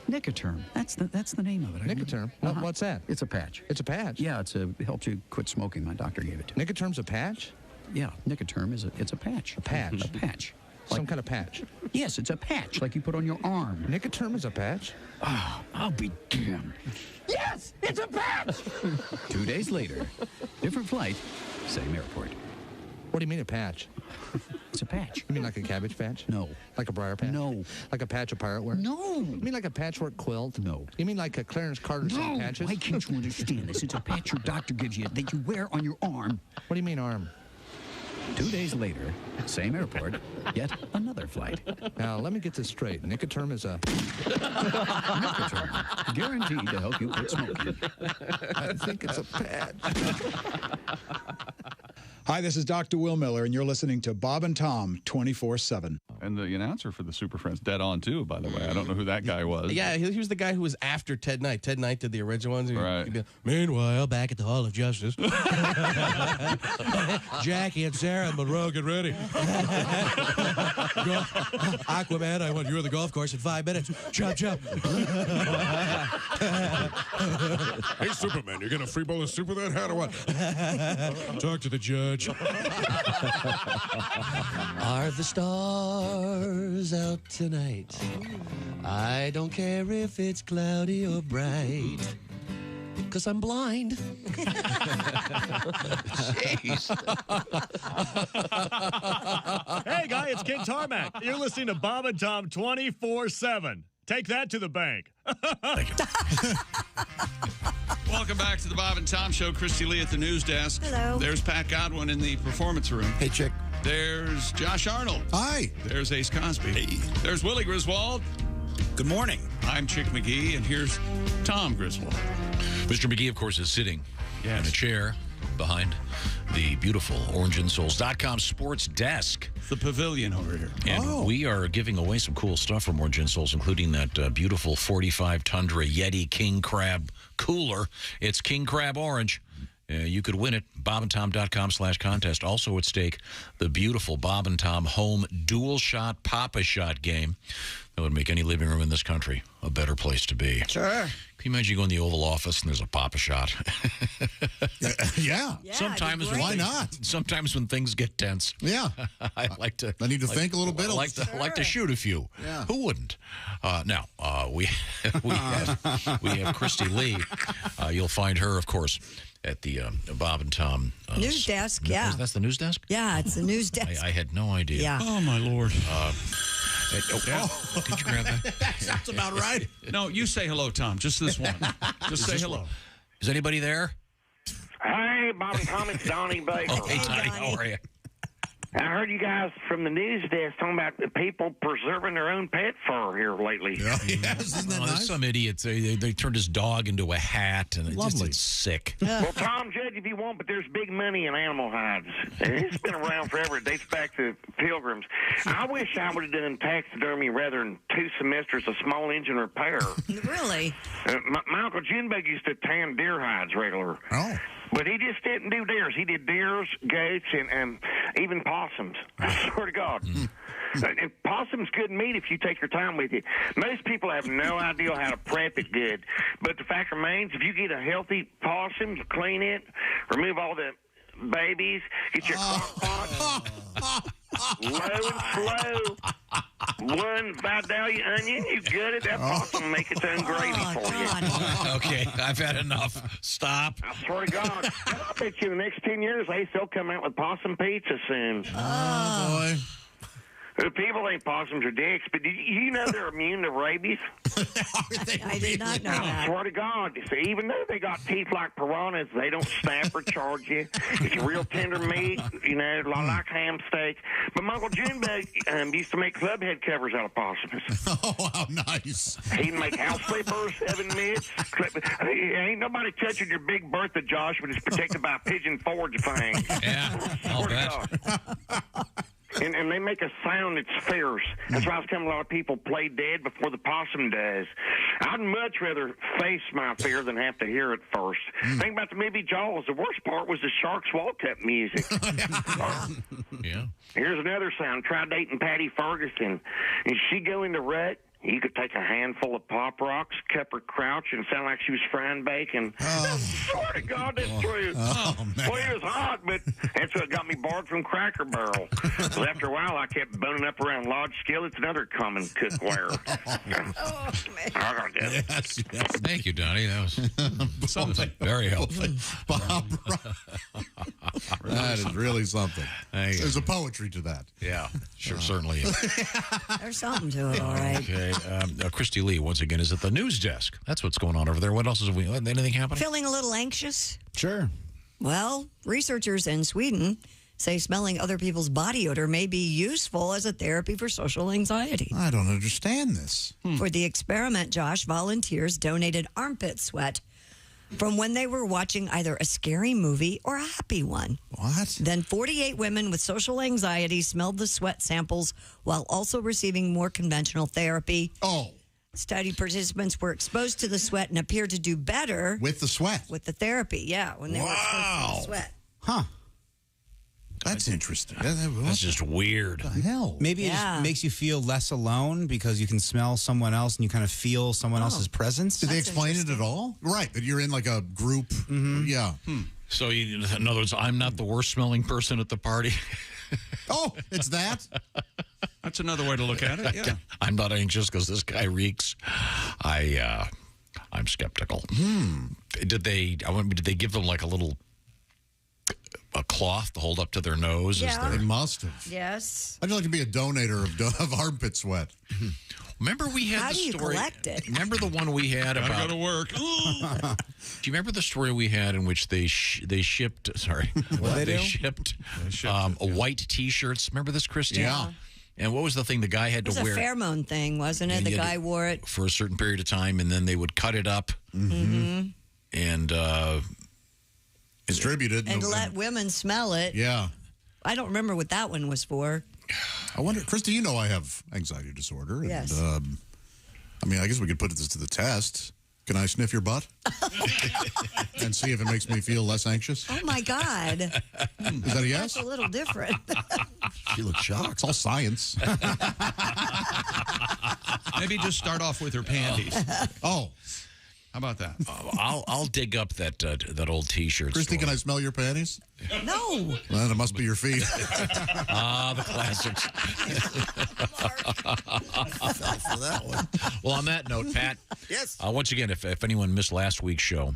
Nicoterm. That's the name of it. Nicoterm? What's that? It's a patch. It's a patch? Yeah, it helps you quit smoking. My doctor gave it to me. Nicoterm's a patch? Yeah, Nicoterm it's a patch. A patch? A patch. Some kind of patch? Yes, it's a patch like you put on your arm. Nicoterm is a patch? Oh, I'll be damned. Yes, it's a patch! 2 days later, different flight, same airport. What do you mean a patch? It's a patch. You mean like a cabbage patch? No. Like a briar patch? No. Like a patch of pirate wear? No. You mean like a patchwork quilt? No. You mean like a Clarence Carter No. patches? Why can't you understand this? It's a patch your doctor gives you that you wear on your arm. What do you mean arm? 2 days later, same airport, yet another flight. Now, let me get this straight. Nicoterm is a... Nicoterm. Guaranteed to help you quit smoking. I think it's a patch. Hi, this is Dr. Will Miller, and you're listening to Bob and Tom 24/7. And the announcer for the Super Friends, dead on too, by the way. I don't know who that guy was. Yeah, he was the guy who was after Ted Knight. Ted Knight did the original ones. Right. Meanwhile, back at the Hall of Justice, Jackie and Sarah and Monroe, get ready. Aquaman, I want you on the golf course in 5 minutes. Chop, chop. Hey, Superman, you're going to freeball a super that hat or what? Talk to the judge. Are the stars out tonight? I don't care if it's cloudy or bright, 'cause I'm blind. Jeez. Hey, guy, it's Ken Tarmac. You're listening to Bob and Tom 24/7. Take that to the bank. Welcome back to the Bob and Tom Show. Christy Lee at the news desk. Hello. There's Pat Godwin in the performance room. Hey, chick. There's Josh Arnold. Hi. There's Ace Cosby. Hey. There's Willie Griswold. Good morning. I'm Chick McGee, and here's Tom Griswold. Mr. McGee, of course, is sitting in a chair behind the beautiful orangeinsoles.com sports desk. The pavilion over here. And we are giving away some cool stuff from Orange Insoles, including that beautiful 45 Tundra Yeti King Crab cooler. It's King Crab Orange. You could win it. BobandTom.com/contest. Also at stake, the beautiful Bob and Tom home dual shot Papa Shot game. That would make any living room in this country a better place to be. Sure. Can you imagine you go in the Oval Office and there's a Papa Shot? Yeah. Sometimes why not? Sometimes when things get tense. Yeah. I like to. I need to think a little bit. I like to shoot a few. Yeah. Who wouldn't? Now we have Christy Lee. You'll find her, of course, at the Bob and Tom news desk. Yeah, that's the news desk. Yeah, it's the news desk. I had no idea. Yeah. Oh my Lord. Could you grab that? That sounds about right. No, you say hello, Tom. Just this one. Just say hello. Is anybody there? Hey, Bob and Tom, it's Donnie Baker. Oh, hey, Donnie, how are you? I heard you guys from the news desk talking about the people preserving their own pet fur here lately. Yeah, yes, isn't that nice? Some idiots, they turned his dog into a hat, and it's sick. Well, Tom, judge if you want, but there's big money in animal hides. It's been around forever. It dates back to Pilgrims. I wish I would have done taxidermy rather than 2 semesters of small engine repair. Really? My Uncle Junebug used to tan deer hides regular. Oh. But he just didn't do deers. He did deers, goats, and even possums. I swear to God. And possum's good meat if you take your time with it. Most people have no idea how to prep it good. But the fact remains, if you get a healthy possum, clean it, remove all the babies, get your crock pot, low and slow, 1 Vidalia onion, you gut it, that possum make its own gravy for you. Okay, I've had enough. Stop. I swear to God. I bet you in the next 10 years, they'll come out with possum pizza soon. Oh, boy. The people think possums are dicks, but you know they're immune to rabies? I did not know I that. swear to God. See, even though they got teeth like piranhas, they don't snap or charge you. It's real tender meat, like ham steak. But my Uncle Junebug used to make club head covers out of possums. Oh, how nice. He'd make house slippers, 7 mitts. Ain't nobody touching your big Bertha, Josh, but it's protected by a pigeon forge fang. Yeah, I'll bet. And they make a sound that's fierce. That's why I was telling a lot of people play dead before the possum does. I'd much rather face my fear than have to hear it first. Think about the movie Jaws. The worst part was the shark's walk up music. Yeah. Here's another sound. Try dating Patty Ferguson. And she go in the rut. You could take a handful of Pop Rocks, cup her crouch, and sound like she was frying bacon. I swear to God, that's true. Oh, man. Well, it was hot, but that's what got me barred from Cracker Barrel. Well, after a while, I kept boning up around lodge skillets and other common cookware. Oh, man. I gotta get it. Yes. Thank you, Donnie. That was something very helpful. Bob, that is really something. There's a poetry to that. Yeah, sure, certainly is. There's something to it, all right. Okay. Christy Lee, once again, is at the news desk. That's what's going on over there. What else is anything happening? Feeling a little anxious? Sure. Well, researchers in Sweden say smelling other people's body odor may be useful as a therapy for social anxiety. I don't understand this. For the experiment, Josh, volunteers donated armpit sweat from when they were watching either a scary movie or a happy one. What? Then 48 women with social anxiety smelled the sweat samples while also receiving more conventional therapy. Oh. Study participants were exposed to the sweat and appeared to do better. With the sweat? With the therapy, yeah, when they were exposed to the sweat. Huh. That's interesting. That's just weird. What the hell? Maybe it just makes you feel less alone because you can smell someone else and you kind of feel someone else's presence. Did they explain it at all? Right, that you're in like a group. Yeah. So, in other words, I'm not the worst smelling person at the party. Oh, it's that? That's another way to look at it, yeah. I'm not anxious because this guy reeks. I'm skeptical. Did they give them like a cloth to hold up to their nose? Yeah. They must have. Yes. I'd like to be a donator of armpit sweat. Remember we had How the do you story. collect it? Remember the one we had Gotta about go to work. Do you remember the story we had in which they shipped? Sorry, they shipped white T-shirts. Remember this, Christy? Yeah. And what was the thing the guy had It was to wear? a pheromone thing, wasn't it? And The you had guy to- wore it. for a certain period of time, and then they would cut it up and Distribute it. And let women smell it. Yeah. I don't remember what that one was for. I wonder, Christy, I have anxiety disorder. And, Yes. I mean, I guess we could put this to the test. Can I sniff your butt? And see if it makes me feel less anxious? Oh, my God. Is that a yes? That's a little different. She looks shocked. It's all science. Maybe just start off with her panties. Oh. How about that? I'll dig up that old T-shirt. Christy, can I smell your panties? No. Well, it must be your feet. The classics. For that one. Well, on that note, Pat. Yes. Once again, if anyone missed last week's show,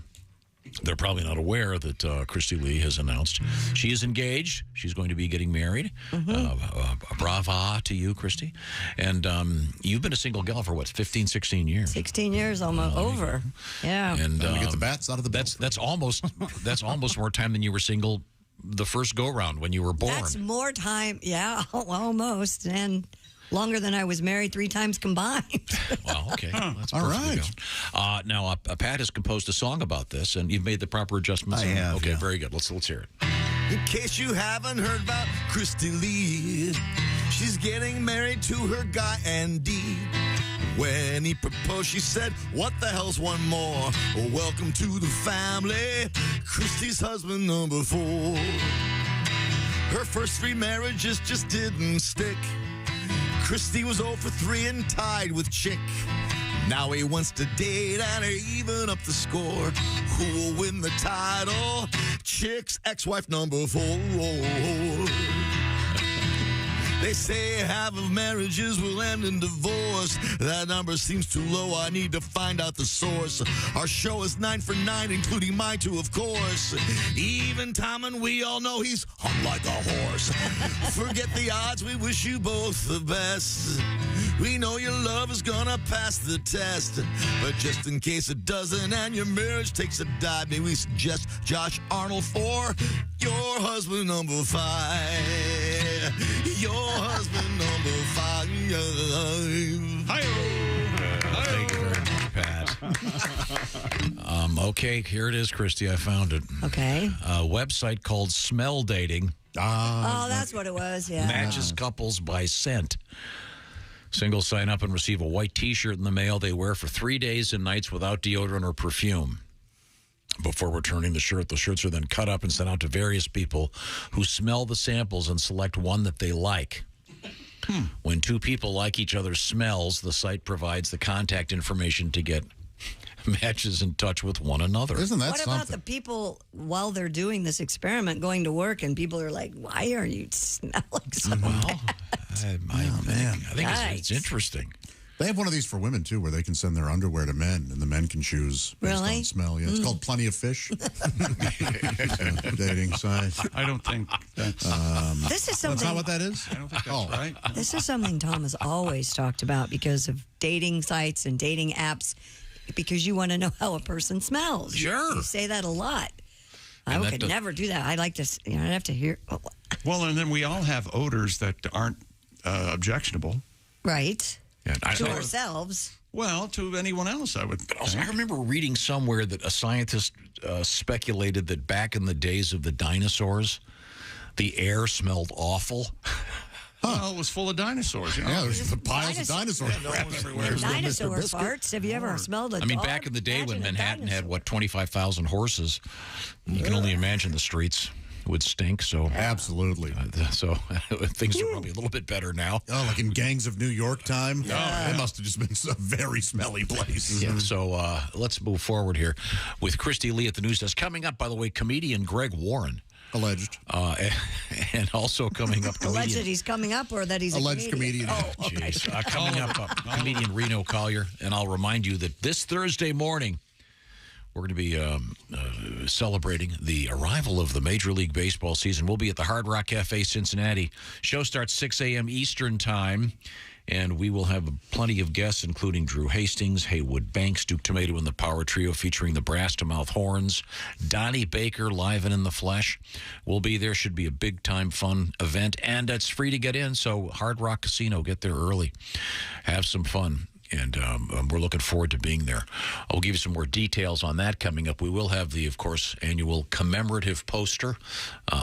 they're probably not aware that Christy Lee has announced she is engaged. She's going to be getting married. Brava to you, Christy. And you've been a single gal for, what, 15, 16 years? 16 years almost over. Yeah. And we get the bats out of the that's almost more time than you were single the first go-round when you were born. That's more time. Yeah, almost. And longer than I was married 3 times combined. Well, okay. That's all perfectly right. good. Now, Pat has composed a song about this, and you've made the proper adjustments. I have, Okay, yeah. very good. Let's hear it. In case you haven't heard about Christy Lee, she's getting married to her guy Andy. When he proposed, she said, "What the hell's one more? Well, welcome to the family. Christy's husband number 4. Her first 3 marriages just didn't stick. Christy was 0 for 3 and tied with Chick. Now he wants to date and even up the score. Who will win the title? Chick's ex-wife number 4. They say half of marriages will end in divorce. That number seems too low. I need to find out the source. Our show is 9 for 9, including my 2, of course. Even Tom and we all know he's hung like a horse. Forget the odds. We wish you both the best. We know your love is gonna pass the test. But just in case it doesn't and your marriage takes a dive, may we suggest Josh Arnold for your husband number 5. Your husband number 5. Thank you very much, Pat. Okay, here it is, Christy. I found it. Okay. A website called Smell Dating. Oh, that's what it was, yeah. Matches couples by scent. Singles sign up and receive a white T-shirt in the mail they wear for 3 days and nights without deodorant or perfume. Before returning the shirts are then cut up and sent out to various people who smell the samples and select one that they like. When 2 people like each other's smells, the site provides the contact information to get matches in touch with one another. Isn't that What something? about the people, while they're doing this experiment, going to work, and people are like, why are you smelling so bad? I think it's interesting. They have one of these for women, too, where they can send their underwear to men, and the men can choose based on smell. Yeah, it's called Plenty of Fish. Dating site. I don't think that's... This is something... That's not what that is? I don't think that's right. This is something Tom has always talked about because of dating sites and dating apps, because you want to know how a person smells. Sure. You say that a lot. And I that could never do that. I'd like to, I'd have to hear. Well, and then we all have odors that aren't objectionable. Right. Yeah, to ourselves. Well, to anyone else, I would. But also, I remember reading somewhere that a scientist speculated that back in the days of the dinosaurs, the air smelled awful. Well, it was full of dinosaurs. You know? Yeah, there's piles of dinosaurs everywhere. Dinosaur farts. Have you ever smelled a I mean, dog? back in the day when Imagine a Manhattan had, 25,000 horses, you can only imagine the streets would stink. So Absolutely. So things are probably a little bit better now. Oh, like in Gangs of New York time? It must have just been a very smelly place. Yeah, so let's move forward here with Christy Lee at the news desk. Coming up, by the way, comedian Greg Warren. Alleged. And also coming up, Alleged that he's coming up or that he's alleged a comedian? comedian. Oh, okay. Jeez. Coming up, comedian Reno Collier. And I'll remind you that this Thursday morning, we're going to be celebrating the arrival of the Major League Baseball season. We'll be at the Hard Rock Cafe, Cincinnati. Show starts 6 a.m. Eastern Time, and we will have plenty of guests, including Drew Hastings, Haywood Banks, Duke Tomato, and the Power Trio, featuring the Brass to Mouth Horns, Donnie Baker, live and in the flesh. We'll be there. Should be a big-time fun event, and it's free to get in, so Hard Rock Casino, get there early. Have some fun. And we're looking forward to being there. I'll give you some more details on that coming up. We will have the, of course, annual commemorative poster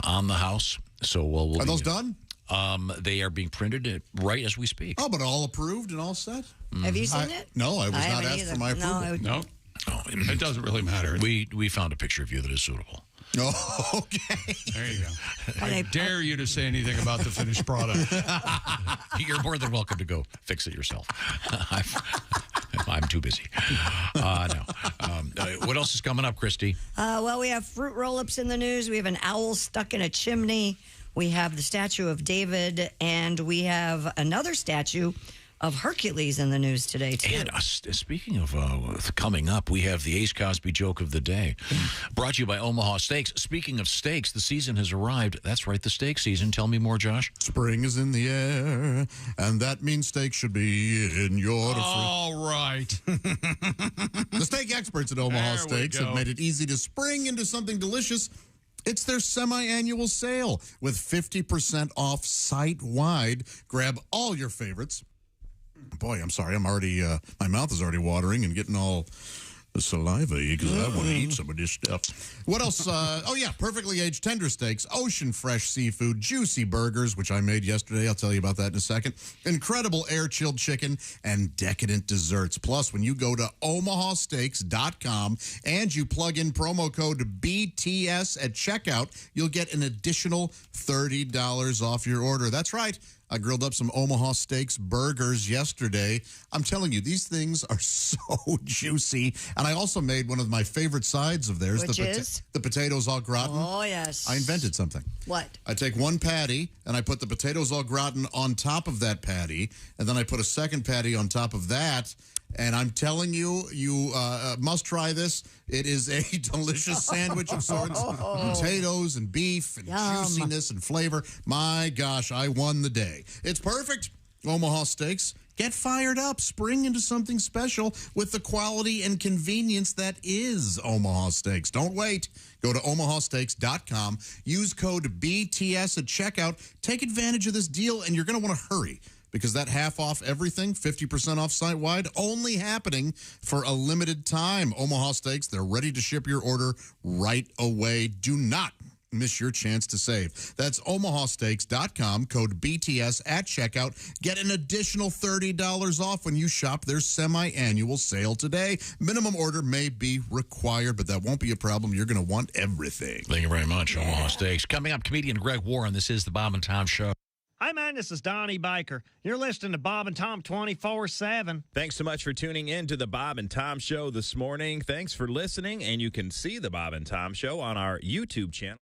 on the house. So we'll Are those done? They are being printed right as we speak. Oh, but all approved and all set? Have you seen it? No, I was not haven't asked either. for my approval. No, Oh, it doesn't really matter. We found a picture of you that is suitable. Oh, okay. There you go. I dare you to say anything about the finished product. You're more than welcome to go fix it yourself. I'm too busy. No. What else is coming up, Christy? Well, we have fruit roll-ups in the news. We have an owl stuck in a chimney. We have the statue of David, and we have another statue of Hercules in the news today, too. And speaking of coming up, we have the Ace Cosby joke of the day, brought to you by Omaha Steaks. Speaking of steaks, the season has arrived. That's right, the steak season. Tell me more, Josh. Spring is in the air, and that means steak should be in your All right. The steak experts at Omaha Steaks have made it easy to spring into something delicious. It's their semi-annual sale with 50% off site-wide. Grab all your favorites. Boy, I'm sorry. I'm already, my mouth is already watering and getting all saliva-y because I want to eat some of this stuff. What else? Perfectly aged tender steaks, ocean fresh seafood, juicy burgers, which I made yesterday. I'll tell you about that in a second. Incredible air-chilled chicken and decadent desserts. Plus, when you go to omahasteaks.com and you plug in promo code BTS at checkout, you'll get an additional $30 off your order. That's right. I grilled up some Omaha Steaks burgers yesterday. I'm telling you, these things are so juicy. And I also made one of my favorite sides of theirs. Which is? The potatoes au gratin. Oh, yes. I invented something. What? I take one patty, and I put the potatoes au gratin on top of that patty, and then I put a second patty on top of that. And I'm telling you, you must try this. It is a delicious sandwich of sorts. Potatoes and beef and juiciness and flavor. My gosh, I won the day. It's perfect. Omaha Steaks. Get fired up. Spring into something special with the quality and convenience that is Omaha Steaks. Don't wait. Go to omahasteaks.com. Use code BTS at checkout. Take advantage of this deal, and you're going to want to hurry, because that half off everything, 50% off site-wide, only happening for a limited time. Omaha Steaks, they're ready to ship your order right away. Do not miss your chance to save. That's omahasteaks.com, code BTS at checkout. Get an additional $30 off when you shop their semi-annual sale today. Minimum order may be required, but that won't be a problem. You're going to want everything. Thank you very much, Omaha Steaks. Coming up, comedian Greg Warren. This is the Bob and Tom Show. Hi, man, this is Donnie Baker. You're listening to Bob and Tom 24/7. Thanks so much for tuning in to the Bob and Tom Show this morning. Thanks for listening, and you can see the Bob and Tom Show on our YouTube channel.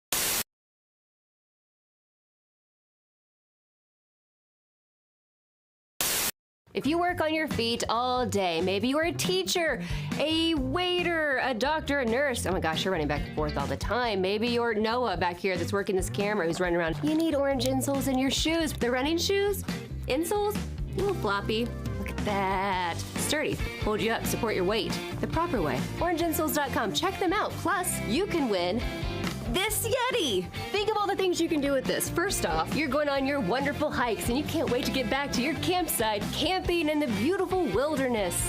If you work on your feet all day, maybe you're a teacher, a waiter, a doctor, a nurse. Oh my gosh, you're running back and forth all the time. Maybe you're Noah back here that's working this camera who's running around. You need orange insoles in your shoes. The running shoes, insoles, a little floppy. Look at that. Sturdy. Hold you up, support your weight. The proper way. Orangeinsoles.com. Check them out. Plus, you can win this Yeti. Think of all the things you can do with this. First off, you're going on your wonderful hikes and you can't wait to get back to your campsite, camping in the beautiful wilderness.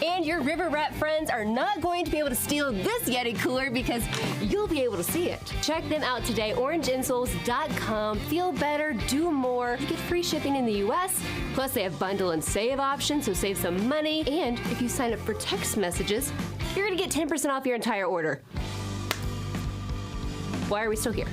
And your river rat friends are not going to be able to steal this Yeti cooler because you'll be able to see it. Check them out today, orangeinsoles.com. Feel better, do more. You get free shipping in the U.S. Plus, they have bundle and save options, so save some money. And if you sign up for text messages, you're going to get 10% off your entire order. Why are we still here?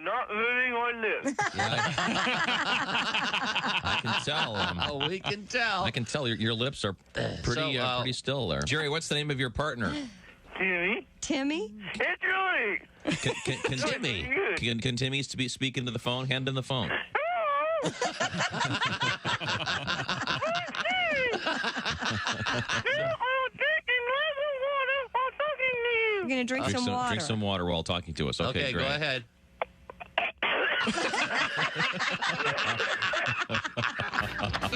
Not moving on this. I can tell. We can tell. I can tell your lips are pretty still there. Jerry, what's the name of your partner? Timmy. Timmy? It's Johnny. Can Timmy? Can Timmy speak into the phone? Hand him the phone. You're going to drink some water. Drink some water while talking to us. Okay, go great. ahead. I'll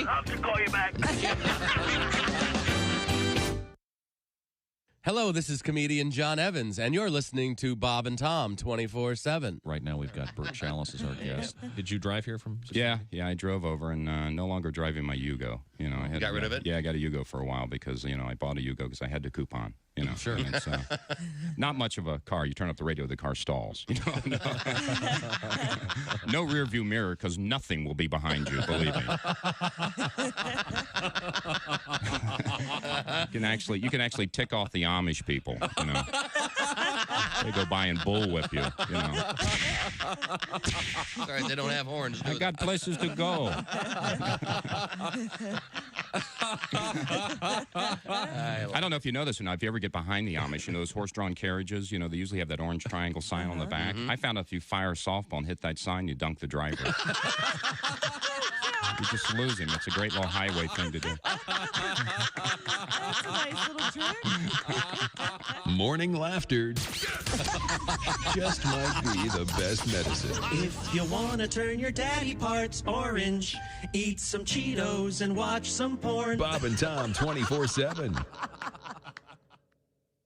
have to call you back. Hello, this is comedian John Evans, and you're listening to Bob and Tom 24/7. Right now, we've got Burt Chalice as our guest. Did you drive here from? Yeah, I drove over and no longer driving my Yugo. You know, I had got rid of it? Yeah, I got a Yugo for a while because I bought a Yugo because I had the coupon. Sure. And it's not much of a car. You turn up the radio, the car stalls. No rear view mirror because nothing will be behind you. Believe me. You can actually tick off the Amish people. They go by and bullwhip you. Sorry, they don't have horns. I got places to go. I don't know if you know this or not. If you ever get behind the Amish, those horse-drawn carriages, they usually have that orange triangle sign on the back. Mm-hmm. I found out if you fire a softball and hit that sign, you dunk the driver. You just lose him. It's a great little highway thing to do. That's a nice little trick. Morning laughter just might be the best medicine. If you want to turn your daddy parts orange, eat some Cheetos and watch some porn. Bob and Tom 24/7.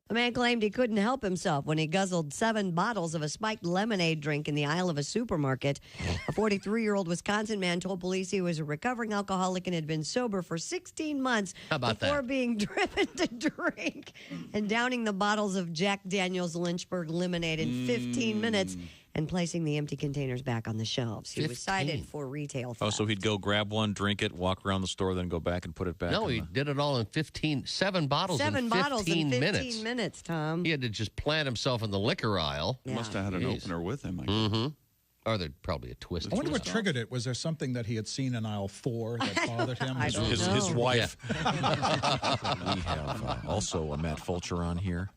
A man claimed he couldn't help himself when he guzzled 7 bottles of a spiked lemonade drink in the aisle of a supermarket. A 43-year-old Wisconsin man told police he was a recovering alcoholic and had been sober for 16 months before being driven to drink and downing the bottles of Jack Daniel's Lynchburg lemonade in 15 minutes and placing the empty containers back on the shelves. He was cited for retail theft. Oh, so he'd go grab one, drink it, walk around the store, then go back and put it back. No, he did it all in 7 bottles in 15 minutes, Tom. He had to just plant himself in the liquor aisle. He must have had an opener with him, I guess. Mm-hmm. Or there's probably a twist. I wonder what triggered it. Was there something that he had seen in aisle 4 that bothered him? His wife. We have also Matt Fulcher on here.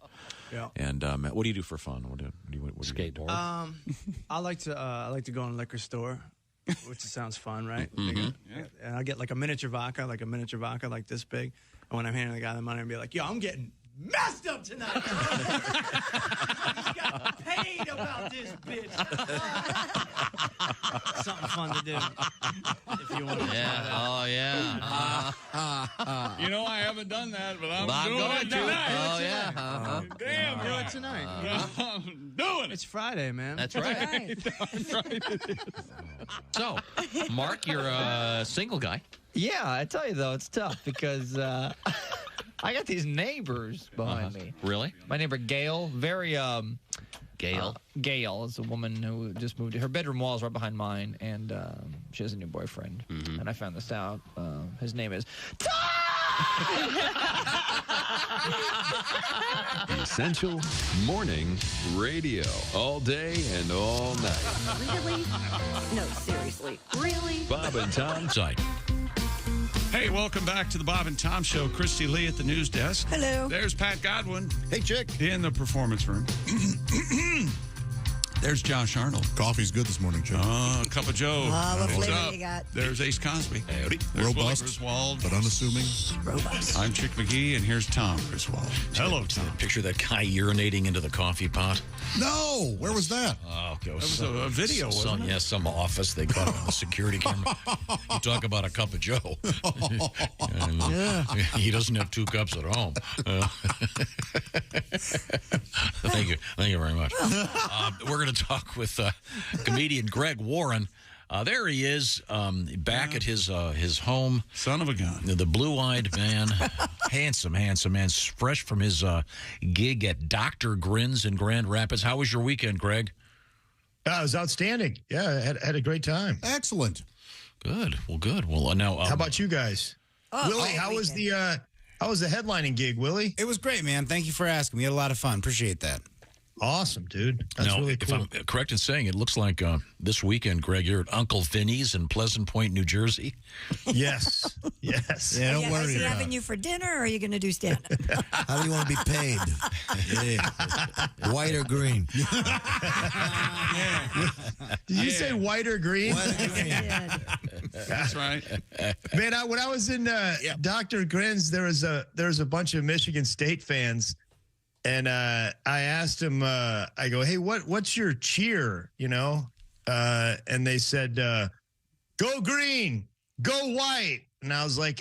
Yeah. And Matt, what do you do for fun? What do you skateboard? I like to go in a liquor store, which sounds fun, right? Mm-hmm. And I get like a miniature vodka like this big. And when I'm handing the guy the money, I'll be like, "Yo, I'm getting messed up tonight. You got paid about this bitch." Something fun to do. If you want to try that. Oh, yeah. I haven't done that, but I'm doing going it to. tonight. Oh, yeah. Damn, Do it tonight. I'm doing it. It's Friday, man. That's right. So, Mark, you're a single guy. Yeah, I tell you, though, it's tough because I got these neighbors behind me. Really? My neighbor, Gail, very... Gail? Gail is a woman who just moved. Her bedroom wall is right behind mine, and she has a new boyfriend. Mm-hmm. And I found this out. His name is... Essential morning radio. All day and all night. Really? No, seriously. Really? Bob and Tom. Side. Hey, welcome back to the Bob and Tom Show. Christy Lee at the news desk. Hello. There's Pat Godwin. Hey, chick. In the performance room. There's Josh Arnold. Coffee's good this morning, Chick. Cup of Joe. What What's flavor up? you got? There's Ace Cosby. Howdy. There's Robust, Willie Griswold. but unassuming. Robust. I'm Chick McGee, and here's Tom Griswold. Hello, Tom. Picture that guy urinating into the coffee pot. No, where was that? Oh, okay. That was a video, wasn't it? Yeah, some office. They caught it on the security camera. You talk about a cup of Joe. He doesn't have 2 cups at home. Thank you very much. We're going to talk with comedian Greg Warren. There he is, back at his home. Son of a gun. The blue-eyed man, handsome man, fresh from his gig at Dr. Grins in Grand Rapids. How was your weekend, Greg? It was outstanding. Yeah, I had a great time. Excellent. Good. Well, good. Well, now, how about you guys? Willie, how was the headlining gig, Willie? It was great, man. Thank you for asking. We had a lot of fun. Appreciate that. Awesome, dude. That's now, really cool. if I'm correct in saying, it looks like this weekend, Greg, you're at Uncle Vinny's in Pleasant Point, New Jersey. Yes. Yes. Yeah, is he having you for dinner, or are you going to do stand-up? How do you want to be paid? White or green? Did you say white or green? That's right. Man, when I was in Dr. Grin's, there was a bunch of Michigan State fans, and I asked him, I go, hey, what's your cheer? You know, and they said, go green, go white, and I was like,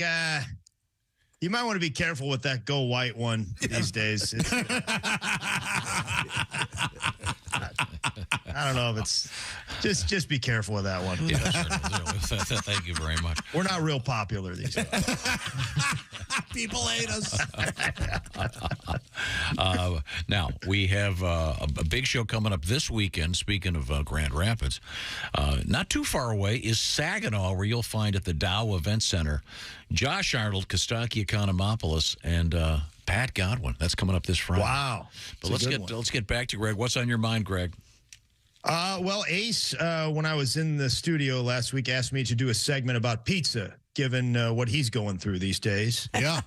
you might want to be careful with that go white one these days. I don't know if it's just be careful with that one. Yeah, sure. Thank you very much. We're not real popular these days. People hate us. Now, we have a big show coming up this weekend. Speaking of Grand Rapids, not too far away is Saginaw, where you'll find at the Dow Event Center Josh Arnold, Kostaki Economopoulos, and Pat Godwin. That's coming up this Friday. Wow. But let's get back to Greg. What's on your mind, Greg? Well, Ace, when I was in the studio last week, asked me to do a segment about pizza, given what he's going through these days. Yeah.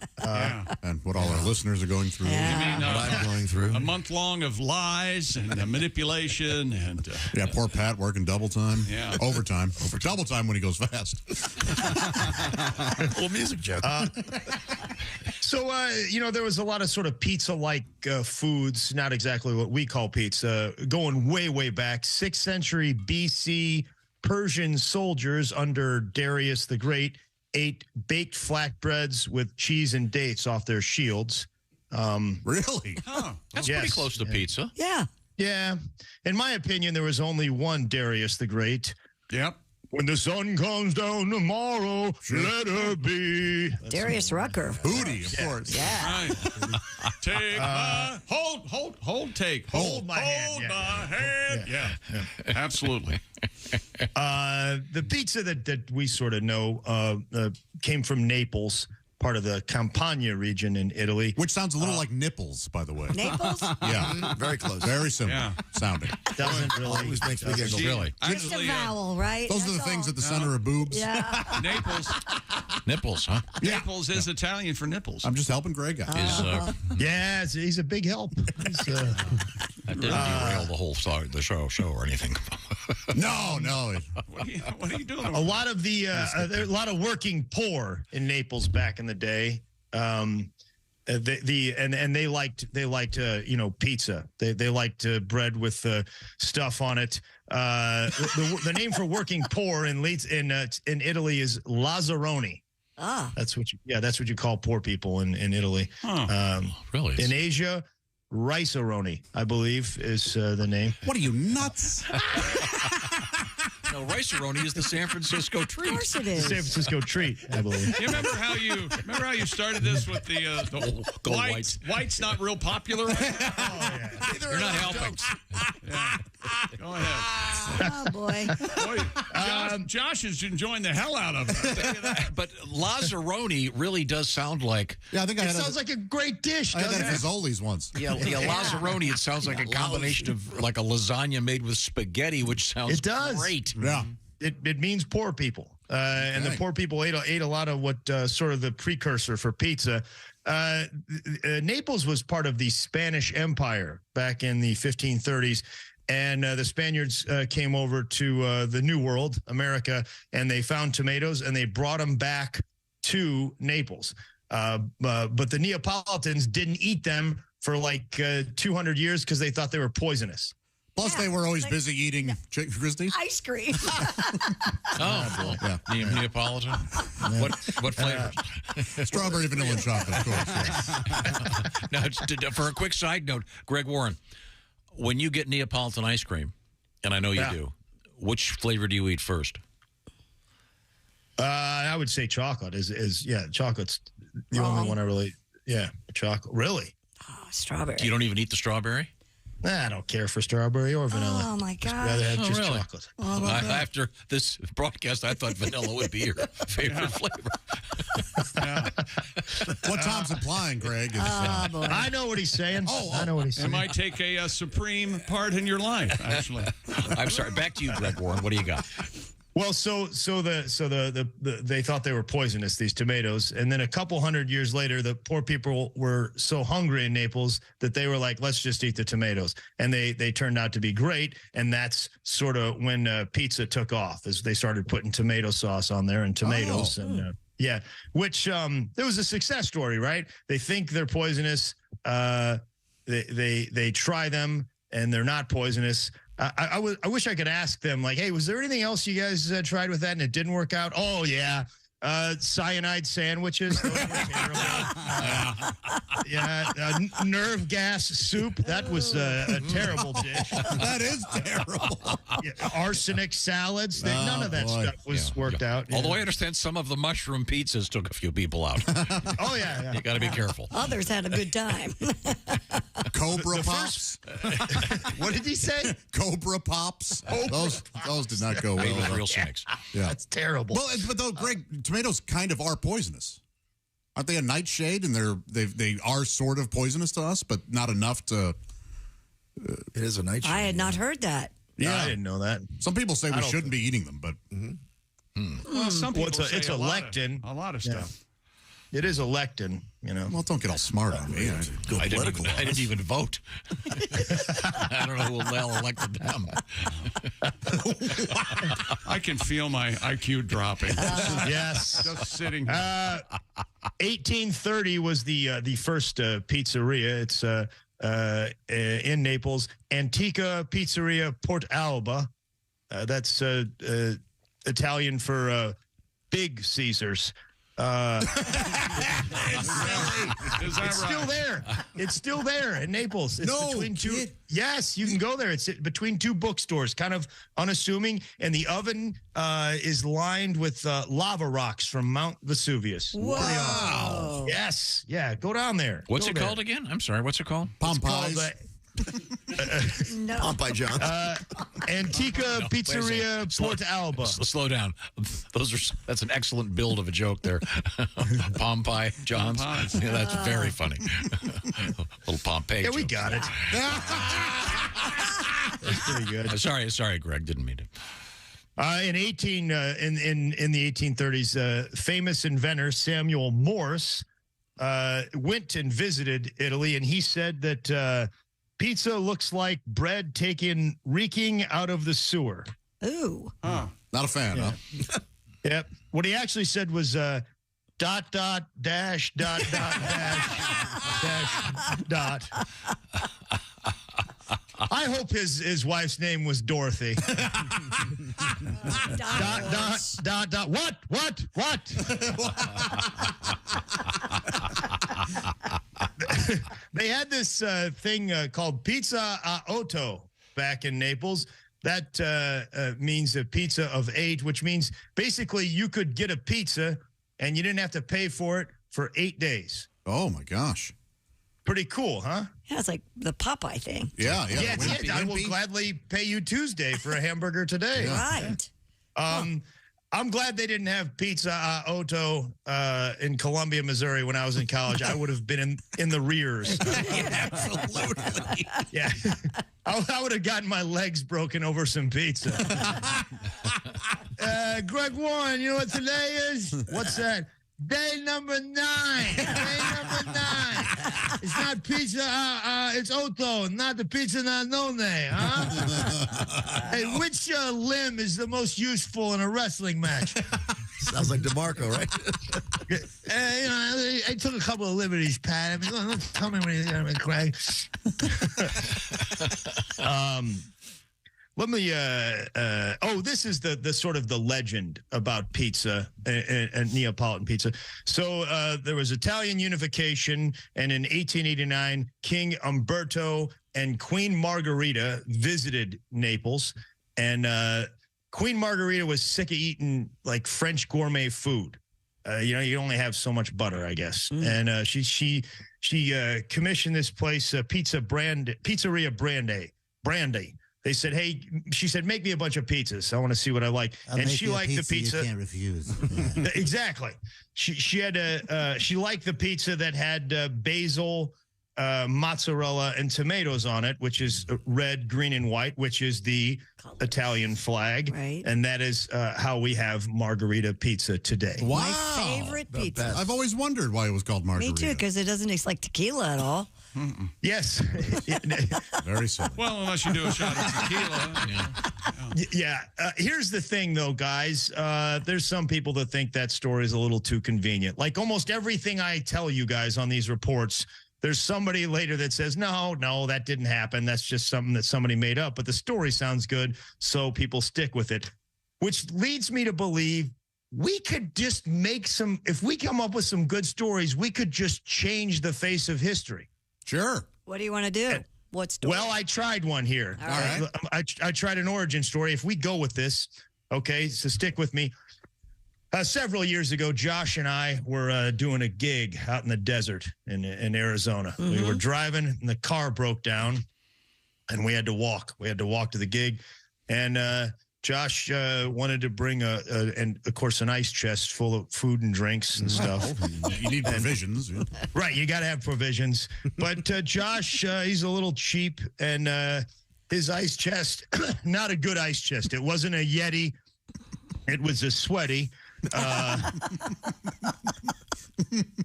And what all our listeners are going through. Yeah. What I'm going through. A month long of lies and manipulation and Yeah, poor Pat working double time. Yeah. Overtime. Double time when he goes fast. Little music joke. So, there was a lot of sort of pizza-like foods, not exactly what we call pizza, going way, way back. 6th century BC, Persian soldiers under Darius the Great ate baked flatbreads with cheese and dates off their shields. Really? Huh. That's pretty close to pizza. Yeah. Yeah. In my opinion, there was only one Darius the Great. Yep. When the sun comes down tomorrow, let her be. Darius Rucker. Hootie, of course. Yeah. Right. Take my hold my hand. Yeah. Absolutely. The pizza that we sort of know came from Naples, part of the Campania region in Italy. Which sounds a little like nipples, by the way. Naples? Yeah. Very close. Very similar sounding. Doesn't really. Always makes me giggle. Really? Just a vowel, right? Those are the things at the center of boobs. Yeah. Naples. Nipples, huh? Yeah. Naples is Italian for nipples. I'm just helping Greg out. Yeah, he's a big help. That didn't derail the whole show or anything. No. What are you doing? A lot of there are a lot of working poor in Naples back in the day. They liked pizza. They liked bread with stuff on it. The name for working poor in Italy is Lazzaroni. Ah, that's what you call poor people in Italy. Huh. Really? In Asia, rice-a-roni, I believe, is the name. What are you, nuts? No, rice-a-roni is the San Francisco treat. of course it is. San Francisco treat, I believe. You remember how you started this with the white's not real popular right now? Oh, yeah. You're not helping. Yeah. Go ahead. Oh, boy. Josh is enjoying the hell out of it. But Lazzaroni really does sound like... Yeah, I think It sounds like a great dish, I had doesn't that at it? Fazoli's once. Yeah, Lazzaroni, it sounds like a combination of like a lasagna made with spaghetti, which sounds It does. great. Yeah. It means poor people. And the poor people ate a lot of what sort of the precursor for pizza. Naples was part of the Spanish Empire back in the 1530s. And the Spaniards came over to the New World, America, and they found tomatoes and they brought them back to Naples. But the Neapolitans didn't eat them for like 200 years because they thought they were poisonous. Plus, they were always busy eating Christie's. Ice cream. Oh, yeah. Neapolitan. What flavors? Strawberry, vanilla, and chocolate, of course. Yes. Now, for a quick side note, Greg Warren, when you get Neapolitan ice cream, and I know you do, which flavor do you eat first? I would say chocolate chocolate's the only one I really, chocolate. Really? Oh, strawberry. You don't even eat the strawberry? I don't care for strawberry or vanilla. Oh, my Just God. rather have Oh, just really? chocolate. After this broadcast, I thought vanilla would be your favorite flavor. What Tom's implying, Greg, is... I know what he's saying. I know what he's It saying. might take a supreme part in your life, actually. I'm sorry. Back to you, Greg Warren. What do you got? Well, so they thought they were poisonous, these tomatoes, and then a couple hundred years later, the poor people were so hungry in Naples that they were like, "Let's just eat the tomatoes," and they turned out to be great, and that's sort of when pizza took off, as they started putting tomato sauce on there and tomatoes, and yeah, which there was a success story, right? They think they're poisonous, they try them, and they're not poisonous. I wish I could ask them, like, hey, was there anything else you guys tried with that and it didn't work out? Oh, yeah. Cyanide sandwiches. Those were terrible. Nerve gas soup. That was a terrible dish. That is terrible. Arsenic salads. None of that stuff was worked out. Although I understand some of the mushroom pizzas took a few people out. Oh, yeah. You got to be careful. Others had a good time. Cobra Pops. What did he say? Cobra Pops. Those did not go well. Made with real snakes. Yeah. That's terrible. Well, but though, Greg, tomatoes kind of are poisonous. Aren't they a nightshade? And they are sort of poisonous to us, but not enough to... It is a nightshade. I had not heard that. Yeah, I didn't know that. Some people say we shouldn't be eating them, but... Well, some people say it's a lectin. A lot of stuff. It is a lectin, you know. Well, don't get all smart on me. I didn't even vote. I don't know who the hell elected them. I can feel my IQ dropping. Yes. Just sitting here. 1830 was the first pizzeria. It's in Naples. Antica Pizzeria Port Alba. That's Italian for Big Caesars. It's still there. It's still there in Naples. It's between two. Yes, you can go there. It's between two bookstores, kind of unassuming, and the oven is lined with lava rocks from Mount Vesuvius. Wow. Awesome. Yes. Yeah. Go down there. What's it called again? I'm sorry. What's it called? Pompeyes. No. Popeye John. Antica Pizzeria Port Alba. Slow down. That's an excellent build of a joke there. Pompey John's. Yeah, that's very funny. Little Pompeii. Yeah, we joke. got it. That's pretty good. Sorry, Greg. Didn't mean to. In the 1830s, famous inventor Samuel Morse went and visited Italy, and he said that pizza looks like bread reeking out of the sewer. Ooh. Not a fan, huh? Yep. What he actually said was dot, dot, dash, dot, dot, dash, dash, dot. I hope his wife's name was Dorothy. dot, dot. What? They had this thing called pizza a otto back in Naples. That means a pizza of 8, which means basically you could get a pizza and you didn't have to pay for it for 8 days. Oh, my gosh. Pretty cool, huh? Yeah, it's like the Popeye thing. Yeah. I will gladly pay you Tuesday for a hamburger today. Right. I'm glad they didn't have pizza a otto in Columbia, Missouri when I was in college. I would have been in the rears. Absolutely. Yeah. I would have gotten my legs broken over some pizza. Greg Warren, you know what today is? What's that? Day number 9. It's not pizza, it's Otto, not the pizza nannone, huh? Hey, which limb is the most useful in a wrestling match? Sounds like DeMarco, right? I took a couple of liberties, Pat. Tell me when you're Craig. Let me. This is the sort of the legend about pizza and Neapolitan pizza. So there was Italian unification, and in 1889, King Umberto and Queen Margherita visited Naples, and Queen Margherita was sick of eating like French gourmet food. you only have so much butter, I guess. And she commissioned this place, Pizzeria Brandy. They said, hey, she said, make me a bunch of pizzas. I want to see what I like. And she liked the pizza. You can't refuse. Exactly. She liked the pizza that had basil, mozzarella, and tomatoes on it, which is red, green, and white, which is the Italian flag. Right. And that is how we have margarita pizza today. Wow. My favorite pizza. I've always wondered why it was called margarita. Me too, because it doesn't taste like tequila at all. Yes. Very simple. Well, unless you do a shot of tequila. Yeah. Here's the thing, though, guys. There's some people that think that story is a little too convenient. Like almost everything I tell you guys on these reports, there's somebody later that says, no, that didn't happen. That's just something that somebody made up. But the story sounds good, so people stick with it, which leads me to believe we could just make if we come up with some good stories, we could just change the face of history. Sure. What do you want to do? What story? Well, I tried one here. All right. I tried an origin story. If we go with this, okay, so stick with me. Several years ago, Josh and I were doing a gig out in the desert in Arizona. We were driving, and the car broke down, and we had to walk. We had to walk to the gig, and Josh wanted to bring and of course, an ice chest full of food and drinks and stuff. You need provisions. Right, you got to have provisions. But Josh, he's a little cheap, and his ice chest, not a good ice chest. It wasn't a Yeti. It was a Sweaty.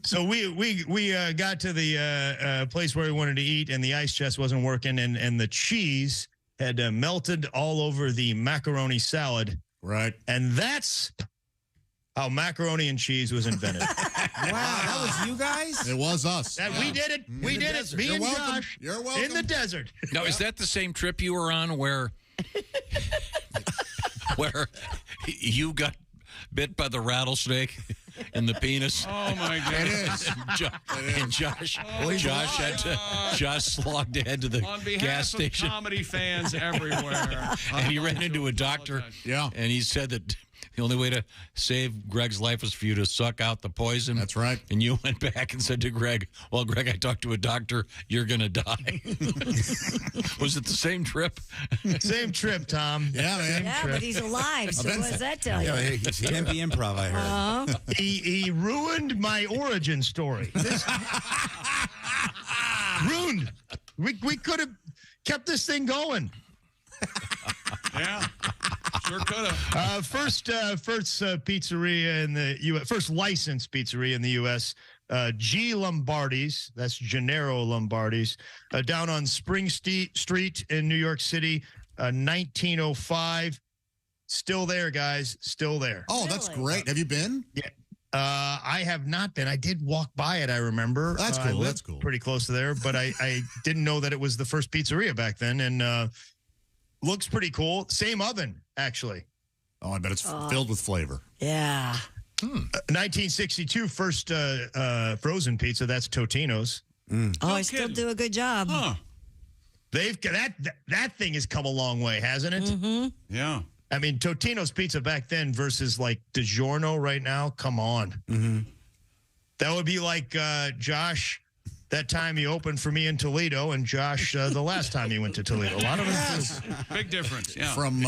So we got to the place where we wanted to eat, and the ice chest wasn't working, and the cheese had melted all over the macaroni salad. Right. And that's how macaroni and cheese was invented. Wow, that was you guys? It was us. We did it. We did it. Me and Josh. You're welcome. In the desert. Now, is that the same trip you were on where you got bit by the rattlesnake in the penis? Oh my God! It is. And Josh slogged ahead to the On behalf gas station. of comedy fans everywhere, And he ran into a doctor. Yeah. And he said that the only way to save Greg's life was for you to suck out the poison. That's right. And you went back and said to Greg, well, Greg, I talked to a doctor. You're going to die. Was it the same trip? Same trip, Tom. Yeah, man. Yeah, but he's alive, so what does that tell you? It can be improv, I heard. He ruined my origin story. Ruined. We could have kept this thing going. Yeah, sure could have. First pizzeria in the U.S. First licensed pizzeria in the U.S. G. Lombardi's. That's Gennaro Lombardi's. Down on Spring Street in New York City, 1905. Still there, guys. Still there. Oh, that's great. Have you been? Yeah. I have not been. I did walk by it, I remember. That's cool. I lived That's cool. Pretty close to there, but I didn't know that it was the first pizzeria back then. And looks pretty cool. Same oven, actually. Oh, I bet it's filled with flavor. Yeah. 1962, first frozen pizza. That's Totino's. I still do a good job. Huh. They've that thing has come a long way, hasn't it? Mm-hmm. Yeah. I mean, Totino's pizza back then versus like DiGiorno right now. Come on. Mm-hmm. That would be like Josh. That time he opened for me in Toledo, and Josh the last time he went to Toledo. A lot of it. Big difference. Yeah. From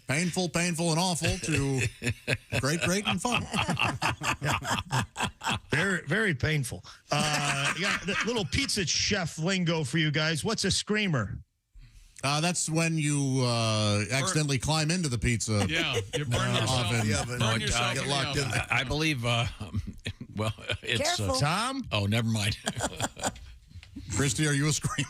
painful, and awful to great, and fun. Very, very painful. You got the little pizza chef lingo for you guys. What's a screamer? That's when you accidentally climb into the pizza. Yeah, you burn yourself. Oven. Burn yourself. Get locked in there. I believe, well, it's... Careful. Tom? Oh, never mind. Christy, are you a screamer?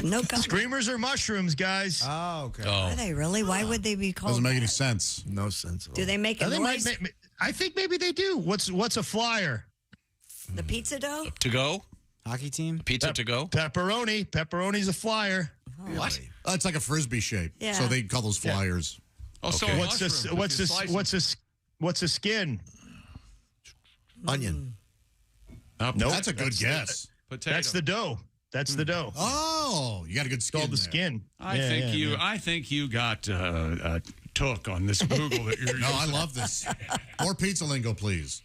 No comment. Screamers are mushrooms, guys. Oh, okay. Are they really? Why would they be called Doesn't make that? any sense. No sense. Do they make a They noise? I think maybe they do. What's a flyer? The pizza dough? To go? Hockey team? Pizza to go? Pepperoni. Pepperoni's a flyer. What? It's like a frisbee shape. Yeah. So they call those flyers. Oh, so Okay. What's a skin? Onion. Nope. That's a good guess. Potato. That's the dough. That's the dough. Oh, you got a good It's skin. called the there. skin. I think you got took on this Google that you're No, I love this. More pizza lingo, please.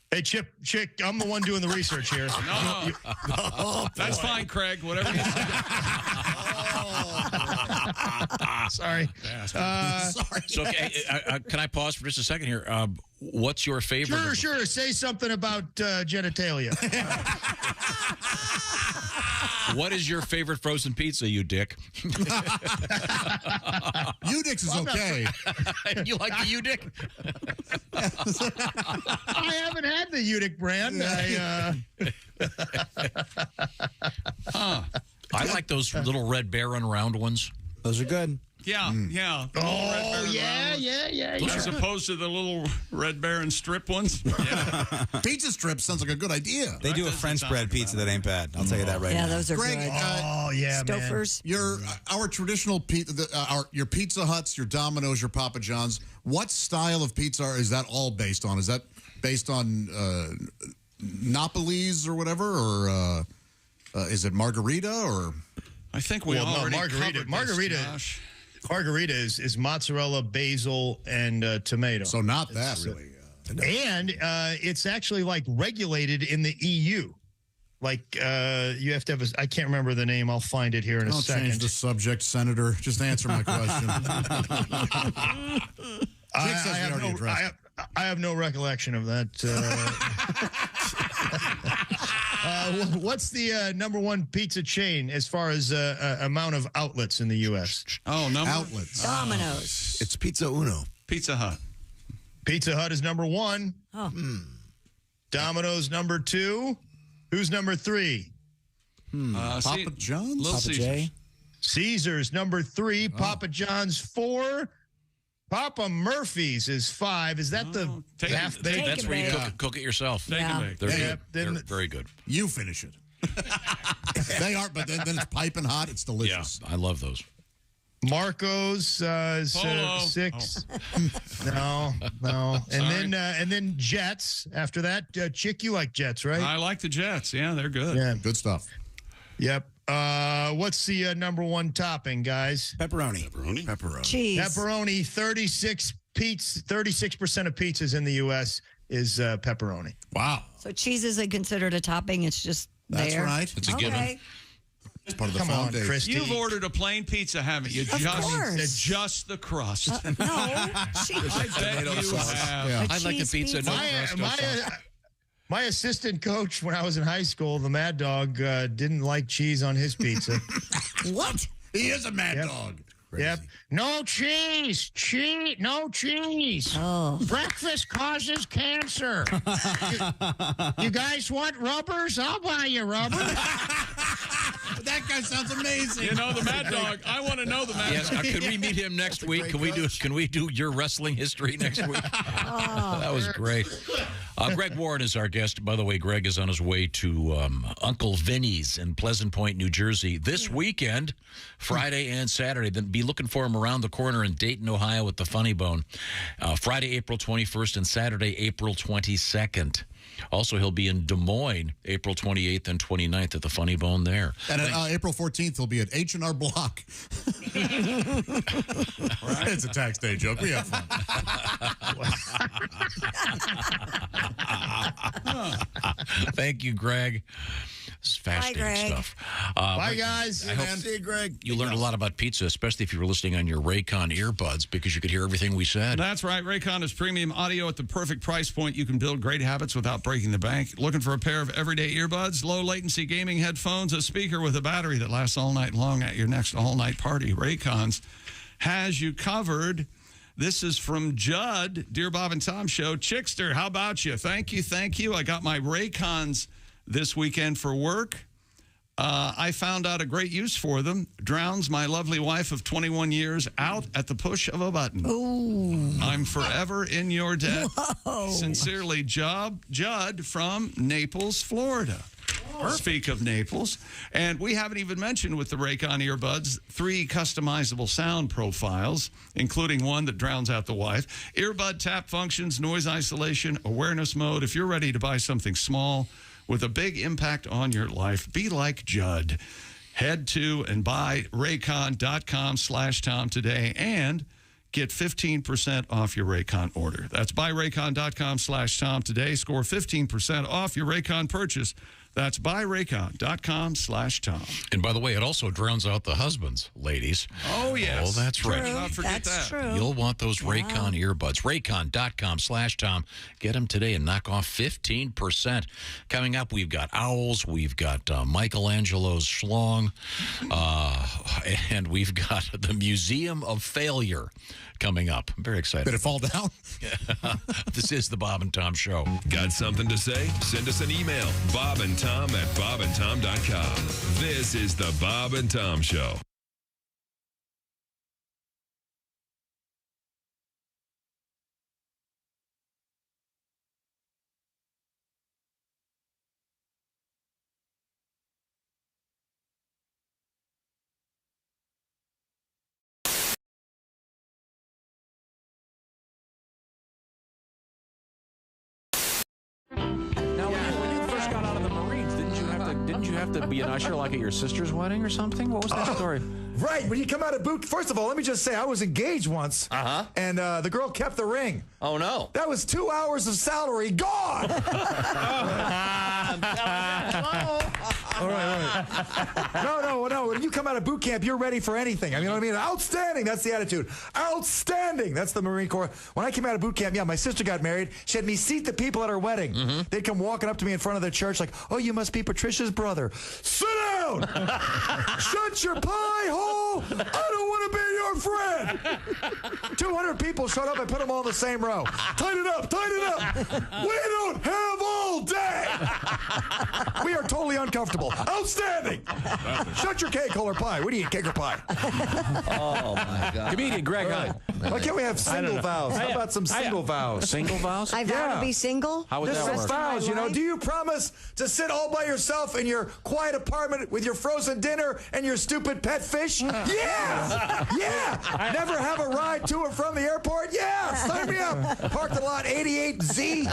Hey, Chick, I'm the one doing the research here. No. That's fine, Craig. Whatever you say. Sorry. Sorry. So, can I pause for just a second here? What's your favorite? Sure. Say something about genitalia. What is your favorite frozen pizza, you dick? U-Dix is okay. You like the U-Dick? I haven't had the Udic brand. I like those little Red Baron round ones. Those are good. Yeah. Oh, yeah. As opposed to the little Red Baron strip ones. Yeah. Pizza strips sounds like a good idea. They do a French bread pizza that ain't bad. I'll tell you that right now. Yeah, those are Greg, good. Stouffer's. Our traditional pizza, your Pizza Huts, your Domino's, your Papa John's. What style of pizza is that all based on? Is that based on Napoli's or whatever, or is it margarita? Or I think we already margarita. Margarita is mozzarella, basil, and tomato. So not that really. And it's actually like regulated in the EU. Like you have to have I can't remember the name. I'll find it here in a second. Change the subject, Senator. Just answer my question. I have no recollection of that. What's the number one pizza chain as far as amount of outlets in the U.S.? Oh, number outlets. Domino's. It's Pizza Uno. Pizza Hut. Pizza Hut is number one. Oh. Domino's number two. Who's number three? Papa John's? Papa J? Caesar's number three. Papa John's 4. Papa Murphy's is 5. Is that the half baked? That's where you cook it yourself. Take and bake. They're very good. You finish it. They are, but then it's piping hot. It's delicious. Yeah, I love those. Marco's is 6. No. And then Jets. After that, Chick, you like Jets, right? I like the Jets. Yeah, they're good. Yeah, good stuff. Yep. What's the number one topping, guys? Pepperoni. Cheese. Pepperoni. 36% of pizzas in the U.S. is pepperoni. Wow. So cheese isn't considered a topping. It's just That's there. right. It's a given. It's part of the Come on, foundation. Christy. You've ordered a plain pizza, haven't you? Of course. Just the crust. No, cheese. I bet you have. Yeah. I like the pizza. No crust. My assistant coach when I was in high school, the Mad Dog, didn't like cheese on his pizza. What? He is a mad dog. Crazy. Yep. No cheese. No cheese. Oh. Breakfast causes cancer. You guys want rubbers? I'll buy you rubber. That guy sounds amazing. You know the Mad Dog. I want to know the Mad Dog. Can we meet him next week? Can we do your wrestling history next week? That was great. Greg Warren is our guest. By the way, Greg is on his way to Uncle Vinny's in Pleasant Point, New Jersey this weekend, Friday and Saturday. Then be looking for him around the corner in Dayton, Ohio at the Funny Bone. Friday, April 21st and Saturday, April 22nd. Also, he'll be in Des Moines, April 28th and 29th at the Funny Bone there. And April 14th, he'll be at H&R Block. It's a tax day joke. We have fun. Thank you, Greg. It's fascinating stuff. Bye, guys. I hope See you, Greg. you learned a lot about pizza, especially if you were listening on your Raycon earbuds, because you could hear everything we said. That's right. Raycon is premium audio at the perfect price point. You can build great habits without breaking the bank. Looking for a pair of everyday earbuds, low latency gaming headphones, a speaker with a battery that lasts all night long at your next all-night party. Raycons has you covered. This is from Judd, Dear Bob and Tom Show. Chickster, how about you? Thank you. I got my Raycons this weekend for work. I found out a great use for them. Drowns my lovely wife of 21 years out at the push of a button. Ooh. I'm forever in your debt. Whoa. Sincerely, Judd from Naples, Florida. Speak of Naples. And we haven't even mentioned with the Raycon earbuds 3 customizable sound profiles, including one that drowns out the wife, earbud tap functions, noise isolation, awareness mode. If you're ready to buy something small with a big impact on your life, be like Judd. Head to and buy Raycon.com/Tom today and get 15% off your Raycon order. That's buyraycon.com/Tom today. Score 15% off your Raycon purchase. That's buyraycon.com/Tom. And by the way, it also drowns out the husbands, ladies. Oh, yes. Oh, that's True. right. Do not forget That's that. true. You'll want those Raycon earbuds. Raycon.com/Tom. Get them today and knock off 15%. Coming up, we've got owls, we've got Michelangelo's schlong, and we've got the Museum of Failure coming up. I'm very excited. Did it fall down? This is the Bob and Tom Show. Got something to say? Send us an email, bobandtom@bobandtom.com. This is the Bob and Tom Show. Now, when you first got out of the Marines, didn't you have to be an usher like at your sister's wedding or something? What was that story? Right. When you come out of boot, first of all, let me just say I was engaged once. And the girl kept the ring. Oh, no. That was 2 hours of salary gone. All right. No. When you come out of boot camp, you're ready for anything. I mean, you know what I mean? Outstanding. That's the attitude. Outstanding. That's the Marine Corps. When I came out of boot camp, my sister got married. She had me seat the people at her wedding. They'd come walking up to me in front of the church like, oh, you must be Patricia's brother. Sit down. Shut your pie hole. I don't want to be your friend. 200 people showed up. I put them all in the same row. Tighten it up. We don't have all day. We are totally uncomfortable. Outstanding. Shut your cake, hole, or pie. What do you eat, cake or pie? Oh, my God. Comedian Greg, hi. Why can't we have single vows? How about some single vows? Single vows? I vow to be single? How would This that is work? vows, do you promise to sit all by yourself in your quiet apartment with your frozen dinner and your stupid pet fish? Yeah! Never have a ride to or from the airport? Yeah! Sign me up! Parked in lot 88Z,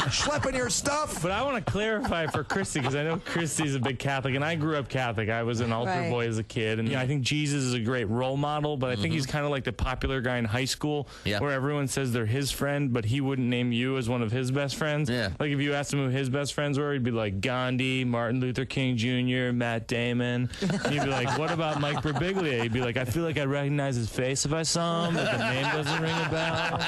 schlepping your stuff. But I want to clarify for Christy, because I know Christy's a big Catholic, and I grew up Catholic. I was an altar boy as a kid, and I think Jesus is a great role model, but I think he's kind of like the popular guy in high school where everyone says they're his friend, but he wouldn't name you as one of his best friends. Like if you asked him who his best friends were, he'd be like Gandhi, Martin Luther King Jr., Matt Damon. And you'd be like, what about Mike Birbiglia? He'd be like, I feel like I'd recognize his face if I saw him, but the name doesn't ring a bell.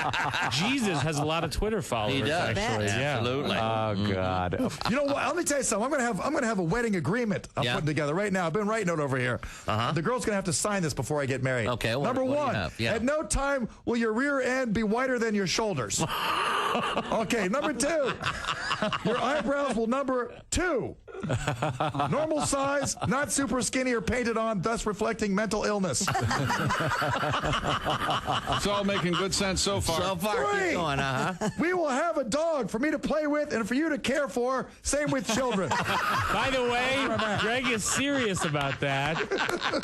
Jesus has a lot of Twitter followers. He does. Actually. Absolutely. Oh God. You know what? Let me tell you something. I'm gonna have a wedding agreement I'm putting together right now. I've been writing it over here. The girl's gonna have to sign this before I get married. Okay. Number what do you one, have? at no time will your rear end be wider than your shoulders. Okay. Number two, your eyebrows will number 2. Normal size, not super skinny or painted on, thus reflecting mental illness. It's all making good sense so far. So far, keep going, We will have a dog for me to play with and for you to care for. Same with children. By the way, Greg is serious about that.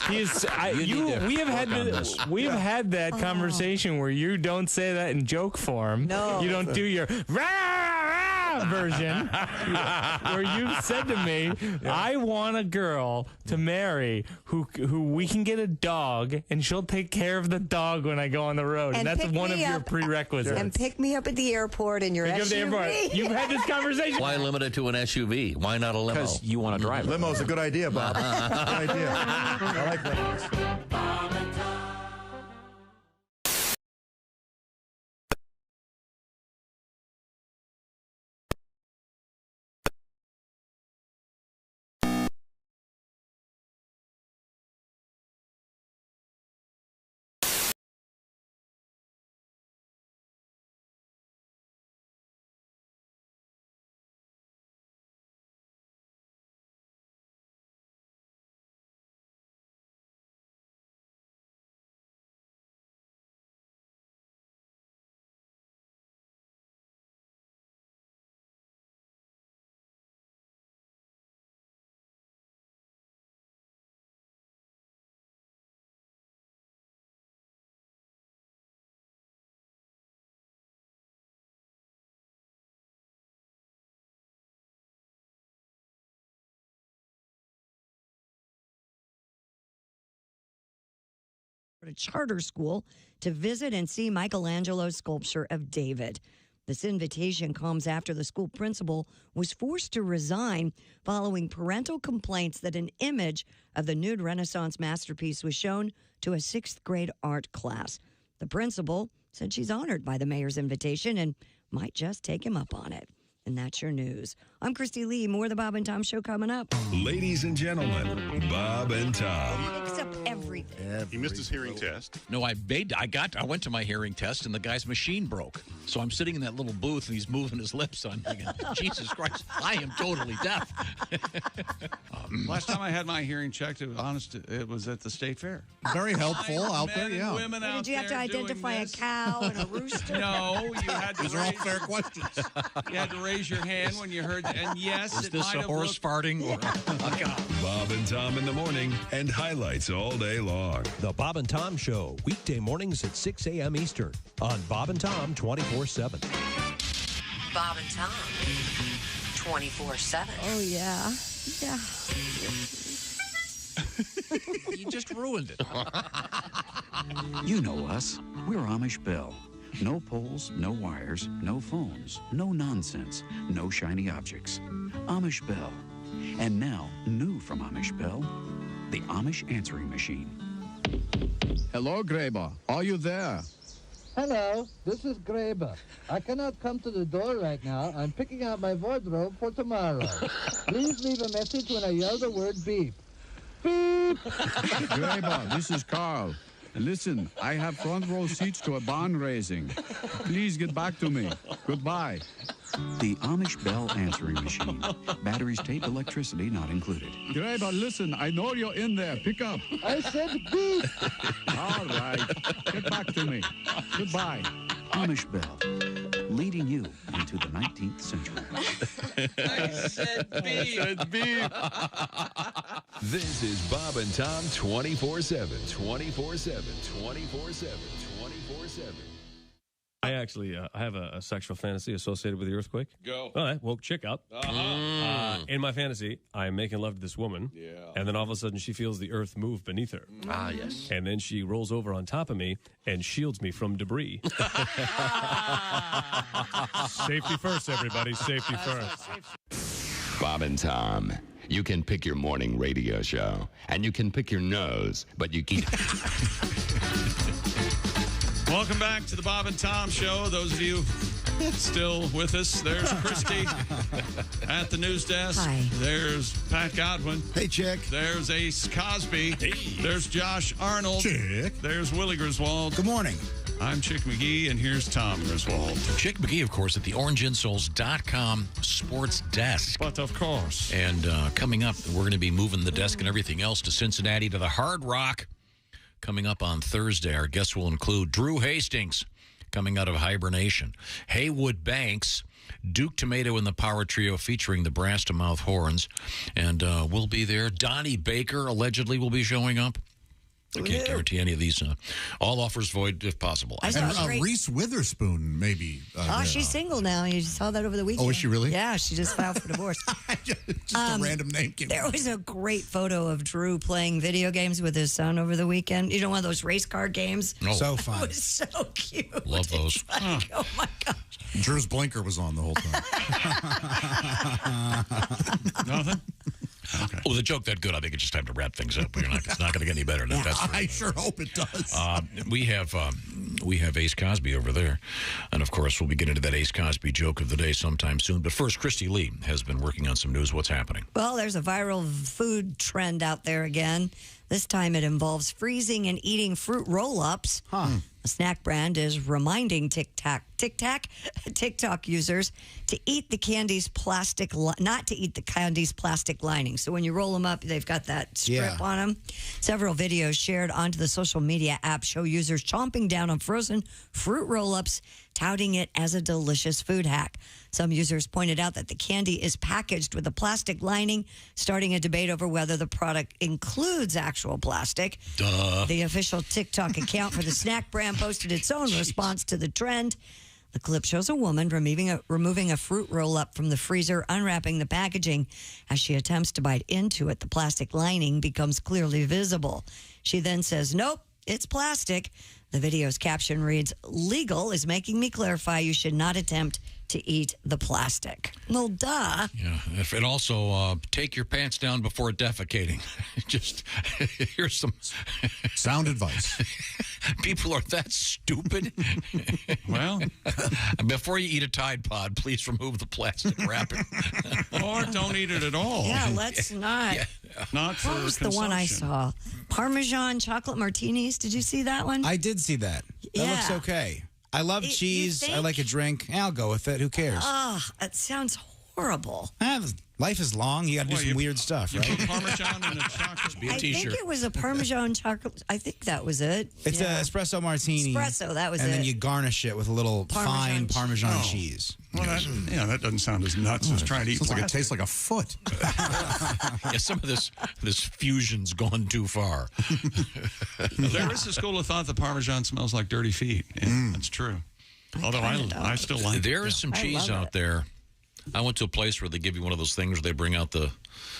We have had that conversation where you don't say that in joke form. No. You don't do your rah, rah version where you've said to me, I want a girl to marry who we can get a dog and she'll take care of the dog when I go on the road. And that's one of your prerequisites. And pick me up at the airport in your SUV. You've had this conversation. Why limit it to an SUV? Why not a limo? Because you want to drive it. Limo's a good idea, Bob. Good idea. I like limos. a charter school to visit and see Michelangelo's sculpture of David. This invitation comes after the school principal was forced to resign following parental complaints that an image of the nude Renaissance masterpiece was shown to a 6th grade art class. The principal said she's honored by the mayor's invitation and might just take him up on it. And that's your news. I'm Christy Lee. More of the Bob and Tom Show coming up. Ladies and gentlemen, Bob and Tom. He picks up everything. He missed his hearing test. No, I went to my hearing test, and the guy's machine broke. So I'm sitting in that little booth, and he's moving his lips. I'm thinking, Jesus Christ, I am totally deaf. Last time I had my hearing checked, it was at the state fair. Very helpful out there, yeah. Women out Did you have to there identify doing a this. cow and a rooster? No, you had to. These are all fair questions. You had to raise your hand when you heard, and yes, Is it this might a have horse looked- farting or a cow? Bob and Tom in the morning and highlights all day long. The Bob and Tom Show, weekday mornings at 6 a.m. Eastern on Bob and Tom 24/7. Bob and Tom 24/7. Oh, yeah. Yeah. You just ruined it. You know us. We're Amish Bell. No poles, no wires, no phones, no nonsense, no shiny objects. Amish Bell. And now, new from Amish Bell, the Amish answering machine. Hello, Graber. Are you there? Hello, this is Graber. I cannot come to the door right now. I'm picking out my wardrobe for tomorrow. Please leave a message when I yell the word beep. Beep! Graber, this is Carl. Listen, I have front row seats to a barn raising. Please get back to me. Goodbye. The Amish Bell answering machine. Batteries, tape, electricity not included. Graber, listen, I know you're in there. Pick up. I said beep! All right. Get back to me. Goodbye. Amish Bell, leading you into the 19th century. I said beep. This is Bob and Tom 24/7. 24/7. 24/7. 24/7. I actually I have a sexual fantasy associated with the earthquake. Go. All right, woke chick up. In my fantasy, I'm making love to this woman. Yeah. And then all of a sudden, she feels the earth move beneath her. Ah, yes. And then she rolls over on top of me and shields me from debris. Safety first, everybody. Safety first. Bob and Tom. You can pick your morning radio show, and you can pick your nose, but you keep... Welcome back to the Bob and Tom Show. Those of you still with us, there's Christy at the news desk. Hi. There's Pat Godwin. Hey, Chick. There's Ace Cosby. Hey. There's Josh Arnold. Chick. There's Willie Griswold. Good morning. I'm Chick McGee, and here's Tom Griswold. Chick McGee, of course, at the orangeinsoles.com sports desk. But of course. And coming up, we're going to be moving the desk and everything else to Cincinnati to the Hard Rock. Coming up on Thursday, our guests will include Drew Hastings, coming out of hibernation, Haywood Banks, Duke Tomato and the Power Trio featuring the Brass to Mouth Horns, and we'll be there. Donnie Baker allegedly will be showing up. I can't guarantee any of these. All offers void if possible. And Reese Witherspoon, maybe. She's single now. You saw that over the weekend. Oh, is she really? Yeah, she just filed for divorce. Just a random name came There was a great photo of Drew playing video games with his son over the weekend. You know, one of those race car games? Oh. So fun. It was so cute. Love those. Like, oh, my gosh. Drew's blinker was on the whole time. Nothing? Okay. Well, the joke that good, I think it's just time to wrap things up. It's not going to get any better than that. I sure hope it does. We have Ace Cosby over there. And, of course, we'll be getting to that Ace Cosby joke of the day sometime soon. But first, Christy Lee has been working on some news. What's happening? Well, there's a viral food trend out there again. This time it involves freezing and eating fruit roll-ups. The snack brand is reminding TikTok users to eat the candy's plastic, not to eat the candy's plastic lining. So when you roll them up, they've got that strip on them. Several videos shared onto the social media app show users chomping down on frozen fruit roll-ups, touting it as a delicious food hack. Some users pointed out that the candy is packaged with a plastic lining, starting a debate over whether the product includes actual plastic. Duh. The official TikTok account for the snack brand posted its own response to the trend. The clip shows a woman removing a fruit roll-up from the freezer, unwrapping the packaging. As she attempts to bite into it, the plastic lining becomes clearly visible. She then says, "Nope, it's plastic. The video's caption reads, "Legal is making me clarify you should not attempt to eat the plastic." Well, duh. Yeah, and also take your pants down before defecating. Just here's some sound advice. People are that stupid. Well, before you eat a Tide Pod, please remove the plastic wrapping. Or don't eat it at all. Yeah, let's not. Yeah. Not for What was the one I saw? Parmesan chocolate martinis. Did you see that one? I did see that. That Yeah. looks okay. I love You cheese. think? I like a drink. I'll go with it. Who cares? That sounds horrible. Life is long. You got to do some weird stuff, You right? put Parmesan in the chocolate. Be a I think t-shirt. it was a Parmesan chocolate. I think that was it. It's Yeah. an espresso martini. Espresso, that was and it. then you garnish it with a little fine Parmesan Oh. cheese. Well, that doesn't sound as nuts as trying to eat Sounds like it plastic. tastes like a foot. Yeah, some of this fusion's gone too far. There is a school of thought that Parmesan smells like dirty feet. Yeah, that's true. Although I still like it. There is some I cheese love out there. I went to a place where they give you one of those things where they bring out the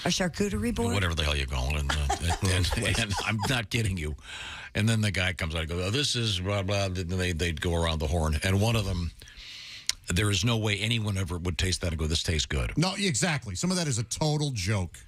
A charcuterie board? whatever the hell you're calling it. And I'm not kidding you. And then the guy comes out and goes, "Oh, this is blah, blah." And they'd go around the horn. And one of them, there is no way anyone ever would taste that and go, "This tastes good." No, exactly. Some of that is a total joke.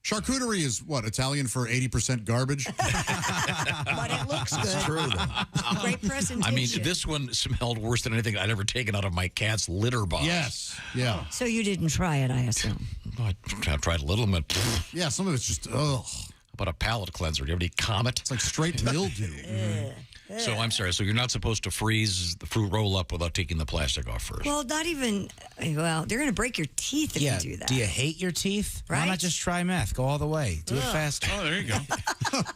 Charcuterie is what, Italian for 80% garbage? But it looks good. It's true, though. Great presentation. I mean, this one smelled worse than anything I'd ever taken out of my cat's litter box. Yes. Yeah. So you didn't try it, I assume. I tried a little bit. Yeah, some of it's just, ugh. About a palate cleanser. Do you have any Comet? It's like straight mildew. So I'm sorry. So you're not supposed to freeze the fruit roll up without taking the plastic off first. Well, not even. Well, they're going to break your teeth if you do that. Do you hate your teeth? Why Right? not just try meth? Go all the way. Do it fast. Oh, there you go.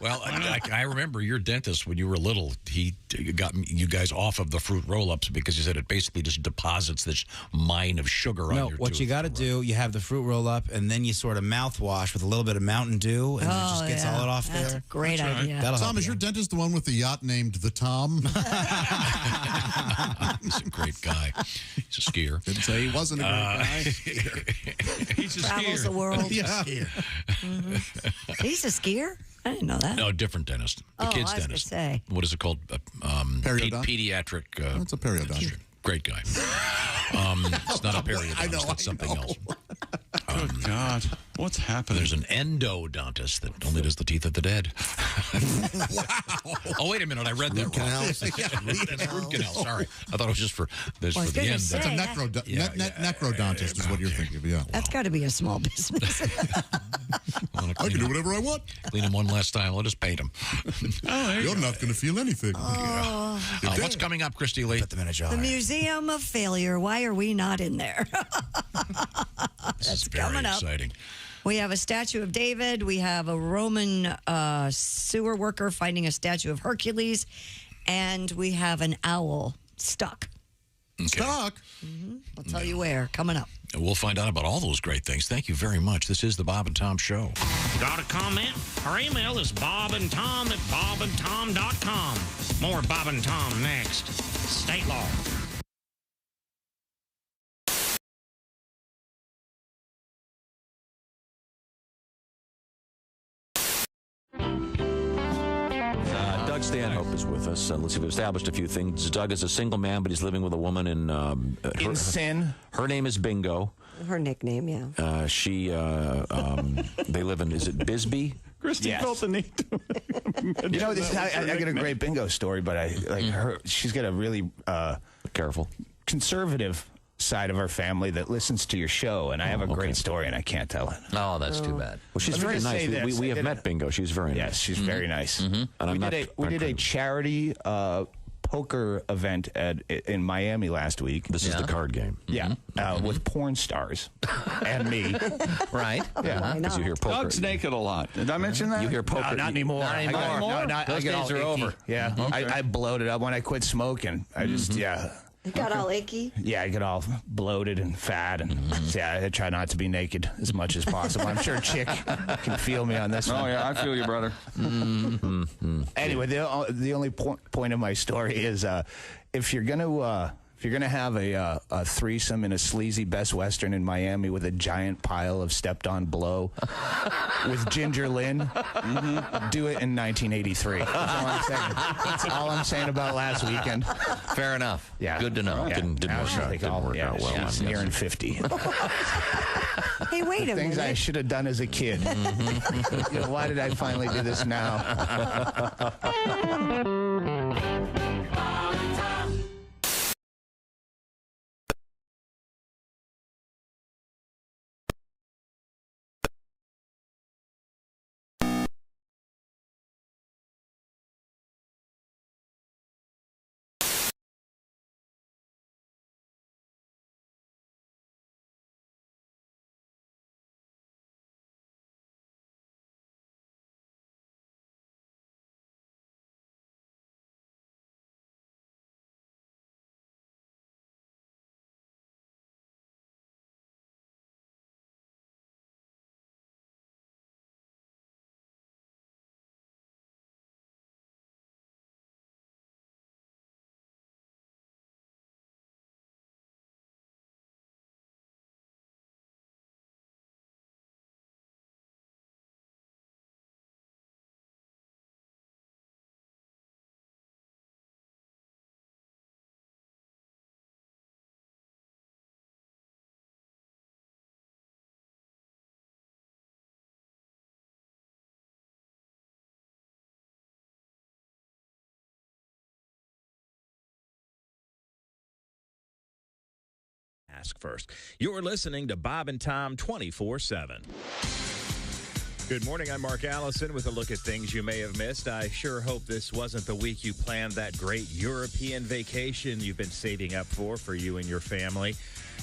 Well, I remember your dentist when you were little. He got you guys off of the fruit roll-ups because he said it basically just deposits this mine of sugar on your tooth. What you got to do, you have the fruit roll up, and then you sort of mouthwash with a little bit of Mountain Dew, and it just gets all it off That's there. a great idea. That'll Tom, help is you. your dentist the one with the yacht named the Tom? He's a great guy. He's a skier. Didn't say he wasn't a great guy. He's a Travels skier. the world. Yeah. He's a skier? I didn't know that. No, different dentist. The Oh, kid's I was gonna dentist. say. What is it called? Periodont? Pediatric. That's a periodontist. Great guy. It's not a periodontist. That's something else. Good God. What's happening? There's an endodontist that only does the teeth of the dead. Wow. Oh, wait a minute. I read that wrong. That's root canal. Sorry. I thought it was just for, Well, I was for the gonna end. say, That's a that- necrodontist is what you're thinking of, yeah. That's got to be a small business. I I can do whatever I want. Clean him one last time. I'll just paint him. You're not going to feel anything. What's coming up, Christy Lee? Put them in a jar. The Museum of Failure. Why are we not in there? This is very coming up. exciting. We have a statue of David. We have a Roman sewer worker finding a statue of Hercules. And we have an owl stuck. Okay. Stuck? I'll tell you where. Coming up. We'll find out about all those great things. Thank you very much. This is the Bob and Tom Show. Got a comment? Our email is bobandtom@bobandtom.com. More Bob and Tom next. State law. Doug Stanhope is with us. Let's see, we've established a few things. Doug is a single man, but he's living with a woman in sin. Her name is Bingo. Her nickname, yeah. They live in, is it Bisbee? Christy felt the need to. You know, I got a great bingo story, but I like her. She's got a really careful, conservative side of our family that listens to your show, and I have a great story, and I can't tell it. Oh, that's too bad. Well, she's Let me very just say nice. this. We I have did met Bingo. She's very nice. Yes, she's very nice. And We did a charity poker event in Miami last week. This is the card game. Yeah, with porn stars and me. Right. Yeah. Because you hear poker. Doug's naked a lot. Did I mention that? You hear poker. No, not anymore. Not anymore. I Those get days all are icky. over. Yeah. Okay. I bloated up when I quit smoking. I just, It got all achy. Yeah, I get all bloated and fat, and yeah, I try not to be naked as much as possible. I'm sure Chick can feel me on this one. Oh, yeah, I feel you, brother. Anyway, the only point of my story is if you're gonna If you're going to have a threesome in a sleazy Best Western in Miami with a giant pile of stepped-on blow with Ginger Lynn, do it in 1983. That's all I'm saying. That's all I'm saying about last weekend. Fair enough. Yeah. Good to know. Yeah. Didn't work out. Didn't work out well. She's nearing 50. Hey, wait a Things minute. I should have done as a kid. You know, why did I finally do this now? Ask first. You're listening to Bob and Tom 24/7. Good morning. I'm Mark Allison with a look at things you may have missed. I sure hope this wasn't the week you planned that great European vacation you've been saving up for you and your family.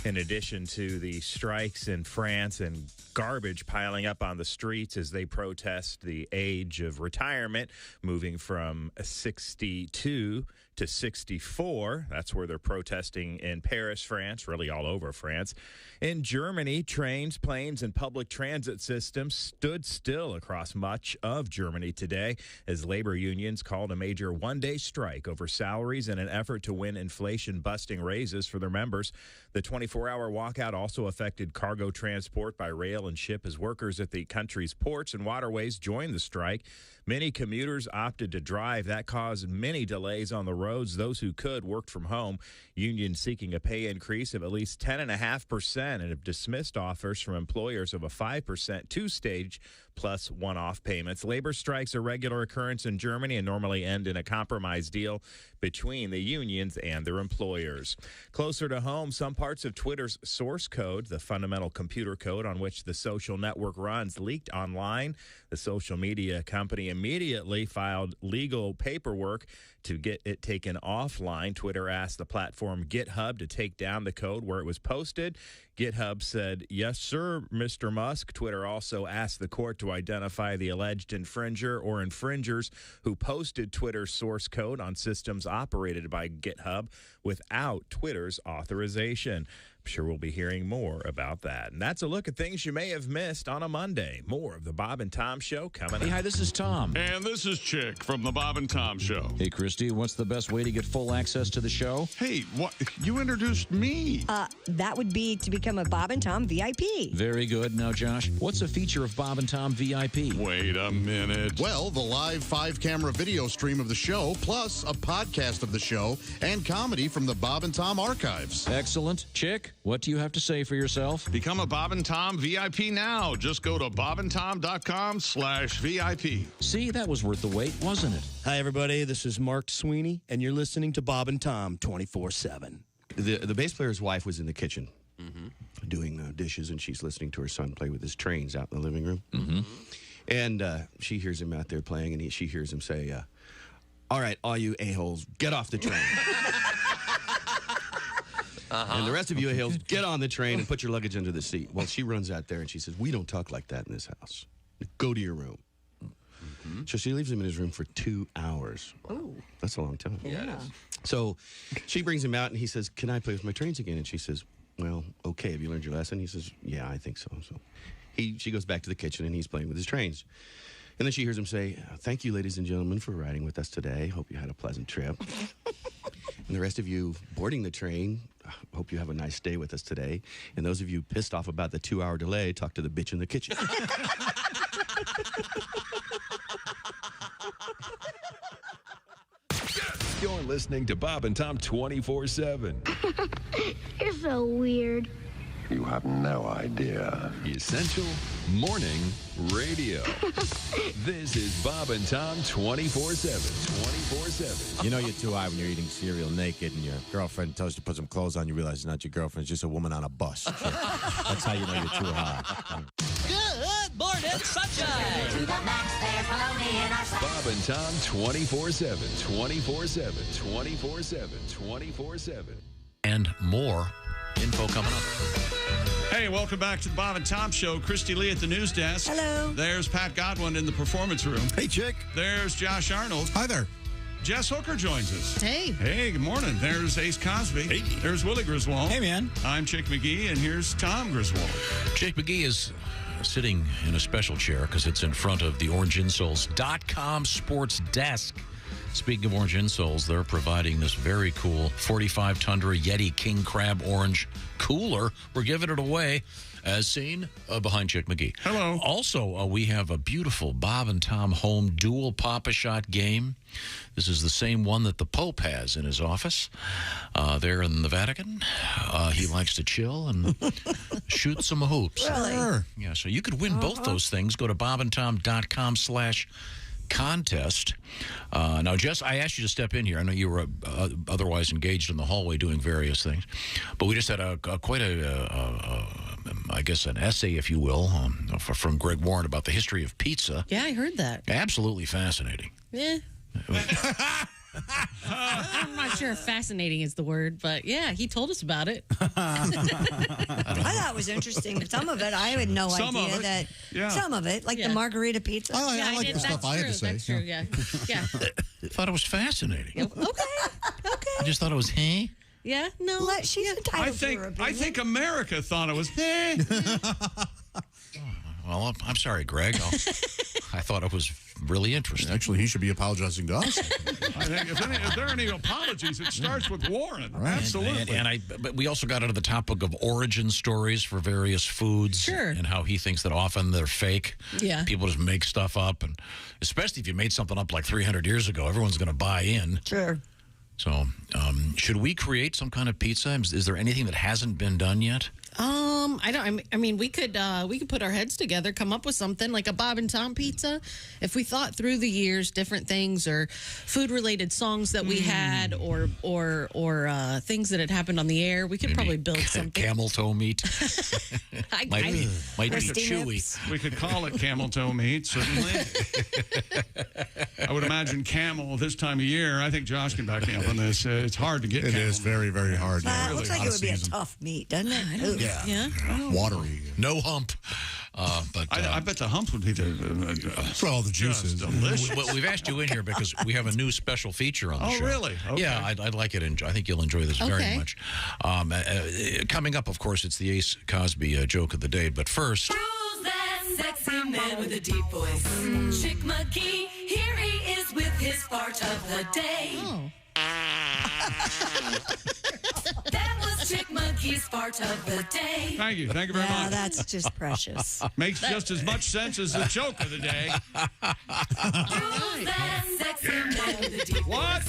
In addition to the strikes in France and garbage piling up on the streets as they protest the age of retirement, moving from 62 to 64. That's where they're protesting in Paris, France, really all over France. In Germany, trains, planes, and public transit systems stood still across much of Germany today as labor unions called a major one-day strike over salaries in an effort to win inflation-busting raises for their members. The 24-hour walkout also affected cargo transport by rail and ship as workers at the country's ports and waterways joined the strike. Many commuters opted to drive. That caused many delays on the roads. Those who could worked from home. Unions seeking a pay increase of at least 10.5% and have dismissed offers from employers of a 5% two-stage plus one-off payments. Labor strikes are a regular occurrence in Germany and normally end in a compromise deal between the unions and their employers. Closer to home, some parts of Twitter's source code, the fundamental computer code on which the social network runs, leaked online. The social media company immediately filed legal paperwork to get it taken offline. Twitter asked the platform GitHub to take down the code where it was posted. GitHub said, "Yes, sir, Mr. Musk." Twitter also asked the court to identify the alleged infringer or infringers who posted Twitter's source code on systems operated by GitHub without Twitter's authorization. I'm sure we'll be hearing more about that. And that's a look at things you may have missed on a Monday. More of the Bob and Tom Show coming up. Hi, this is Tom. And this is Chick from the Bob and Tom Show. Hey, Christy, what's the best way to get full access to the show? Hey, what? You introduced me. That would be to become a Bob and Tom VIP. Very good. Now, Josh, what's a feature of Bob and Tom VIP? Wait a minute. Well, the live 5-camera video stream of the show, plus a podcast of the show and comedy from the Bob and Tom archives. Excellent. Chick, what do you have to say for yourself? Become a Bob and Tom VIP now. Just go to bobandtom.com/VIP. See, that was worth the wait, wasn't it? Hi, everybody. This is Mark Sweeney, and you're listening to Bob and Tom 24/7. The bass player's wife was in the kitchen doing dishes, and she's listening to her son play with his trains out in the living room. And she hears him out there playing, and she hears him say, "All right, all you a-holes, get off the train." And the rest of you a-holes, get on the train and put your luggage under the seat. Well, she runs out there, and she says, "We don't talk like that in this house. Go to your room." So she leaves him in his room for 2 hours. Ooh. That's a long time. Yeah, it is. So she brings him out, and he says, "Can I play with my trains again?" And she says, "Well, okay. Have you learned your lesson?" He says, "Yeah, I think so." So she goes back to the kitchen, and he's playing with his trains. And then she hears him say, "Thank you, ladies and gentlemen, for riding with us today. Hope you had a pleasant trip." And the rest of you boarding the train, hope you have a nice day with us today. And those of you pissed off about the 2-hour delay, talk to the bitch in the kitchen. You're listening to Bob and Tom 24/7. You're so weird. You have no idea. Essential Morning Radio. This is Bob and Tom 24/7. 24/7. You know you're too high when you're eating cereal naked and your girlfriend tells you to put some clothes on. You realize it's not your girlfriend. It's just a woman on a bus. That's how you know you're too high. Good morning, sunshine. To the max, there's baloney in our sight. Bob and Tom 24/7. 24/7. 24/7. 24/7. And more info coming up. Hey, welcome back to the Bob and Tom Show. Christy Lee at the news desk. Hello. There's Pat Godwin in the performance room. Hey, chick. There's Josh Arnold. Hi there. Jess Hooker joins us. Hey. Hey, good morning. There's Ace Cosby. Hey. There's Willie Griswold. Hey, man. I'm Chick McGee, and here's Tom Griswold. Jake McGee is sitting in a special chair because it's in front of the OrangeInsoles.com sports desk. Speaking of Orange Insoles, they're providing this very cool 45 Tundra Yeti King Crab Orange cooler. We're giving it away, as seen behind Chick McGee. Hello. Also, we have a beautiful Bob and Tom home dual Papa Shot game. This is the same one that the Pope has in his office there in the Vatican. He likes to chill and shoot some hoops. Really? Sure. Yeah, so you could win both those things. Go to bobandtom.com/contest. Now, Jess, I asked you to step in here. I know you were otherwise engaged in the hallway doing various things, but we just had quite I guess, an essay, if you will, from Greg Warren about the history of pizza. Yeah, I heard that. Absolutely fascinating. Yeah. I'm not sure if fascinating is the word, but yeah, he told us about it. I thought it was interesting. Some of it, I had no idea that. Yeah. Some of it, like the margarita pizza. Oh, I like the stuff I had to say. That's true, yeah. Yeah. I thought it was fascinating. Okay. I just thought it was, hey? Yeah, no. She's entitled to her opinion. I think America thought it was, hey. Well, I'm sorry, Greg. I thought it was really interesting. Actually, he should be apologizing to us. I think if there are any apologies, it starts with Warren. Right. Absolutely. But we also got into the topic of origin stories for various foods. Sure. And how he thinks that often they're fake. Yeah. People just make stuff up. And especially if you made something up like 300 years ago, everyone's going to buy in. Sure. So, should we create some kind of pizza? Is there anything that hasn't been done yet? I don't. I mean, we could put our heads together, come up with something like a Bob and Tom pizza. If we thought through the years, different things or food-related songs that we had, or things that had happened on the air, we could probably build something. Camel toe meat. might be chewy. We could call it camel toe meat, certainly. I would imagine camel this time of year. I think Josh can back me up on this. It's hard to get. It is very, very hard. It looks like it would be a tough meat, doesn't it? Yeah. Watery. No hump. But I bet the hump would be for all the juices. Delicious. Well, we've asked you in here because we have a new special feature on the show. Oh, really? Okay. Yeah, I'd like it. I think you'll enjoy this very much. Coming up, of course, it's the Ace Cosby joke of the day. But first, Who's that sexy man with a deep voice? Chick McGee, here he is with his fart of the day. Oh. That was Chick McGee's fart of the day. Thank you very much. That's just precious. Makes just as much sense as the joke of the day. Who's that sexy man with a deep voice?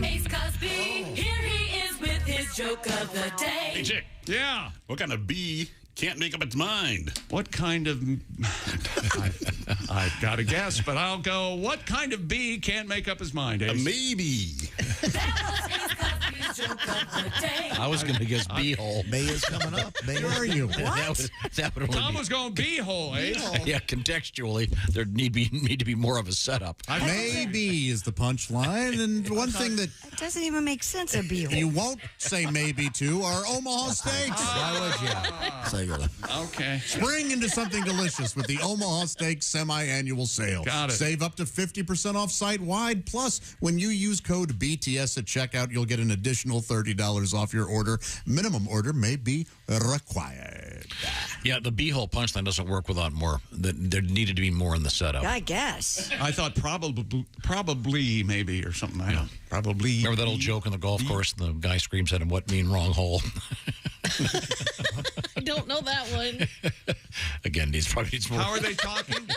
Ace Cosby, here he is with his joke of the day. Hey, Chick. Yeah. What kind of bee can't make up its mind? What kind of... I've got to guess, but I'll go, what kind of bee can't make up his mind, Ace? A maybe. That was Ace Cosby's joke of the day. I was going to guess beehole. May is coming up. May. Where are you? What? That would Tom was going beehole, Ace. Yeah, contextually, there need to be more of a setup. Maybe is the punchline, and one thing that It doesn't even make sense, a beehole. you won't say maybe to are Omaha Steaks. Why would you? Okay. Spring into something delicious with the Omaha Steaks semi-annual sale. Got it. Save up to 50% off site-wide. Plus, when you use code BTS at checkout, you'll get an additional $30 off your order. Minimum order may be required. Yeah, the B-hole punchline doesn't work without more. There needed to be more in the setup. I guess. I thought probably maybe or something. I don't probably. Remember that old joke on the golf course? The guy screams at him, "What mean wrong hole?" I don't know that one. Again, these probably needs more. How are they talking?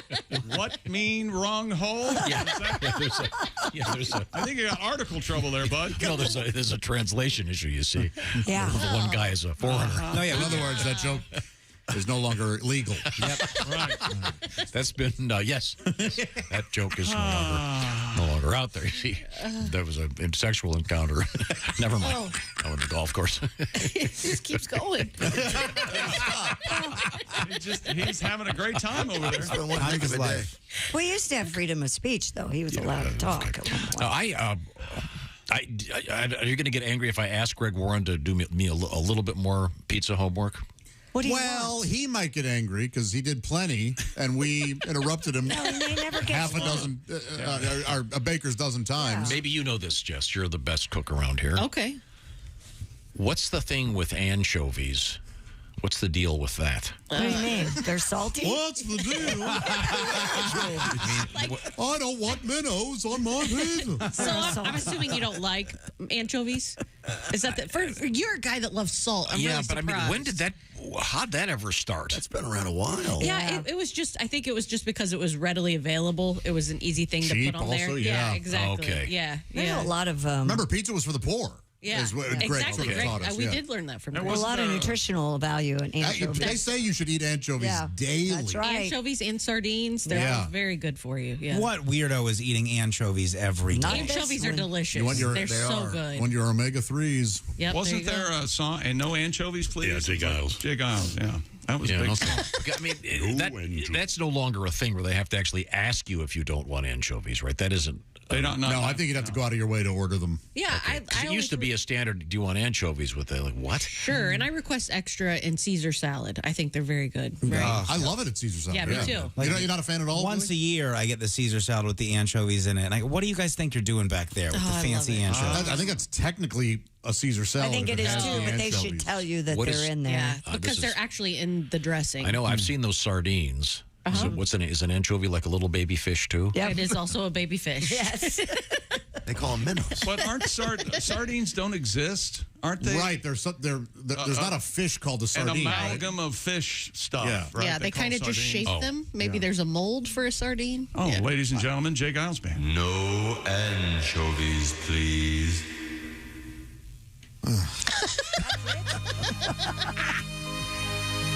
What mean wrong hole? Yeah, there's a. I think you got article trouble there, bud. No, there's a translation issue. You see, Yeah. the one guy is a foreigner. No, yeah. In other words, that joke is no longer legal. Yep. Right. That's been yes. That joke is no longer out there. You see, there was a sexual encounter. Never mind. Oh. On the golf course. It just keeps going. He's having a great time over there. Time of his life. We used to have freedom of speech, though. He was allowed to talk at one point. Are you going to get angry if I ask Greg Warren to do me a little bit more pizza homework? What do you Well, want? he might get angry because he did plenty, and we interrupted him No, they never get half a dozen, a baker's dozen times. Maybe you know this, Jess. You're the best cook around here. Okay. What's the thing with anchovies? What's the deal with that? What do you mean? They're salty? What's the deal? I don't want minnows on my pizza. So I'm assuming you don't like anchovies? Is that for you're a guy that loves salt? I'm really but surprised. I mean, how'd that ever start? It's been around a while. Yeah, it was just. I think it was just because it was readily available. It was an easy thing Cheap to put on there. also, yeah. Exactly. Okay. Yeah, There's yeah. a lot of Remember, pizza was for the poor. Yeah, is what Greg exactly. sort of taught us. We yeah. did learn that from There him. was a lot of nutritional value in anchovies. They say you should eat anchovies daily. That's right. Anchovies and sardines, they're Yeah. very good for you. Yeah. What weirdo is eating anchovies every day? Anchovies are delicious. You want your, they're so good. Want your omega-3s. Yep, Wasn't there a song, and no anchovies, please? Yeah, Jay Giles. Jay Giles, yeah. That was big. I mean, that's no longer a thing where they have to actually ask you if you don't want anchovies, right? That isn't. They don't know. No, I think you'd have to go out of your way to order them. Yeah, I It used to be a standard. Do you want anchovies with it? Like what? Sure, and I request extra in Caesar salad. I think they're very good. Right? I love it at Caesar salad. Yeah, me too. You're not a fan at all? Once a year, I get the Caesar salad with the anchovies in it. And I go, what do you guys think you're doing back there with the fancy anchovies? I think that's technically a Caesar salad. I think it if is has too, the but they should anchovies. tell you that What they're is- in there. Yeah, because they're actually in the dressing. I know. I've seen those sardines. Is an anchovy like a little baby fish too? Yeah, it is also a baby fish. Yes. They call them minnows. But aren't sardines don't exist? Aren't they? Right. There's not a fish called a An sardine. amalgam of fish stuff. Yeah. Right? Yeah, they call kind of just sardines. shape them. Maybe there's a mold for a sardine. Oh, ladies and gentlemen, Jay Giles Band. No anchovies, please.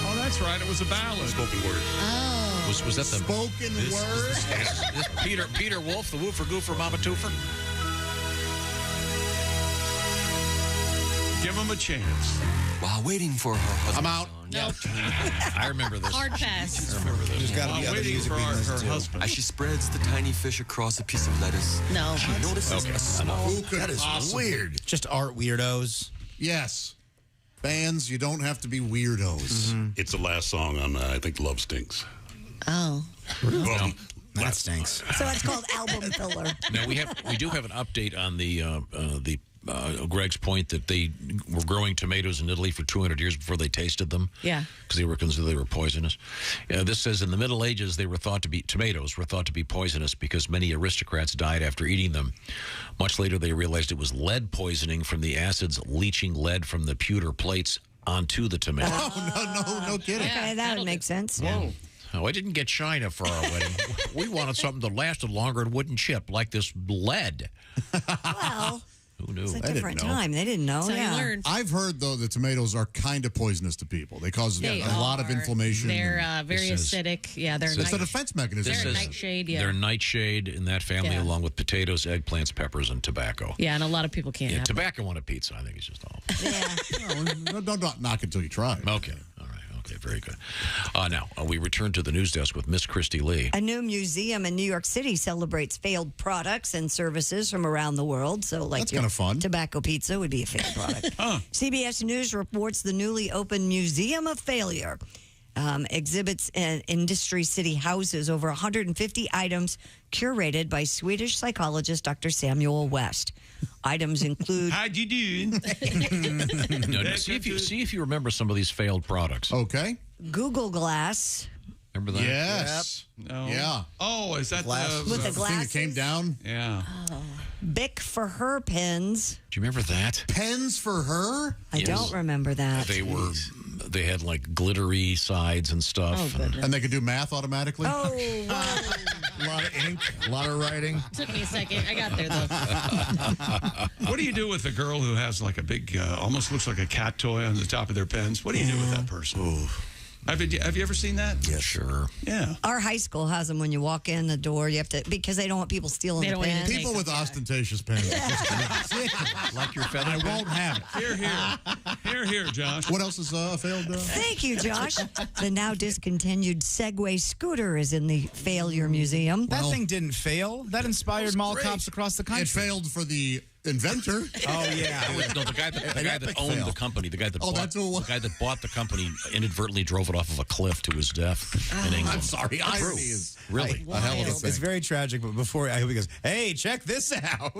Oh, that's right. It was a ballad. Spoken word. Oh. Was that the spoken word? Peter Wolf, the woofer goofer mama toofer? Give him a chance. While waiting for her husband. I'm out. Nope. I remember this. Hard pass. I remember this. There's got to be While other waiting music for we can her listen to. husband. As she spreads the tiny fish across a piece of lettuce, No. she notices a small. That is weird. Just art weirdos. Yes. Bands, you don't have to be weirdos. It's the last song on, I think, Love Stinks. Oh. Well, That stinks. So it's called album filler. Now we do have an update on the Greg's point that they were growing tomatoes in Italy for 200 years before they tasted them. Yeah. Because they were considered they were poisonous. This says in the Middle Ages tomatoes were thought to be poisonous because many aristocrats died after eating them. Much later they realized it was lead poisoning from the acids leaching lead from the pewter plates onto the tomato. Oh, no kidding. Okay, that would make sense. Whoa. Oh, I didn't get china for our wedding. We wanted something that lasted longer and wouldn't chip, like this lead. Well, who knew? it's a I didn't different know. time. They didn't know. That's how you Yeah. learn. I've heard, though, that tomatoes are kind of poisonous to people. They cause They a lot of are. inflammation. They're very This is- acidic. Yeah, they're It's a night- defense mechanism. They're a This is- nightshade. Yeah. They're nightshade in that family, Yeah. along with potatoes, eggplants, peppers, and tobacco. Yeah, and a lot of people can't have it. Tobacco on a pizza, I think, is just awful. Don't knock it till you try. Okay. All right. Okay. Very good. Now, we return to the news desk with Miss Christy Lee. A new museum in New York City celebrates failed products and services from around the world. So, like, That's kinda fun. Tobacco pizza would be a failed product. CBS News reports the newly opened Museum of Failure. exhibits and industry city houses over 150 items curated by Swedish psychologist Dr. Samuel West. Items include... How'd you do? No, see if you remember some of these failed products. Okay. Google Glass. Remember that? Yes. Yep. No. Yeah. Oh, is that With the thing that came glasses? down? Yeah. Bic for her pens. Do you remember that? Pens for her? I don't remember that. They had like glittery sides and stuff. And they could do math automatically? Oh, A lot of ink, a lot of writing. Took me a second. I got there, though. What do you do with a girl who has like a big, almost looks like a cat toy on the top of their pens? What do you do with that person? Have you ever seen that? Yeah, sure. Yeah. Our high school has them when you walk in the door. You have to, because they don't want people stealing the pens. People with ostentatious pens. Like your feather. I won't have it. Here, Josh. What else is failed? Thank you, Josh. The now discontinued Segway scooter is in the Failure Museum. That thing didn't fail. That inspired mall cops across the country. It failed for the inventor. Oh yeah, no, the guy that owned the company, the guy that bought the company, inadvertently drove it off of a cliff to his death in England. I'm sorry, irony is really a hell of a thing. It's very tragic. But before I hope he goes, hey, check this out.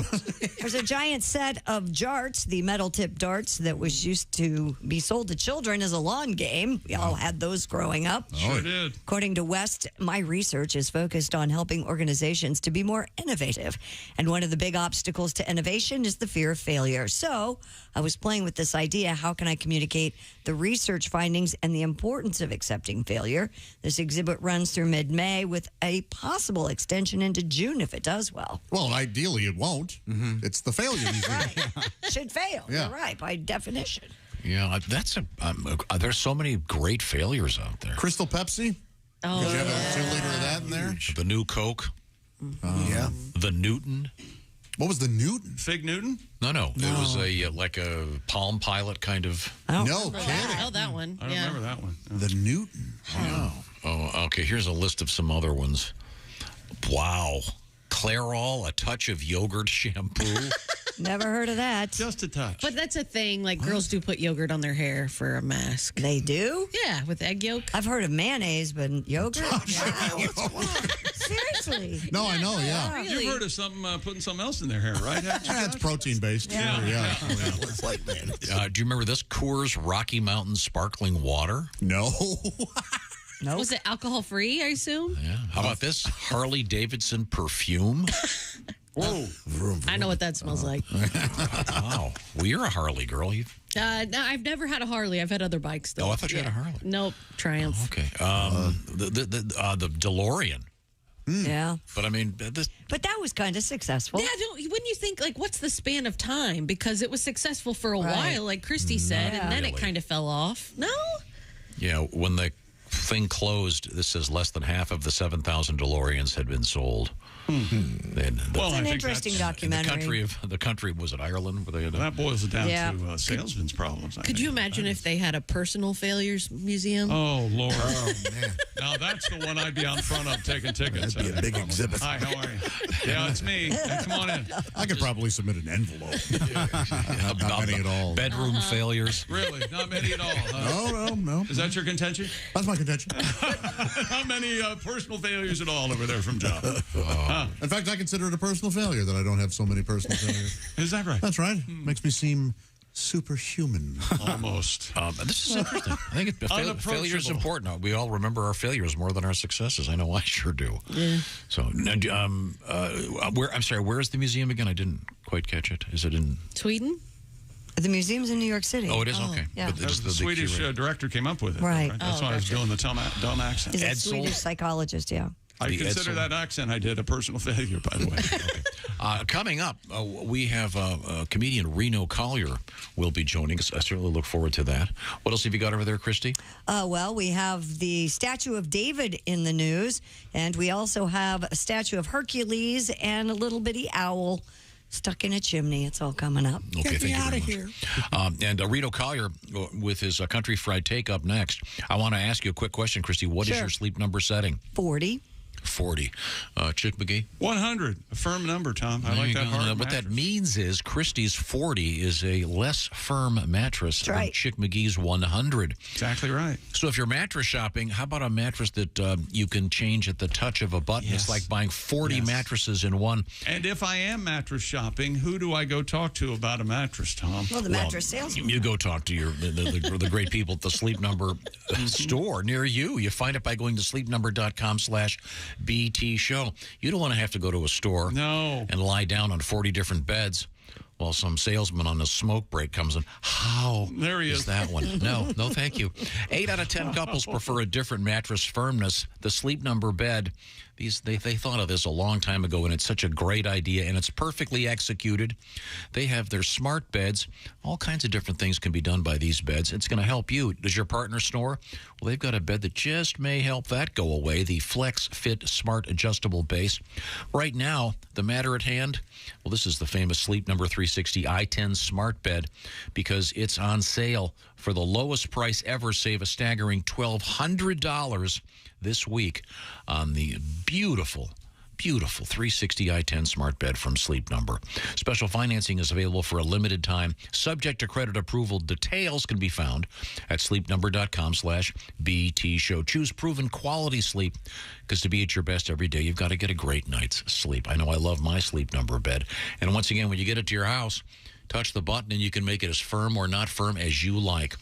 There's a giant set of jarts, the metal tip darts that was used to be sold to children as a lawn game. We all had those growing up. Sure did. According to West, my research is focused on helping organizations to be more innovative. And one of the big obstacles to innovation is the fear of failure. So I was playing with this idea. How can I communicate the research findings and the importance of accepting failure? This exhibit runs through mid-May with a possible extension into June if it does well. Well, ideally it won't. It's the failure museum. Should fail. Yeah. You're right, by definition. Yeah, that's there's so many great failures out there. Crystal Pepsi? Oh, Did you have a 2 liter of that in there? The new Coke. Yeah. The Newton. What was the Newton? Fig Newton? No. It was a like a Palm Pilot kind of. No I kidding. know that one. I don't remember that one. The Newton. Oh, okay. Here's a list of some other ones. Wow. Clairol, a touch of yogurt shampoo. Never heard of that. Just a touch. But that's a thing. Like, girls do put yogurt on their hair for a mask. They do? Yeah, with egg yolk. I've heard of mayonnaise, but yogurt? Seriously. No, I know, yeah. Really? You've heard of something putting something else in their hair, right? It's protein-based. Yeah. It's like, man. Do you remember this Coors Rocky Mountain sparkling water? No. Nope. Was it alcohol free, I assume? Yeah. How about this Harley Davidson perfume? Whoa. I know what that smells like. Wow. Well, you're a Harley girl. No, I've never had a Harley. I've had other bikes, though. Oh, I thought you had a Harley. Nope, Triumph. Okay. The DeLorean. Yeah. But I mean, But that was kind of successful. Yeah, wouldn't you think, like, what's the span of time? Because it was successful for a while, like Christy said, and then it kind of fell off. No? yeah, when the thing closed, this says less than half of the 7,000 DeLoreans had been sold. It's an interesting documentary. The country was it Ireland? Where they had that boils it down to salesmen's problems. Could you imagine if they had a personal failures museum? Oh, Lord. Oh, man. Now, that's the one I'd be on front of taking tickets. That'd be a big exhibit. Hi, how are you? Yeah, it's me. Hey, come on in. I could probably submit an envelope. Not many at all. Bedroom failures. Really? Not many at all. Huh? No. Is that your contention? That's my contention. Not many personal failures at all over there from John. In fact, I consider it a personal failure that I don't have so many personal failures. Is that right? That's right. Makes me seem superhuman. Almost. This is interesting. I think failure is important. We all remember our failures more than our successes. I know I sure do. Yeah. So, I'm sorry, where is the museum again? I didn't quite catch it. Is it in Sweden? The museum's in New York City. Oh, it is? Okay. Yeah. But The Swedish director came up with it. Right. That's why I was doing the dumb accent. He's a Swedish psychologist, yeah. I consider that accent I did a personal failure, by the way. Coming up, we have comedian Reno Collier will be joining us. I certainly look forward to that. What else have you got over there, Christy? Well, we have the statue of David in the news, and we also have a statue of Hercules and a little bitty owl stuck in a chimney. It's all coming up. Okay, thank you out of here. And Reno Collier with his Country Fried Take up next. I want to ask you a quick question, Christy. What is your sleep number setting? 40. 40. Chick McGee? 100. A firm number, Tom. I There like you that go. hard What mattress. that means is Christie's 40 is a less firm mattress than Chick McGee's 100. Exactly right. So if you're mattress shopping, how about a mattress that you can change at the touch of a button? Yes. It's like buying 40 Yes. mattresses in one. And if I am mattress shopping, who do I go talk to about a mattress, Tom? Well, the mattress salesman. You go talk to the great people at the Sleep Number store near you. You find it by going to sleepnumber.com/BT show. You don't want to have to go to a store and lie down on 40 different beds while some salesman on a smoke break comes in. How there he is. That one? No, thank you. 8 out of 10 couples prefer a different mattress firmness. The Sleep Number bed, they thought of this a long time ago, and it's such a great idea, and it's perfectly executed. They have their smart beds. All kinds of different things can be done by these beds. It's going to help you. Does your partner snore? Well, they've got a bed that just may help that go away, the Flex Fit Smart Adjustable Base. Right now, the matter at hand, well, this is the famous Sleep Number 360 i10 Smart Bed, because it's on sale for the lowest price ever. Save a staggering $1,200 this week on the beautiful 360 i10 smart bed from Sleep Number. Special financing is available for a limited time, subject to credit approval. Details can be found at sleepnumber.com/BT show. Choose proven quality sleep, because to be at your best every day, you've got to get a great night's sleep. I know I love my Sleep Number bed. And once again, when you get it to your house, touch the button and you can make it as firm or not firm as you like.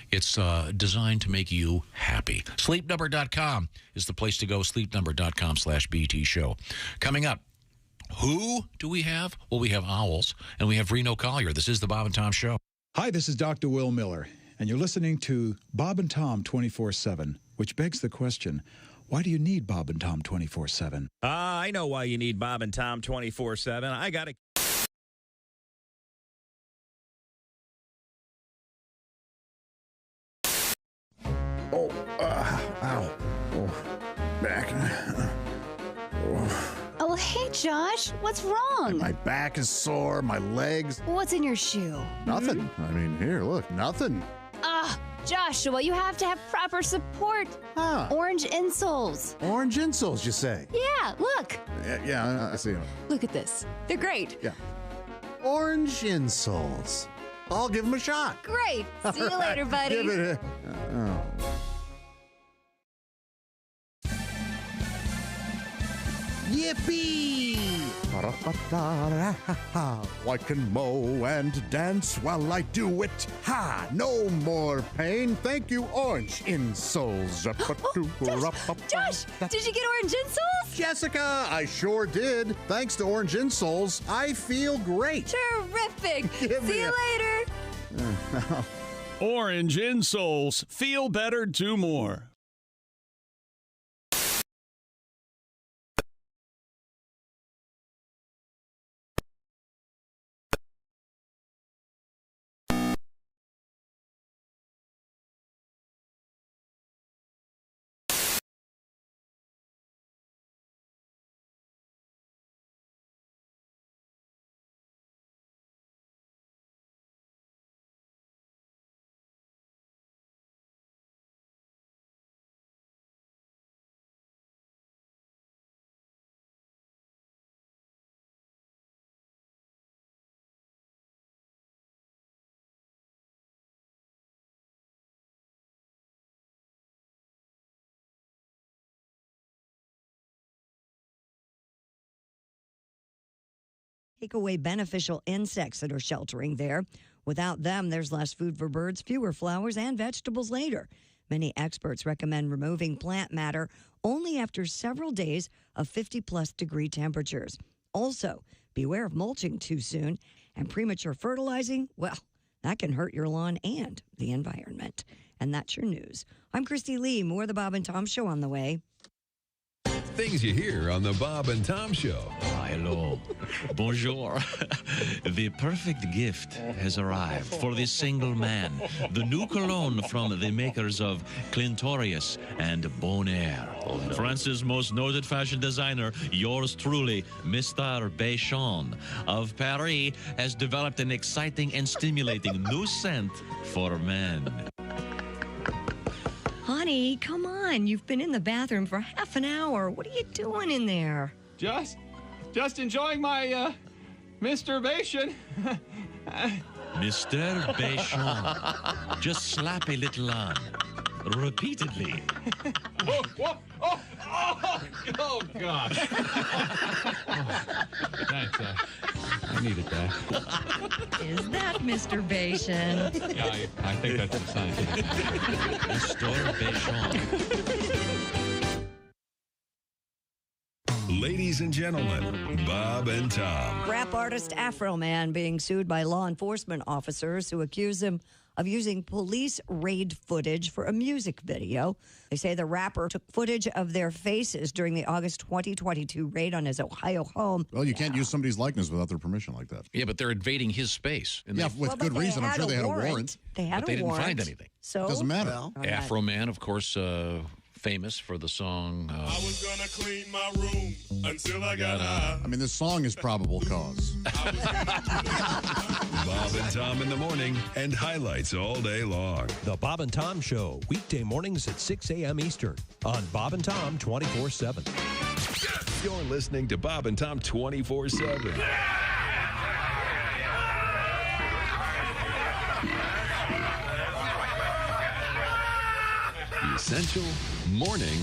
It's designed to make you happy. Sleepnumber.com is the place to go. Sleepnumber.com/BT show. Coming up, who do we have? Well, we have owls, and we have Reno Collier. This is the Bob and Tom Show. Hi, this is Dr. Will Miller, and you're listening to Bob and Tom 24/7, which begs the question, why do you need Bob and Tom 24/7? I know why you need Bob and Tom 24/7. I got it. Ow. Oh, back. Oh, hey, Josh. What's wrong? My back is sore, my legs. What's in your shoe? Nothing. I mean, here, look, nothing. Joshua, you have to have proper support. Orange insoles. Orange insoles, you say? Yeah, look. Yeah, I see them. Look at this. They're great. Yeah. Orange insoles. I'll give them a shot. Great. See you later, buddy. Give it a... Yippee! I can mow and dance while I do it. Ha! No more pain. Thank you, orange insoles. Josh, did you get orange insoles? Jessica, I sure did. Thanks to orange insoles, I feel great. Terrific. See you later. Orange insoles. Feel better, do more. Take away beneficial insects that are sheltering there. Without them, there's less food for birds, fewer flowers and vegetables later. Many experts recommend removing plant matter only after several days of 50-plus degree temperatures. Also, beware of mulching too soon, and premature fertilizing, well, that can hurt your lawn and the environment. And that's your news. I'm Christy Lee. More of the Bob and Tom Show on the way. Things you hear on the Bob and Tom Show. Hello. Bonjour. The perfect gift has arrived for the single man. The new cologne from the makers of Clintorius and Bonaire. France's most noted fashion designer, yours truly, Mr. Béchon of Paris, has developed an exciting and stimulating new scent for men. Hot Honey, come on. You've been in the bathroom for half an hour. What are you doing in there? Just enjoying my masturbation. Masturbation. Just slap a little on. Repeatedly. Oh, God. Thanks. I needed that. Is that masturbation? Yeah, I think that's the sign. Masturbation. Ladies and gentlemen, Bob and Tom. Rap artist Afro Man being sued by law enforcement officers who accuse him of using police raid footage for a music video. They say the rapper took footage of their faces during the August 2022 raid on his Ohio home. Well, you can't use somebody's likeness without their permission like that. Yeah, but they're invading his space. And Yeah, with good reason. I'm sure they had a warrant. They had but they a didn't warrant. find anything. So doesn't matter. Well, Afro Man, of course, famous for the song. I was gonna clean my room until I got high. I mean, this song is probable cause. Bob and Tom in the morning and highlights all day long. The Bob and Tom Show, weekday mornings at 6 a.m. Eastern on Bob and Tom 24/7. You're listening to Bob and Tom 24/7. Essential Morning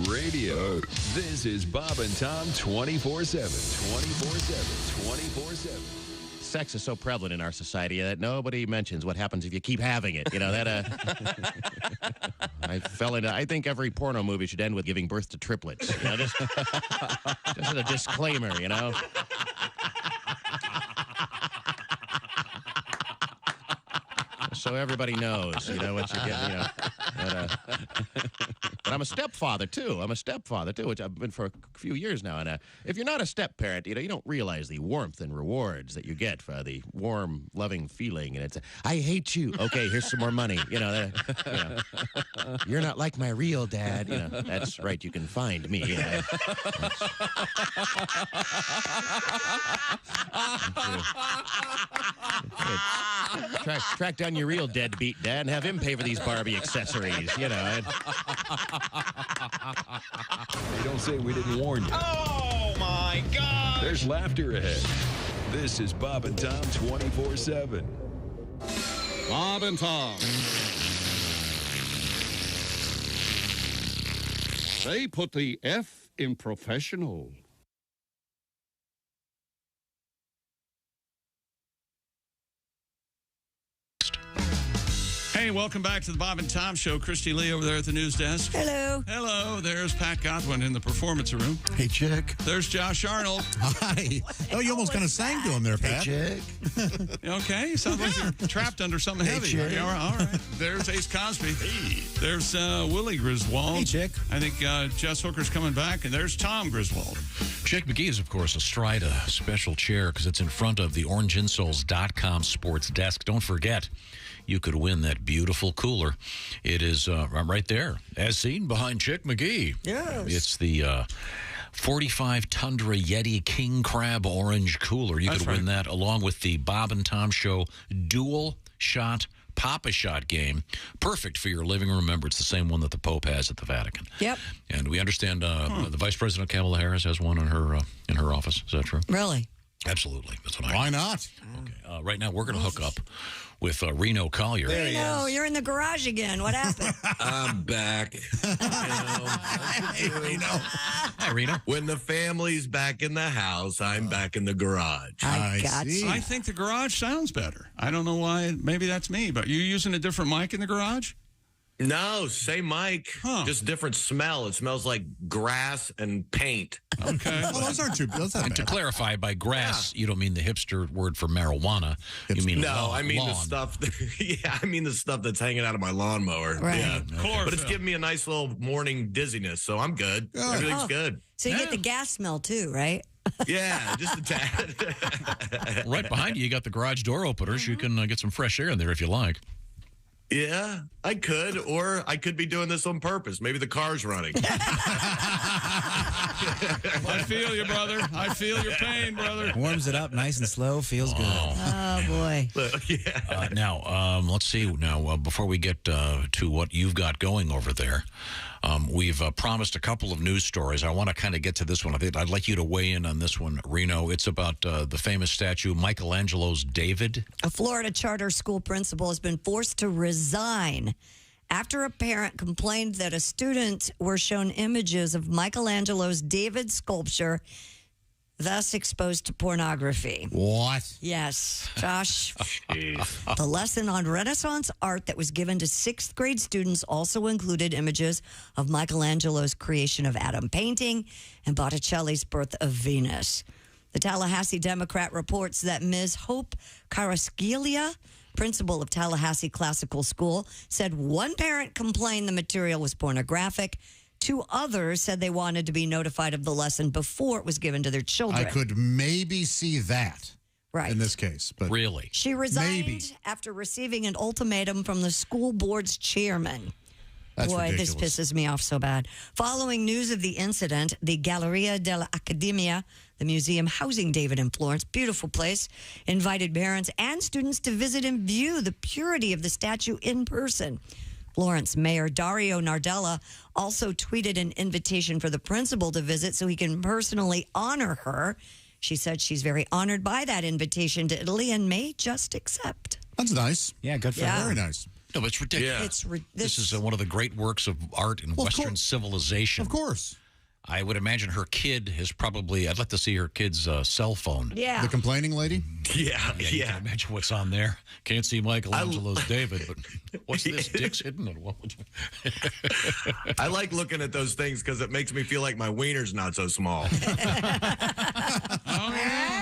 Radio. This is Bob and Tom 24/7. 24/7. 24/7. Sex is so prevalent in our society that nobody mentions what happens if you keep having it. You know, that, I think every porno movie should end with giving birth to triplets. You know, just as a disclaimer, you know. So everybody knows, you know, what you're getting, you know. But I'm a stepfather, too. Which I've been for a few years now. And if you're not a step-parent, you know, you don't realize the warmth and rewards that you get for the warm, loving feeling. And it's, I hate you. Okay, here's some more money. You know, you're not like my real dad. You know, that's right. You can find me. You know. Track down your real deadbeat dad and have him pay for these Barbie accessories, you know. They don't say we didn't warn you. Oh, my God. There's laughter ahead. This is Bob and Tom 24/7. Bob and Tom. They put the F in professional. Hey, welcome back to the Bob and Tom Show. Christy Lee over there at the news desk. Hello. Hello. There's Pat Godwin in the performance room. Hey, Chick. There's Josh Arnold. Hi. Oh, you almost kind of sang to him there, Pat. Hey, Chick. Okay, you sound like you're trapped under something heavy. Chick. All right. There's Ace Cosby. Hey. There's Willie Griswold. Hey, Chick. I think Jess Hooker's coming back, and there's Tom Griswold. Chick McGee is, of course, astride a special chair because it's in front of the orangeinsoles.com sports desk. Don't forget, you could win that beautiful cooler. It is right there, as seen behind Chick McGee. Yes. It's the 45 Tundra Yeti King Crab Orange Cooler. You could win that along with the Bob and Tom Show dual shot Pop-A-Shot game. Perfect for your living room. Remember, it's the same one that the Pope has at the Vatican. Yep. And we understand the Vice President Kamala Harris has one in her office. Is that true? Really? Absolutely. That's what I Why not? Okay. Right now, we're going to hook up with Reno Collier. Reno, you're in the garage again. What happened? I'm back. Hey, Reno. Hi, Reno. When the family's back in the house, I'm back in the garage. I got see. you. I think the garage sounds better. I don't know why. Maybe that's me, but you using a different mic in the garage? No, same mic, just different smell. It smells like grass and paint. Okay. Well, those aren't And bad. to clarify, by grass, you don't mean the hipster word for marijuana. You mean No, lawn. I mean the stuff. I mean the stuff that's hanging out of my lawnmower. Right. Yeah, Chlorophyll. but it's giving me a nice little morning dizziness, so I'm good. Everything's good. So you get the gas smell too, right? Yeah, just a tad. Right behind you got the garage door openers. You can get some fresh air in there if you like. Yeah, I could, or I could be doing this on purpose. Maybe the car's running. I feel you, brother. I feel your pain, brother. Warms it up nice and slow. Feels good. Oh, boy. Now, let's see. Now, before we get to what you've got going over there, we've promised a couple of news stories. I want to kind of get to this one. I'd like you to weigh in on this one, Reno. It's about the famous statue, Michelangelo's David. A Florida charter school principal has been forced to resign after a parent complained that a student were shown images of Michelangelo's David sculpture, thus exposed to pornography. What? Yes, Josh. The lesson on Renaissance art that was given to 6th grade students also included images of Michelangelo's creation of Adam painting and Botticelli's Birth of Venus. The Tallahassee Democrat reports that Ms. Hope Carrasquilla, principal of Tallahassee Classical School, said one parent complained the material was pornographic. 2 others said they wanted to be notified of the lesson before it was given to their children. I could maybe see that Right. in this case. But really? She resigned after receiving an ultimatum from the school board's chairman. That's Boy, ridiculous. this pisses me off so bad. Following news of the incident, the Galleria dell'Accademia, the museum housing David in Florence, beautiful place, invited parents and students to visit and view the purity of the statue in person. Florence Mayor Dario Nardella also tweeted an invitation for the principal to visit so he can personally honor her. She said she's very honored by that invitation to Italy and may just accept. That's nice. Yeah, good for Yeah. her. Very nice. No, but it's ridiculous. Yeah. It's this is one of the great works of art in Western civilization. Of course. I would imagine her kid is probably, I'd like to see her kid's cell phone. Yeah. The complaining lady? Yeah. You can imagine what's on there. Can't see Michelangelo's David, but what's this? Dick's hidden? I like looking at those things because it makes me feel like my wiener's not so small. You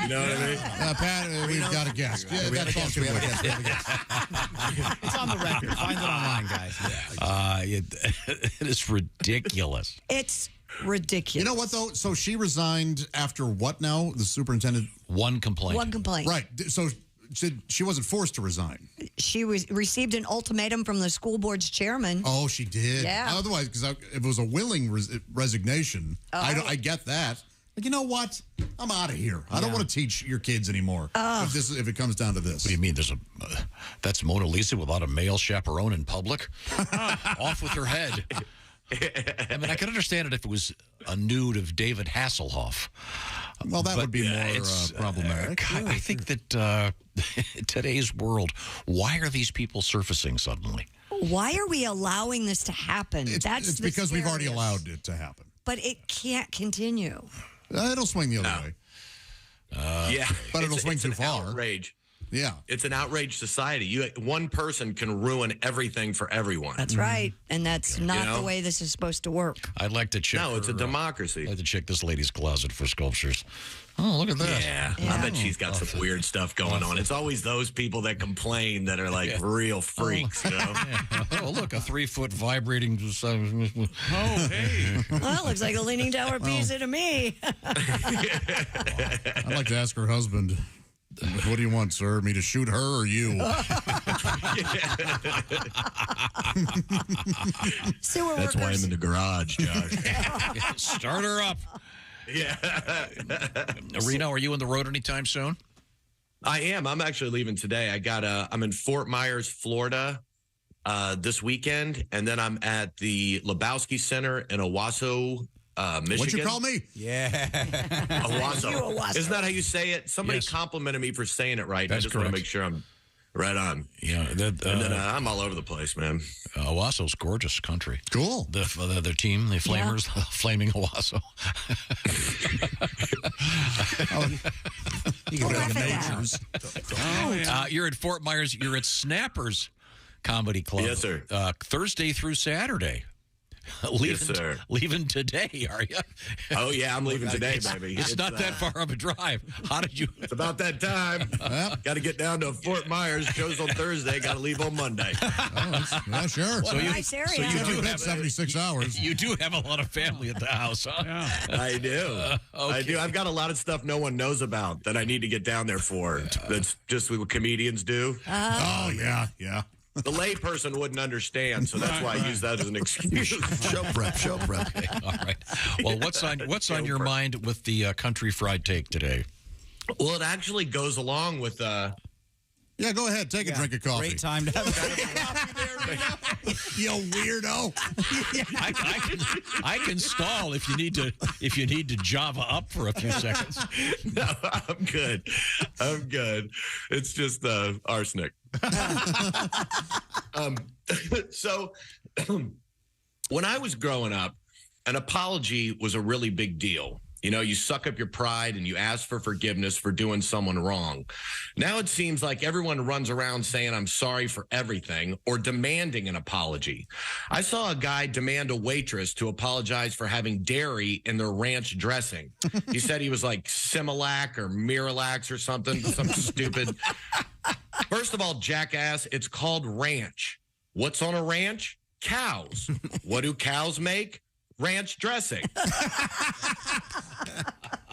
know what I mean? Pat, we've got a guest. Yeah, We have a guest. We have a guest. We have a guest. It's on the record. Find it online, guys. It is ridiculous. It's ridiculous. You know what, though? So she resigned after what now? The superintendent? One complaint. One complaint. Right. So she wasn't forced to resign. She received an ultimatum from the school board's chairman. Oh, she did? Yeah. Otherwise, because if it was a willing resignation, I get that. But you know what? I'm out of here. I don't want to teach your kids anymore if it comes down to this. What do you mean? There's that's Mona Lisa without a male chaperone in public? Off with her head. I mean, I could understand it if it was a nude of David Hasselhoff. Well, that would be more problematic. I think that in today's world, why are these people surfacing suddenly? Why are we allowing this to happen? It's because we've already allowed it to happen. But it can't continue. It'll swing the other way. Yeah. But it'll swing it's too an far. Outrage. Yeah. It's an outraged society. One person can ruin everything for everyone. That's right. And that's not know? the way this is supposed to work. I'd like to check. No, it's a democracy. I'd like to check this lady's closet for sculptures. Oh, look at that. Yeah. I bet she's got some weird stuff going on. It's always those people that complain that are like real freaks, you know? Oh, look, a 3-foot vibrating. Oh, hey. Well, looks like a Leaning Tower pizza to me. I'd like to ask her husband, what do you want, sir? Me to shoot her or you? Sewer That's why I'm in the garage, Josh. Start her up. Yeah. Reno, are you on the road anytime soon? I am. I'm actually leaving today. I'm in Fort Myers, Florida this weekend, and then I'm at the Lebowski Center in Owasso, Michigan. What'd you call me? Yeah. Owasso. Isn't that how you say it? Somebody complimented me for saying it right. That's I just want to correct. make sure I'm right on. Yeah. And then I'm all over the place, man. Owasso's gorgeous country. Cool. Their team, the Flamers, Flaming Owasso. You can go to the majors. You're at Fort Myers. You're at Snappers Comedy Club. Yes, sir. Thursday through Saturday. Yes, sir. Leaving today, are you? Oh, yeah, I'm leaving today, baby. It's not that far of a drive. How did you? It's about that time. Got to get down to Fort Myers. Show's on Thursday. Got to leave on Monday. Yeah, sure. What a nice area. So you do have 76 hours. You do have a lot of family at the house, huh? I do. Okay. I do. I've got a lot of stuff no one knows about that I need to get down there for. That's just what comedians do. Oh, yeah. The layperson wouldn't understand, so that's why I use that as an excuse. Show prep. Okay, all right. Well, what's on your mind with the country fried take today? Well, it actually goes along with Yeah, go ahead. Take a drink of coffee. Great time to have You weirdo. I can stall if you need to Java up for a few seconds. No, I'm good. It's just arsenic. So when I was growing up, an apology was a really big deal. You know, you suck up your pride and you ask for forgiveness for doing someone wrong. Now it seems like everyone runs around saying, I'm sorry for everything or demanding an apology. I saw a guy demand a waitress to apologize for having dairy in their ranch dressing. He said he was like Similac or Miralax or something stupid. First of all, jackass, it's called ranch. What's on a ranch? Cows. What do cows make? Ranch dressing.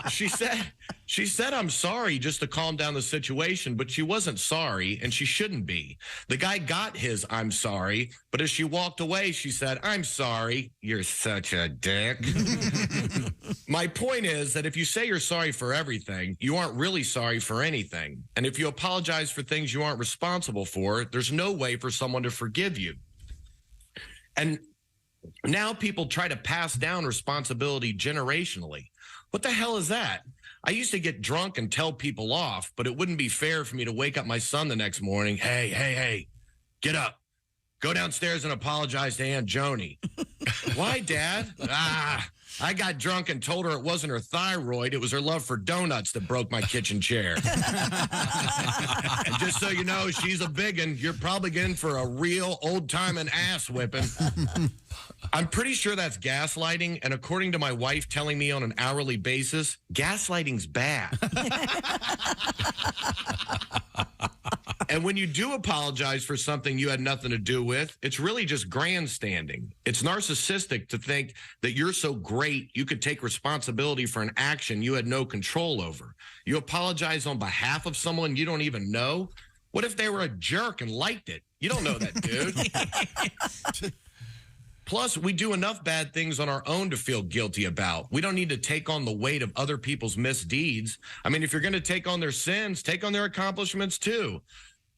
She said, I'm sorry just to calm down the situation, but she wasn't sorry and she shouldn't be. The guy got his I'm sorry, but as she walked away, she said, I'm sorry. You're such a dick. My point is that if you say you're sorry for everything, you aren't really sorry for anything. And if you apologize for things you aren't responsible for, there's no way for someone to forgive you. And now people try to pass down responsibility generationally. What the hell is that? I used to get drunk and tell people off, but it wouldn't be fair for me to wake up my son the next morning. Hey, get up. Go downstairs and apologize to Aunt Joni. Why, Dad? I got drunk and told her it wasn't her thyroid. It was her love for donuts that broke my kitchen chair. And just so you know, she's a biggin. You're probably in for a real old-timing ass whipping. I'm pretty sure that's gaslighting, and according to my wife telling me on an hourly basis, gaslighting's bad. And when you do apologize for something you had nothing to do with, it's really just grandstanding. It's narcissistic to think that you're so great you could take responsibility for an action you had no control over. You apologize on behalf of someone you don't even know? What if they were a jerk and liked it? You don't know that, dude. Plus, we do enough bad things on our own to feel guilty about. We don't need to take on the weight of other people's misdeeds. I mean, if you're going to take on their sins, take on their accomplishments too.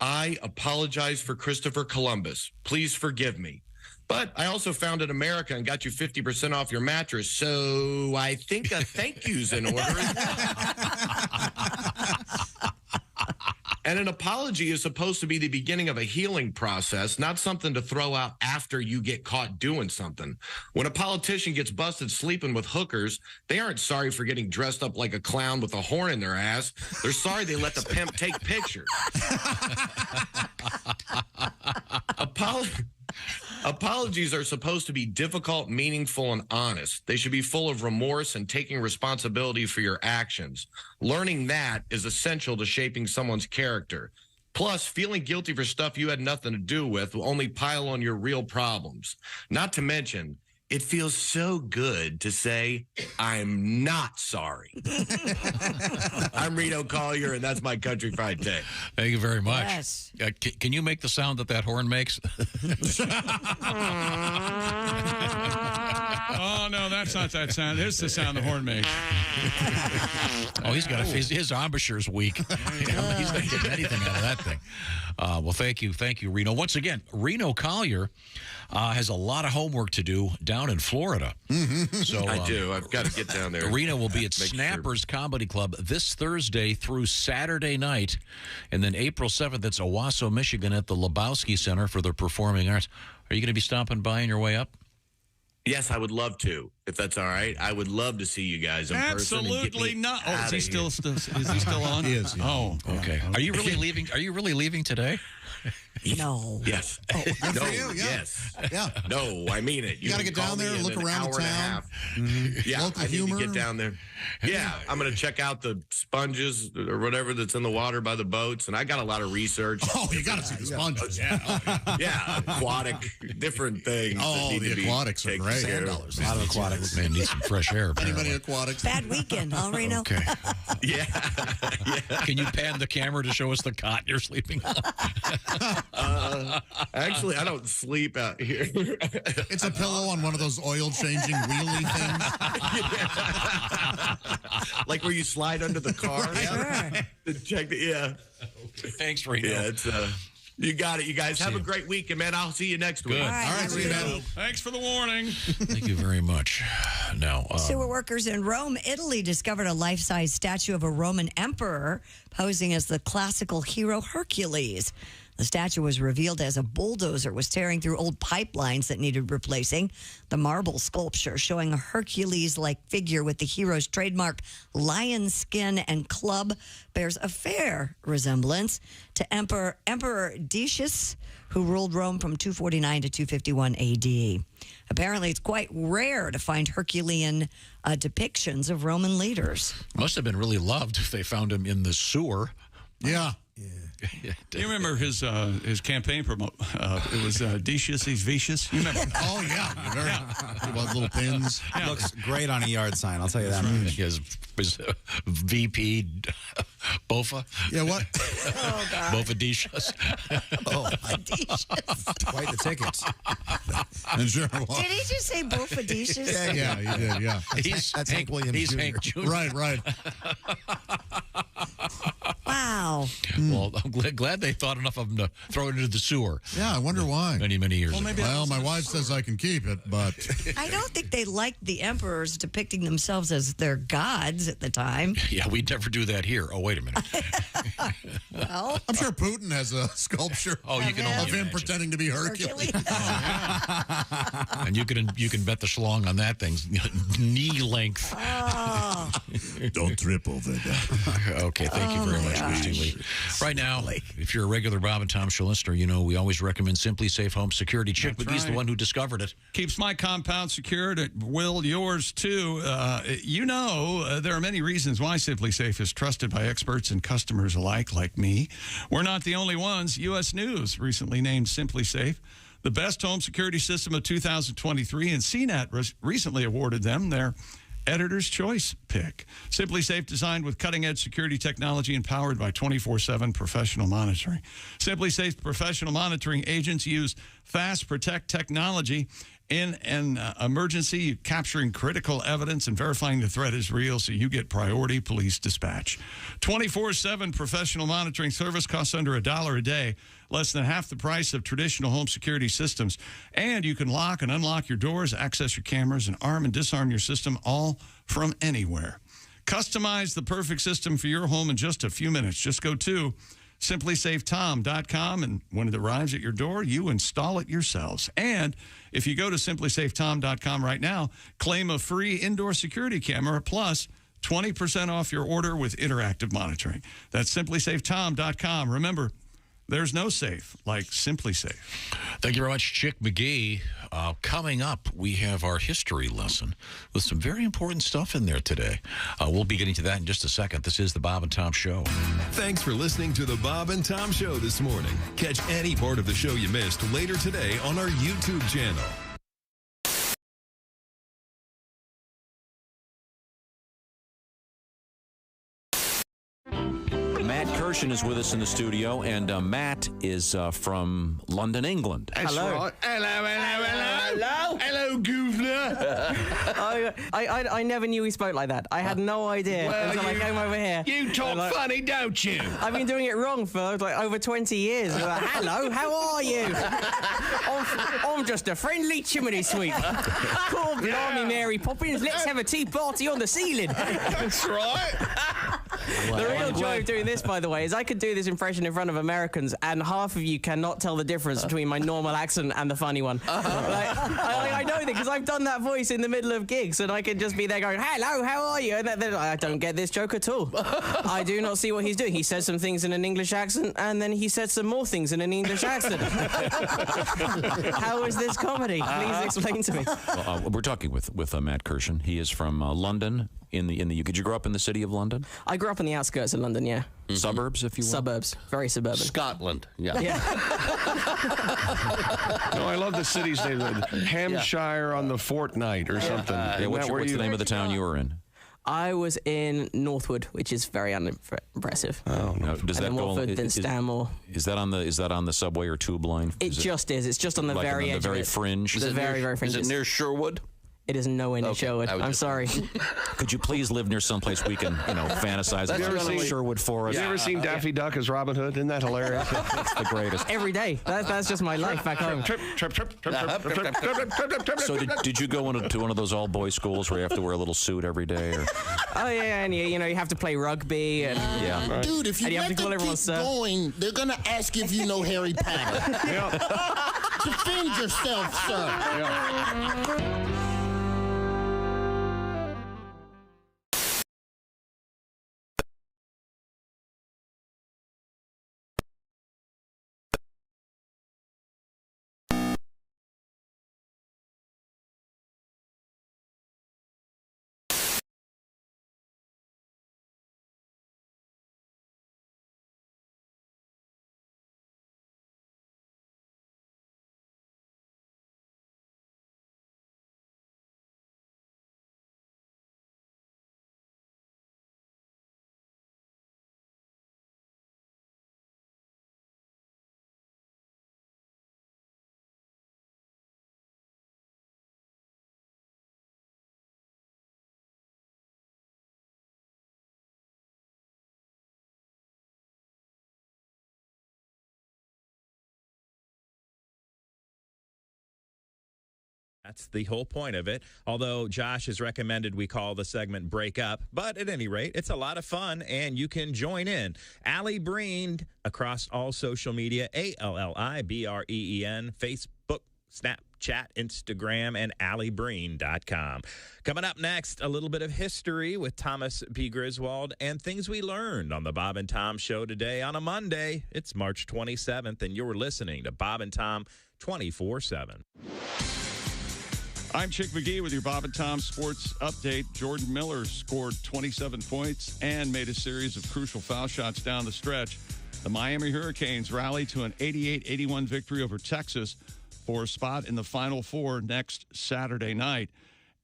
I apologize for Christopher Columbus. Please forgive me. But I also founded America and got you 50% off your mattress, so I think a thank you's in order as well. And an apology is supposed to be the beginning of a healing process, not something to throw out after you get caught doing something. When a politician gets busted sleeping with hookers, they aren't sorry for getting dressed up like a clown with a horn in their ass. They're sorry they let the pimp take pictures. Apologies are supposed to be difficult, meaningful, and honest. They should be full of remorse and taking responsibility for your actions. Learning that is essential to shaping someone's character. Plus, feeling guilty for stuff you had nothing to do with will only pile on your real problems. Not to mention, it feels so good to say, I'm not sorry. I'm Reno Collier, and that's my country fried take. Thank you very much. Yes. Can you make the sound that horn makes? Oh, no, that's not that sound. Here's the sound the horn makes. Oh, he's got his embouchure's weak. He's not getting anything out of that thing. Well, thank you, Reno. Once again, Reno Collier has a lot of homework to do down in Florida. So I do. I've got to get down there. Reno will be at Snappers Comedy Club this Thursday through Saturday night. And then April 7th, it's Owasso, Michigan at the Lebowski Center for the Performing Arts. Are you going to be stopping by on your way up? Yes, I would love to, if that's all right. I would love to see you guys in person. Absolutely not. Oh, is he still on? He is. Yeah. Oh, okay. Are you really leaving? Are you really leaving today? No. Yes. Oh, good no. for you. Yeah. Yes. Yeah. No, I mean it. You got to get down there, look around the town. Yeah, Local I need humor. to get down there. Yeah, I'm going to check out the sponges or whatever that's in the water by the boats, and I got a lot of research. Oh, you got to see the sponges. Yeah, aquatic, different things. Oh, the aquatics are great. A lot of aquatic Man, need some fresh air. Anybody aquatics? Bad weekend, huh, Reno? Okay. Yeah. Can you pan the camera to show us the cot you're sleeping on? Actually, I don't sleep out here. It's a pillow on one of those oil-changing wheelie things. Like where you slide under the car. Sure. To check the, yeah. Thanks, Reno. Yeah, it's you got it, you guys. Have a great weekend, man. I'll see you next week. Good. All right, see you, man. Thanks for the warning. Thank you very much. Now, sewer workers in Rome, Italy discovered a life-size statue of a Roman emperor posing as the classical hero Hercules. The statue was revealed as a bulldozer was tearing through old pipelines that needed replacing. The marble sculpture showing a Hercules-like figure with the hero's trademark lion skin and club bears a fair resemblance to Emperor Decius, who ruled Rome from 249 to 251 AD. Apparently, it's quite rare to find Herculean depictions of Roman leaders. must have been really loved if they found him in the sewer. Yeah. Do you remember his campaign promote? It was Decius, he's vicious. You remember? Oh, yeah. Very, little pins. Yeah. Looks great on a yard sign, I'll tell you that. His VP Bofa. Yeah, what? Oh, God. Bofa Decius. Quite the ticket. And sure it was. Did he just say Bofadicious? Yeah, he did, yeah. That's Hank Williams He's Jr. Hank Jr. Right. Wow. Well, I'm glad they thought enough of him to throw it into the sewer. Yeah, I wonder why. Many years ago. Well, my wife says I can keep it, but... I don't think they liked the emperors depicting themselves as their gods at the time. Yeah, we'd never do that here. Oh, wait a minute. Well, I'm sure Putin has a sculpture Oh, you can only of him imagine. pretending to be Hercules. And you can bet the schlong on that thing's knee length. oh, Don't trip over that. Okay, thank you very much, Christy Lee. Right now, if you're a regular Bob and Tom show listener, you know we always recommend Simply Safe Home Security. Chick McGee's the one who discovered it. Keeps my compound secured. It will yours, too. There are many reasons why Simply Safe is trusted by experts and customers alike, like me. We're not the only ones. U.S. News recently named Simply Safe the best home security system of 2023, and CNET recently awarded them their Editor's Choice pick. Simply Safe, designed with cutting-edge security technology and powered by 24/7 professional monitoring. Simply Safe professional monitoring agents use Fast Protect technology in an emergency, capturing critical evidence and verifying the threat is real, so you get priority police dispatch. 24/7 professional monitoring service costs under $1 a day, less than half the price of traditional home security systems. And you can lock and unlock your doors, access your cameras, and arm and disarm your system all from anywhere. Customize the perfect system for your home in just a few minutes. Just go to simplysafetom.com, and when it arrives at your door, you install it yourselves. And if you go to simplysafetom.com right now, claim a free indoor security camera plus 20% off your order with interactive monitoring. That's simplysafetom.com. Remember, there's no safe like Simply Safe. Thank you very much, Chick McGee. Coming up, we have our history lesson with some very important stuff in there today. We'll be getting to that in just a second. This is the Bob and Tom Show. Thanks for listening to the Bob and Tom Show this morning. Catch any part of the show you missed later today on our YouTube channel. Matt Kirshen is with us in the studio, and Matt is from London, England. That's right. Hello, governor. I never knew he spoke like that. I had no idea until I came over here. You talk funny, don't you? I've been doing it wrong for like over 20 years. Like, hello, how are you? I'm just a friendly chimney sweep. Call me Mary Poppins. Let's have a tea party on the ceiling. That's right. The real joy of doing this, by the way, is I could do this impression in front of Americans, and half of you cannot tell the difference between my normal accent and the funny one. I know that because I've done that voice in the middle of gigs, and I could just be there going, hello, how are you? And then I don't get this joke at all. I do not see what he's doing. He says some things in an English accent, and then he said some more things in an English accent. How is this comedy? Please explain to me. We're talking with Matt Kirshen. He is from London, Did you grow up in the city of London? I grew up on the outskirts of London, yeah. Suburbs, if you will? Suburbs. Very suburban. Scotland. Yeah. No, I love the city's name. Hampshire on the Fortnight or something. What's the name of the town you were in? I was in Northwood, which is very unimpressive. Oh, no. Does that go? Watford, then Stanmore. Is that on the subway or tube line? It just is. It's just on the like very on edge. The very of it. fringe. The very fringe. Is it near Sherwood? It is nowhere near Sherwood. I'm sorry. Could you please live near someplace we can, fantasize about? Sherwood Forest. Have you ever seen Daffy Duck as Robin Hood? Isn't that hilarious? That's the greatest. Every day. That's just my life back home. So did you go into one of those all-boys schools where you have to wear a little suit every day? Or? Oh, yeah, and you have to play rugby. And, Dude, if you let them keep going, they're going to ask if you know Harry Potter. Defend yourself, sir. That's the whole point of it, although Josh has recommended we call the segment Break Up. But at any rate, it's a lot of fun, and you can join in. Allie Breen across all social media, ALLIBREEN, Facebook, Snapchat, Instagram, and alliebreen.com. Coming up next, a little bit of history with Thomas P. Griswold and things we learned on the Bob and Tom Show today on a Monday. It's March 27th, and you're listening to Bob and Tom 24/7. I'm Chick McGee with your Bob and Tom Sports Update. Jordan Miller scored 27 points and made a series of crucial foul shots down the stretch. The Miami Hurricanes rally to an 88-81 victory over Texas for a spot in the Final Four next Saturday night.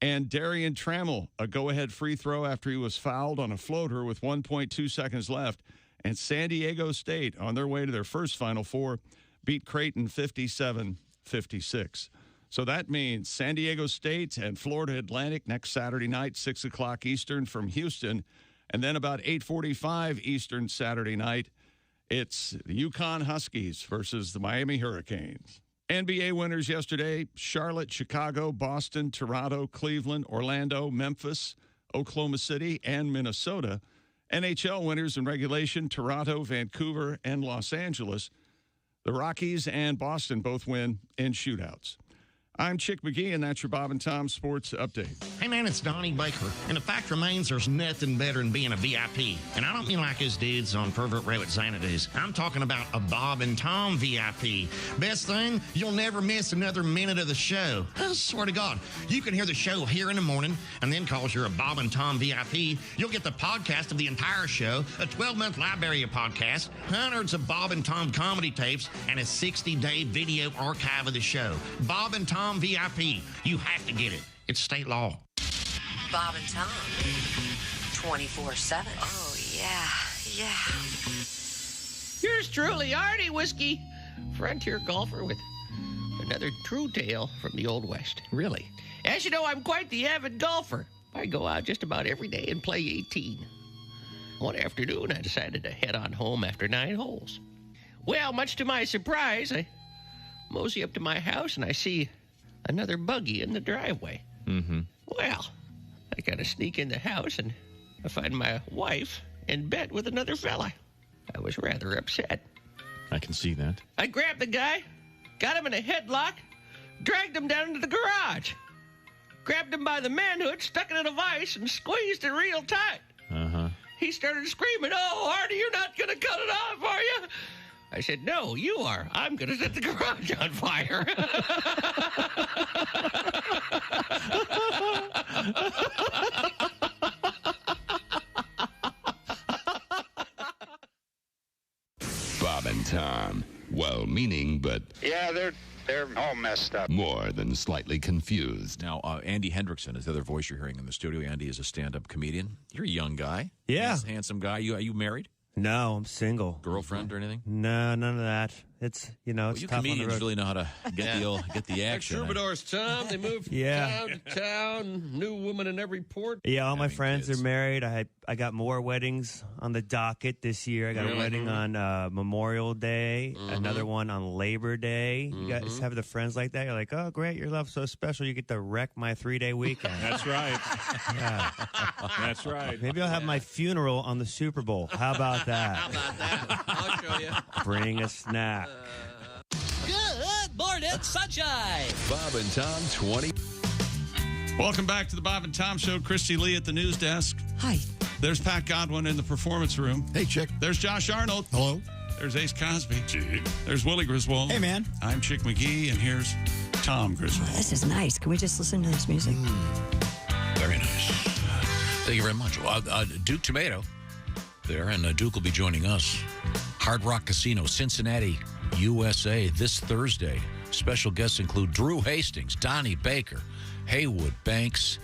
And Darian Trammell, a go-ahead free throw after he was fouled on a floater with 1.2 seconds left. And San Diego State, on their way to their first Final Four, beat Creighton 57-56. So that means San Diego State and Florida Atlantic next Saturday night, 6 o'clock Eastern from Houston. And then about 8:45 Eastern Saturday night, it's the UConn Huskies versus the Miami Hurricanes. NBA winners yesterday, Charlotte, Chicago, Boston, Toronto, Cleveland, Orlando, Memphis, Oklahoma City, and Minnesota. NHL winners in regulation, Toronto, Vancouver, and Los Angeles. The Rockies and Boston both win in shootouts. I'm Chick McGee, and that's your Bob and Tom Sports Update. Hey, man, it's Donnie Baker. And the fact remains there's nothing better than being a VIP. And I don't mean like us dudes on Pervert Rabbit Xanadu's. I'm talking about a Bob and Tom VIP. Best thing, you'll never miss another minute of the show. I swear to God, you can hear the show here in the morning, and then because you're a Bob and Tom VIP, you'll get the podcast of the entire show, a 12-month library of podcasts, hundreds of Bob and Tom comedy tapes, and a 60-day video archive of the show. Bob and Tom VIP. You have to get it. It's state law. Bob and Tom. 24/7. Oh, yeah. Yours truly, Artie Whiskey, frontier golfer with another true tale from the Old West. Really? As you know, I'm quite the avid golfer. I go out just about every day and play 18. One afternoon, I decided to head on home after 9 holes. Well, much to my surprise, I mosey up to my house and I see another buggy in the driveway. Mm-hmm. Well, I kind of sneak in the house and I find my wife in bed with another fella. I was rather upset. I can see that. I grabbed the guy, got him in a headlock, dragged him down into the garage, grabbed him by the manhood, stuck it in a vise, and squeezed it real tight. Uh-huh. He started screaming, "Oh, Artie, you're not going to cut it off, are you?" I said, "No, you are. I'm going to set the garage on fire." and Tom. Well-meaning, but Yeah, they're all messed up. more than slightly confused. Now, Andy Hendrickson is the other voice you're hearing in the studio. Andy is a stand-up comedian. You're a young guy. Yeah. Nice, handsome guy. Are you married? No, I'm single. Girlfriend or anything? No, none of that. It's, it's You tough on the comedians road. really know how to get the action. Troubadours, Tom. They move from Yeah. town to town. New woman in every port. Yeah, all my friends are married. I got more weddings on the docket this year. I got a Really? wedding on Memorial Day, another one on Labor Day. You guys have the friends like that? You're like, oh, great, your love's so special. You get to wreck my 3-day weekend. That's right. Yeah. That's right. Maybe I'll have my funeral on the Super Bowl. How about that? How about that? I'll show you. Bring a snack. Good morning, sunshine. Bob and Tom 20. Welcome back to the Bob and Tom Show. Christy Lee at the news desk. Hi. There's Pat Godwin in the performance room. Hey, Chick. There's Josh Arnold. Hello. There's Ace Cosby. There's Willie Griswold. Hey, man. I'm Chick McGee, and here's Tom Griswold. This is nice. Can we just listen to this music? Very nice. Thank you very much. Duke Tomato there, and Duke will be joining us. Hard Rock Casino, Cincinnati, USA, this Thursday. Special guests include Drew Hastings, Donnie Baker, Haywood Banks,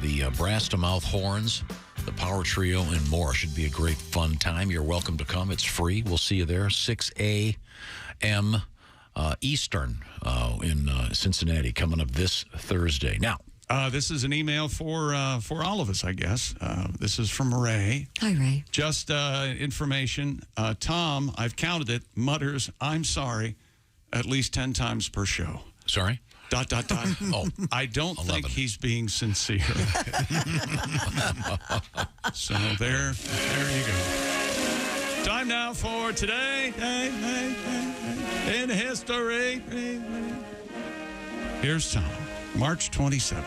the Brass to Mouth Horns, the Power Trio, and more. Should be a great fun time. You're welcome to come. It's free. We'll see you there, 6 a.m. Eastern in Cincinnati, coming up this Thursday. Now, this is an email for all of us, I guess. This is from Ray. Hi, Ray. Just information. Tom, I've counted it, mutters, I'm sorry, at least 10 times per show. Sorry? ... Oh, I don't think he's being sincere. So there you go. Time now for today in history. Here's Tom. March 27th.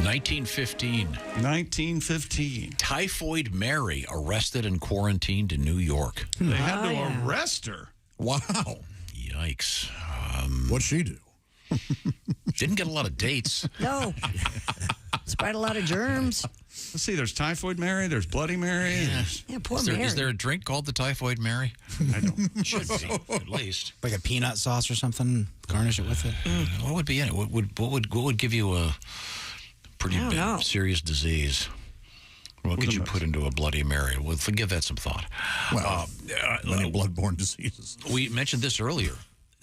1915. 1915. Typhoid Mary arrested and quarantined in New York. They had to arrest her. Wow. Yikes. What'd she do? Didn't get a lot of dates. No. Spread a lot of germs. Let's see, there's Typhoid Mary, there's Bloody Mary. Yeah, poor Is Mary. there a drink called the Typhoid Mary? I don't. Should be, at least. Like a peanut sauce or something? Garnish it with it? What would be in it? What would give you a pretty serious disease? What could you put into a Bloody Mary? We'll give that some thought. Well, many bloodborne diseases. We mentioned this earlier.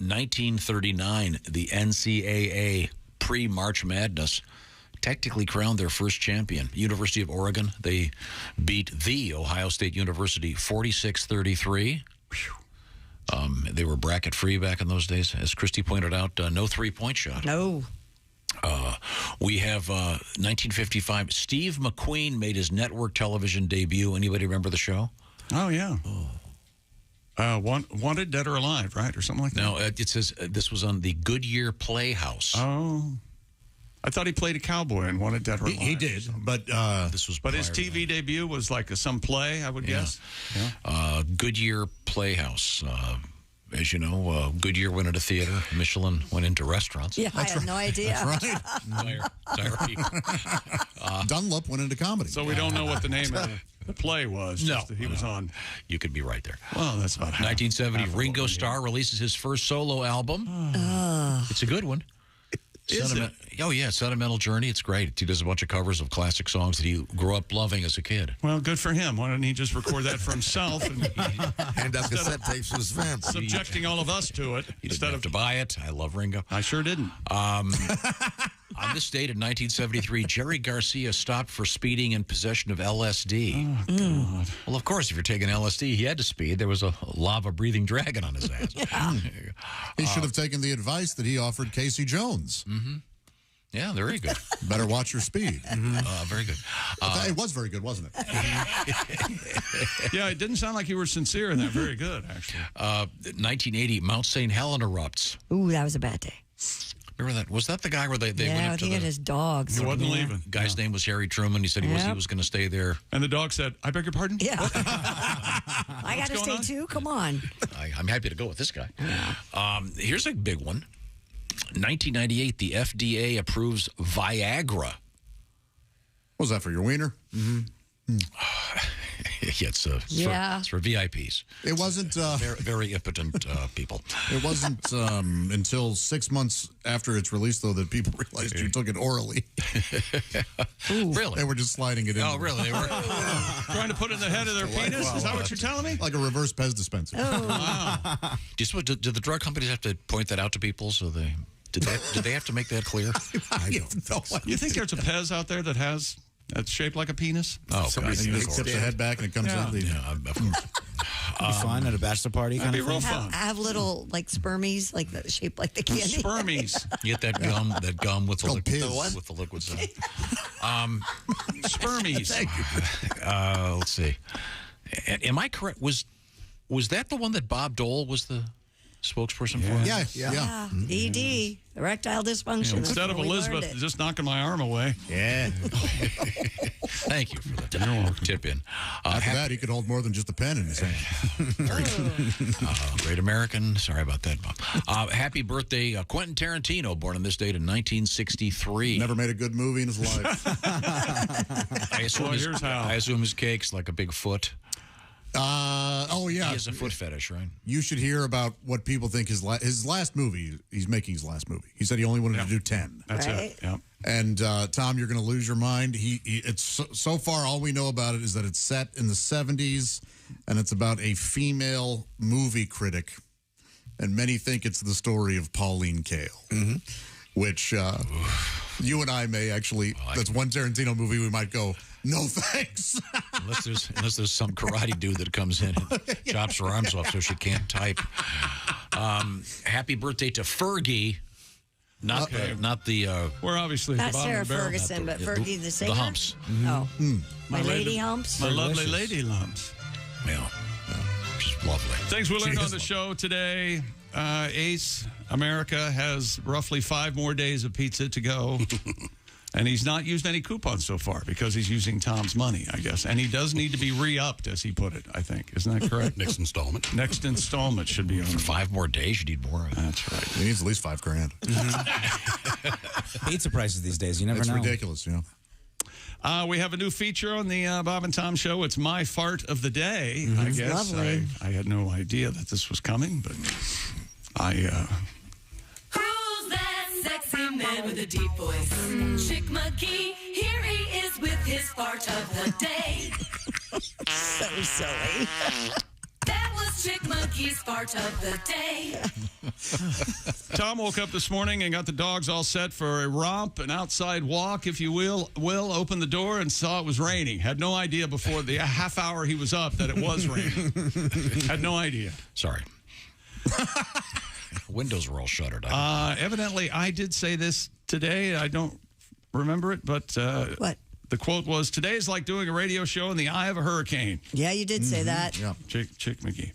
1939, the NCAA pre-March Madness technically crowned their first champion. University of Oregon, they beat the Ohio State University 46-33. They were bracket free back in those days. As Christy pointed out, no three-point shot. No. We have 1955. Steve McQueen made his network television debut. Anybody remember the show? Oh, yeah. Wanted, Dead or Alive, right? Or something like that? No, it says this was on the Goodyear Playhouse. Oh. I thought he played a cowboy in Wanted, Dead or Alive. He did, but this was. But his TV debut was like some play, I would guess. Yeah. Goodyear Playhouse. As you know, Goodyear went into theater. Michelin went into restaurants. Yeah, I had no idea. That's right. Sorry. Dunlop went into comedy. So we don't know what the name of the play was. No, just that he was on. You could be right there. Well, that's about 1970. Ringo Starr releases his first solo album. It's a good one. Is it? Oh, yeah, Sentimental Journey. It's great. He does a bunch of covers of classic songs that he grew up loving as a kid. Well, good for him. Why don't he just record that for himself and hand out cassette tapes to his fans, subjecting all of us to it instead of to buy it? I love Ringo. I sure didn't. On this date in 1973, Jerry Garcia stopped for speeding in possession of LSD. Oh, God. Well, of course, if you're taking LSD, he had to speed. There was a lava-breathing dragon on his ass. He should have taken the advice that he offered Casey Jones. Mm-hmm. Yeah, very good. Better watch your speed. Very good. It was very good, wasn't it? Yeah, it didn't sound like you were sincere in that. Very good, actually. 1980, Mount St. Helena erupts. Ooh, that was a bad day. Remember that? Was that the guy where they went Yeah, up I to think it his dogs. He wasn't leaving. Guy's name was Harry Truman. He said he was going to stay there. And the dog said, I beg your pardon? Yeah. I got to stay too? Come on. I'm happy to go with this guy. Here's a big one. 1998, the FDA approves Viagra. Was that for your wiener? Mm-hmm. Yeah, it's for VIPs. It wasn't very impotent people. It wasn't until 6 months after its release, though, that people realized you took it orally. Really? They were just sliding it in. Oh, really? They were trying to put it in the head of their penis? Is that what you're telling me? Like a reverse Pez dispenser. Wow. Do the drug companies have to point that out to people? So did they have to make that clear? I don't know. You think there's a Pez out there that's shaped like a penis? Oh, somebody tips the head back and it comes out. Yeah, Be fun at a bachelor party. That'd be kind real of thing. fun. Have little like spermies, like that shaped like the candy. Spermies. You get that gum with the liquid, Piz. with the liquids in it. Spermies. Let's see. Am I correct? Was that the one that Bob Dole was the spokesperson for? Yeah. ED, erectile dysfunction. Instead of Elizabeth just knocking my arm away. Yeah. Thank you for that tip in. After that, he could hold more than just a pen in his hand. Great American. Sorry about that, Bob. Happy birthday, Quentin Tarantino, born on this date in 1963. Never made a good movie in his life. I assume his cake's like a big foot. Yeah. He has a foot fetish, right? You should hear about what people think his last movie. He's making his last movie. He said he only wanted to do 10. That's it. Yeah. And Tom, you're going to lose your mind. It's so far all we know about it is that it's set in the 70s, and it's about a female movie critic, and many think it's the story of Pauline Kael, which you and I may actually. That's one Tarantino movie we might go. No thanks. unless there's some karate dude that comes in and chops her arms off so she can't type. Happy birthday to Fergie. Not the. We're obviously Not at the bottom Sarah of the barrel. Ferguson, but Fergie the singer. The humps. Oh, my lady humps. My lovely lady lumps. Yeah, she's lovely. Things we learned on the show today. Ace America has roughly 5 more days of pizza to go. And he's not used any coupons so far because he's using Tom's money, I guess. And he does need to be re-upped, as he put it, I think. Isn't that correct? Next installment. Next installment should be on. For 5 more days, you need more. That's right. He needs at least $5,000. Pizza prices these days, you never know. It's ridiculous, you know. We have a new feature on the Bob and Tom Show. It's My Fart of the Day, I guess. Lovely. I had no idea that this was coming, but Who's that sexy man with a deep voice? Chick McGee, here he is with his fart of the day. So silly. That was Chick McGee's fart of the day. Tom woke up this morning and got the dogs all set for a romp, an outside walk, if you will. Opened the door and saw it was raining. Had no idea before the half hour he was up that it was raining. Had no idea. Sorry. Windows were all shuttered. Evidently, I did say this today. I don't remember it, but What? The quote was, "Today is like doing a radio show in the eye of a hurricane." Yeah, you did say that. Yeah. Chick McGee.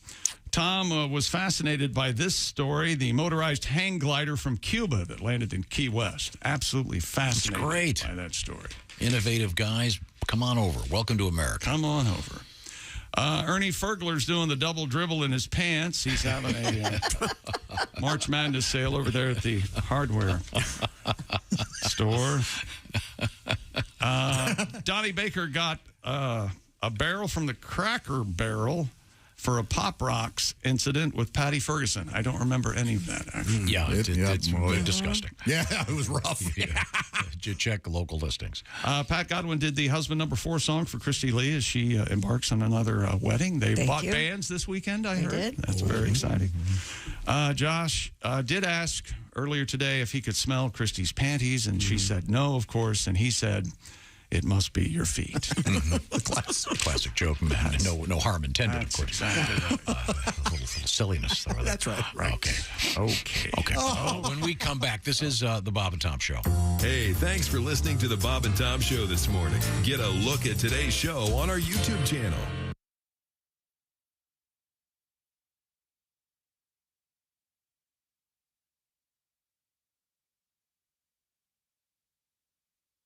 Tom was fascinated by this story, the motorized hang glider from Cuba that landed in Key West. Absolutely fascinated great. by that story. Innovative guys, come on over. Welcome to America. Come on over. Ernie Fergler's doing the double dribble in his pants. He's having a March Madness sale over there at the hardware store. Donnie Baker got a barrel from the Cracker Barrel for a Pop Rocks incident with Patty Ferguson. I don't remember any of that, actually. Yeah, it's boy. disgusting. Yeah, it was rough. Yeah. Check local listings. Pat Godwin did the Husband Number 4 song for Christy Lee as she embarks on another wedding. They bought bands this weekend, I heard. Did. That's very exciting. Josh did ask earlier today if he could smell Christy's panties, and she said no, of course, and he said, "It must be your feet." Classic joke. No harm intended, of course. Exactly right. A little silliness. There. That's right. Okay. When we come back, this is the Bob and Tom Show. Hey, thanks for listening to the Bob and Tom Show this morning. Get a look at today's show on our YouTube channel.